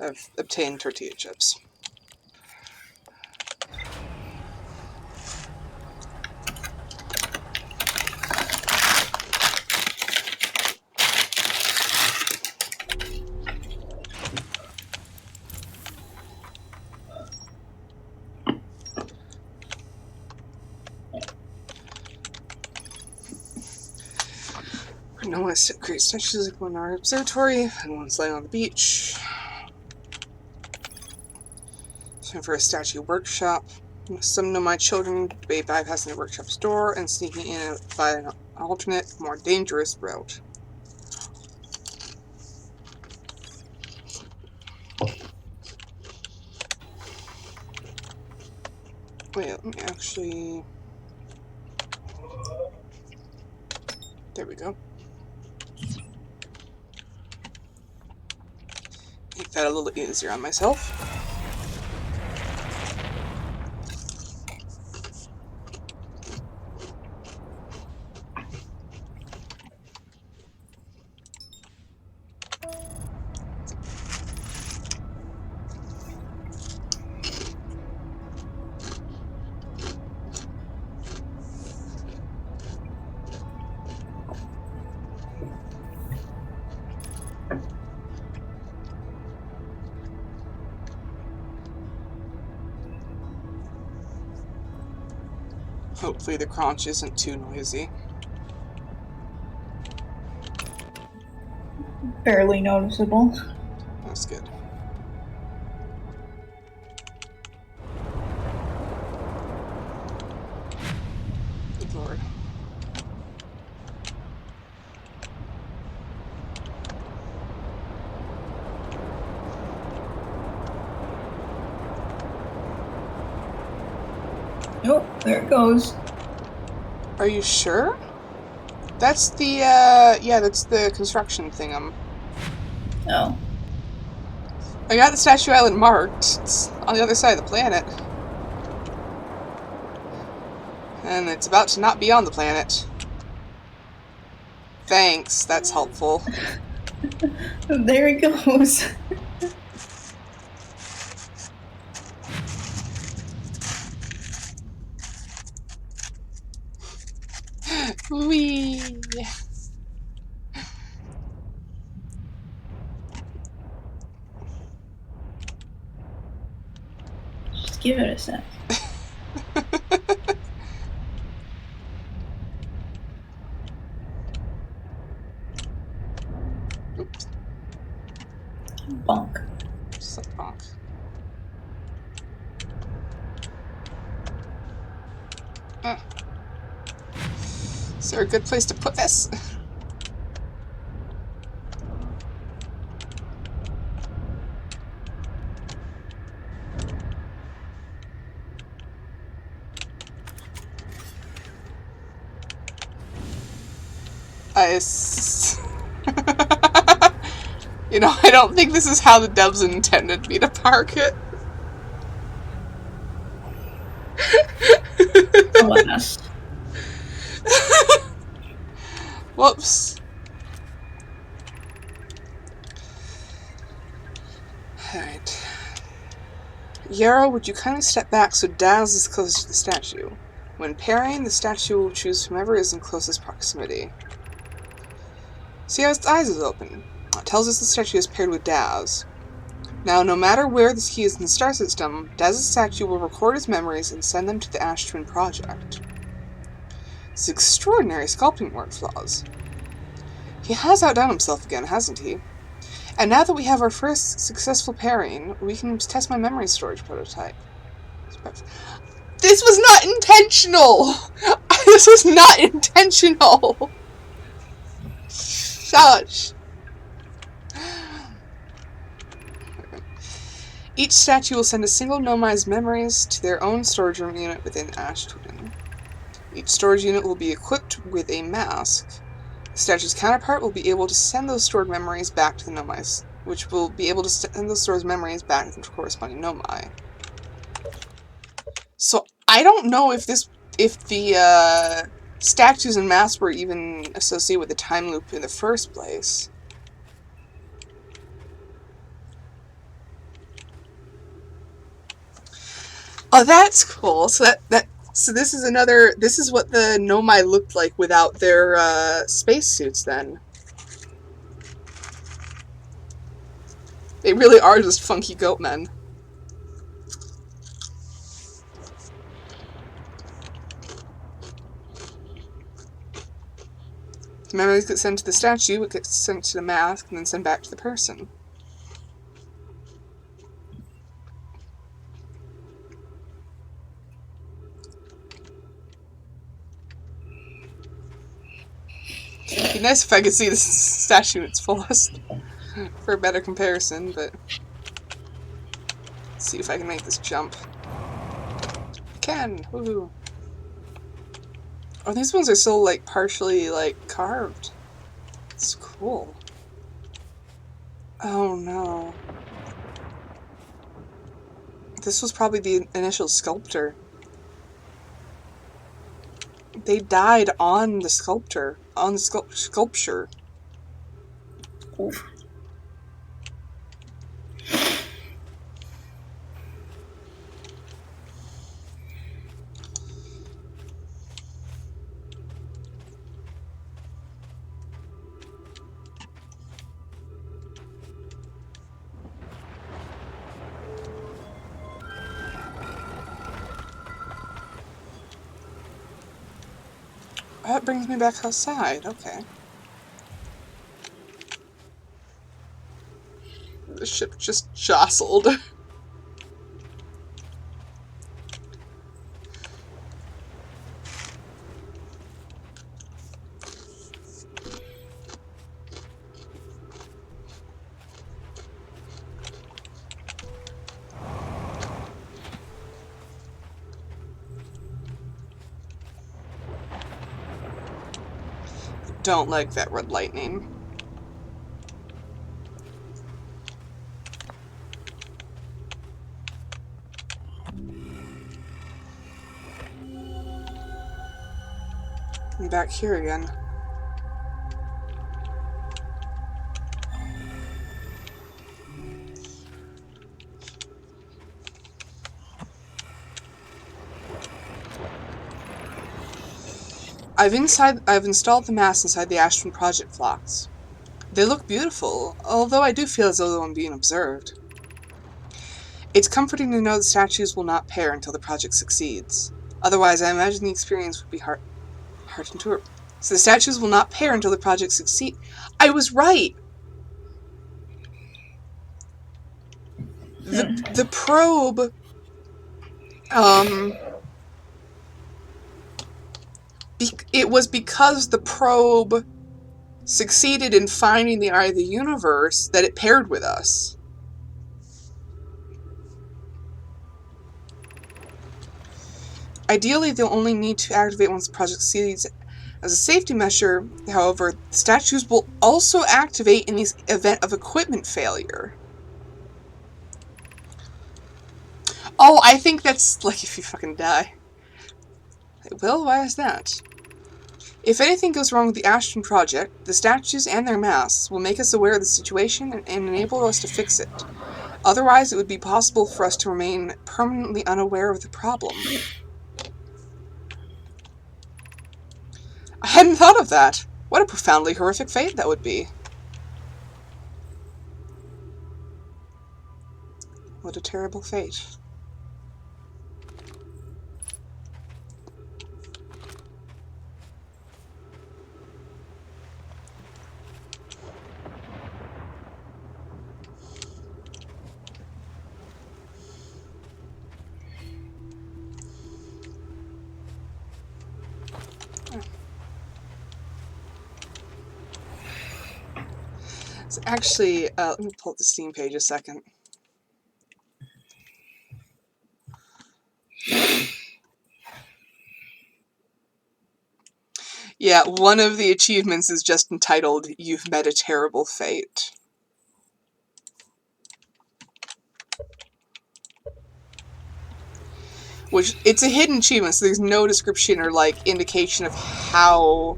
I've obtained tortilla chips. No one has create statues like one in our observatory, and one's laying on the beach. So for a statue workshop. Some of my children debate bypassing the workshop's door and sneaking in by an alternate, more dangerous route. Wait, let me actually... There we go. Make that a little easier on myself. Hopefully the crunch isn't too noisy. Barely noticeable. That's good. Good lord. Oh, there it goes. Are you sure? That's the, yeah, that's the construction thing'em. Oh. I got the Statue Island marked. It's on the other side of the planet. And it's about to not be on the planet. Thanks, that's helpful. There it goes. Whee! Just give it a sec. Oops. Bonk. Just like bonk. Is there a good place to put this? You know, I don't think this is how the devs intended me to park it. Alas. Whoops. Alright. Yarrow, would you kindly step back so Daz is closest to the statue? When pairing, the statue will choose whomever is in closest proximity. See how its eyes is open? It tells us the statue is paired with Daz. Now, no matter where this key is in the star system, Daz's statue will record his memories and send them to the Ash Twin Project. It's extraordinary sculpting workflows. He has outdone himself again, hasn't he? And now that we have our first successful pairing, we can test my memory storage prototype. This was not intentional! This was not intentional! Shush! Each statue will send a single Nomai's memories to their own storage room unit within Ash Twin. Each storage unit will be equipped with a mask. The statue's counterpart will be able to send those stored memories back to the Nomai's, which will be able to send those stored memories back to the corresponding Nomai. So I don't know if the statues and masks were even associated with the time loop in the first place. Oh, that's cool. So so this is another. This is what the Nomai looked like without their spacesuits. Then they really are just funky goat men. The memories get sent to the statue, it gets sent to the mask, and then sent back to the person. It'd be nice if I could see this statue in its fullest for a better comparison, but let's see if I can make this jump. I can! Woohoo! Oh, these ones are still, like, partially, like, carved. It's cool. Oh, no. This was probably the initial sculptor. They died on the sculptor. On the sculpture. Oof. That brings me back outside. Okay. The ship just jostled. Don't like that red lightning. I'm back here again. I've installed the masts inside the Ashton Project flocks. They look beautiful, although I do feel as though I'm being observed. It's comforting to know the statues will not pair until the project succeeds. Otherwise, I imagine the experience would be hard to endure. So the statues will not pair until the project succeeds. I was right! The probe... it was because the probe succeeded in finding the Eye of the Universe that it paired with us. Ideally, they'll only need to activate once the project succeeds. As a safety measure, however, statues will also activate in the event of equipment failure. Oh, I think that's like if you fucking die. Well, why is that? If anything goes wrong with the Ashton Project, the statues and their masks will make us aware of the situation and enable us to fix it. Otherwise, it would be possible for us to remain permanently unaware of the problem. I hadn't thought of that. What a profoundly horrific fate that would be. What a terrible fate. So actually, let me pull up the Steam page a second. Yeah, one of the achievements is just entitled, "You've Met a Terrible Fate." Which, it's a hidden achievement, so there's no description or, like, indication of how...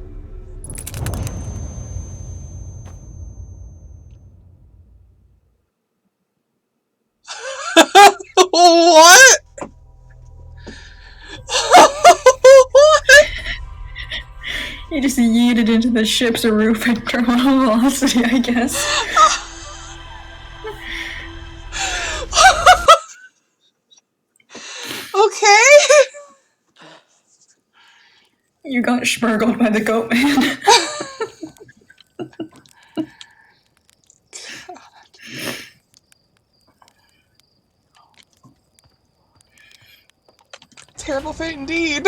What? You just yeeted into the ship's roof at terminal velocity, I guess. Okay. You got schmurgled by the goat man. Terrible fate indeed.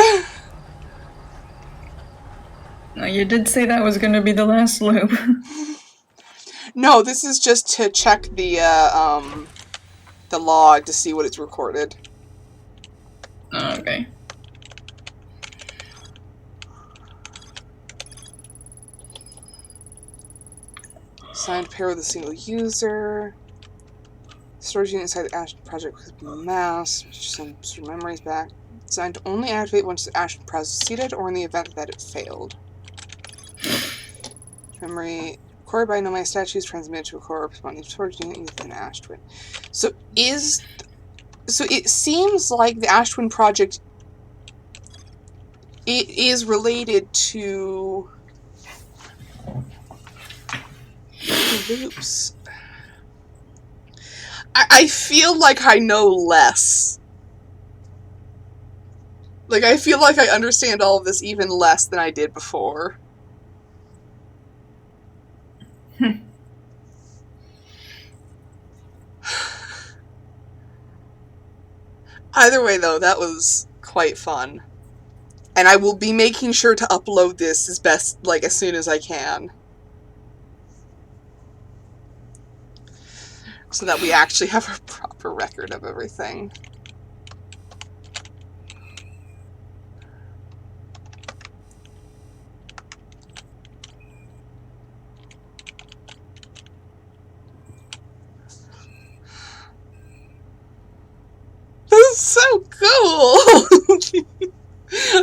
No, you did say that was gonna be the last loop. No, this is just to check the log to see what it's recorded. Oh, okay. Signed pair with a single user. Storage unit inside the Ashton project with mass. Some sort of memories back. Designed to only activate once the Ashton proceeded or in the event that it failed. Memory recorded by nomad statues transmitted to a core responding storage unit within Ashtwin. So it seems like the Ashtwin project is related to loops. I feel like I know less. Like, I feel like I understand all of this even less than I did before. Either way, though, that was quite fun. And I will be making sure to upload this as soon as I can. So that we actually have a proper record of everything. This is so cool!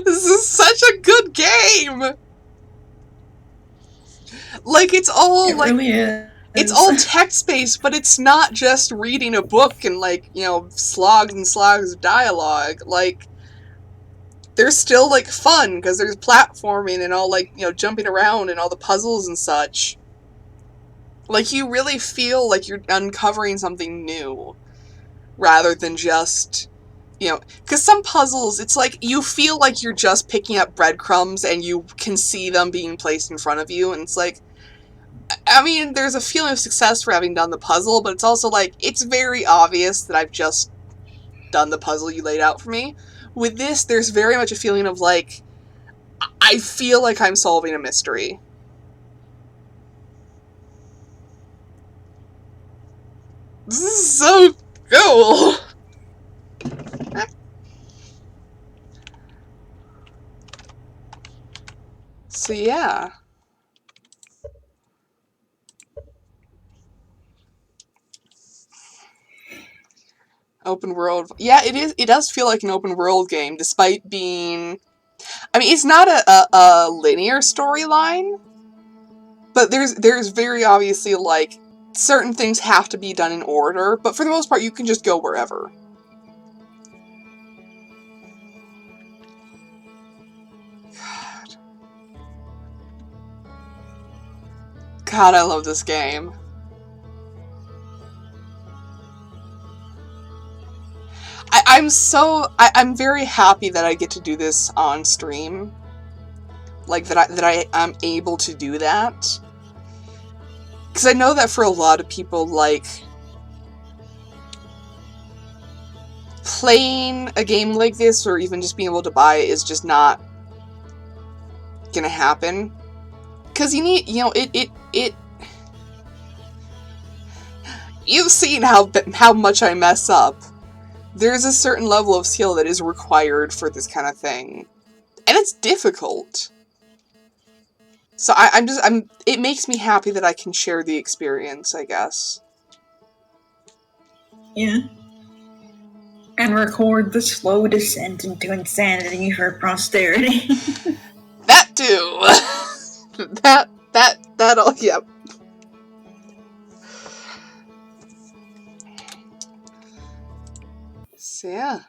This is such a good game! Like, it's all, It really is. It's all text-based, but it's not just reading a book and, like, you know, slogs and slogs of dialogue. Like, there's still, like, fun, because there's platforming and all, like, you know, jumping around and all the puzzles and such. Like, you really feel like you're uncovering something new, rather than just, you know, because some puzzles, it's like, you feel like you're just picking up breadcrumbs and you can see them being placed in front of you, and it's like, I mean, there's a feeling of success for having done the puzzle, but it's also like, it's very obvious that I've just done the puzzle you laid out for me. With this, there's very much a feeling of like, I feel like I'm solving a mystery. This is so cool! So yeah. Open world. Yeah, it is. It does feel like an open world game, despite being... I mean, it's not a linear storyline, but there's very obviously, like, certain things have to be done in order, but for the most part, you can just go wherever. God, I love this game. I'm very happy that I get to do this on stream. Like, that I'm able to do that. Because I know that for a lot of people, like, playing a game like this, or even just being able to buy it, is just not gonna happen. Because you need, you know, you've seen how much I mess up. There's a certain level of skill that is required for this kind of thing. And it's difficult. So it makes me happy that I can share the experience, I guess. Yeah. And record the slow descent into insanity for posterity. That too! That'll, yep. So yeah.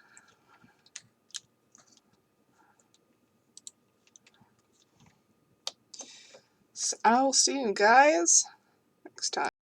I'll see you guys next time.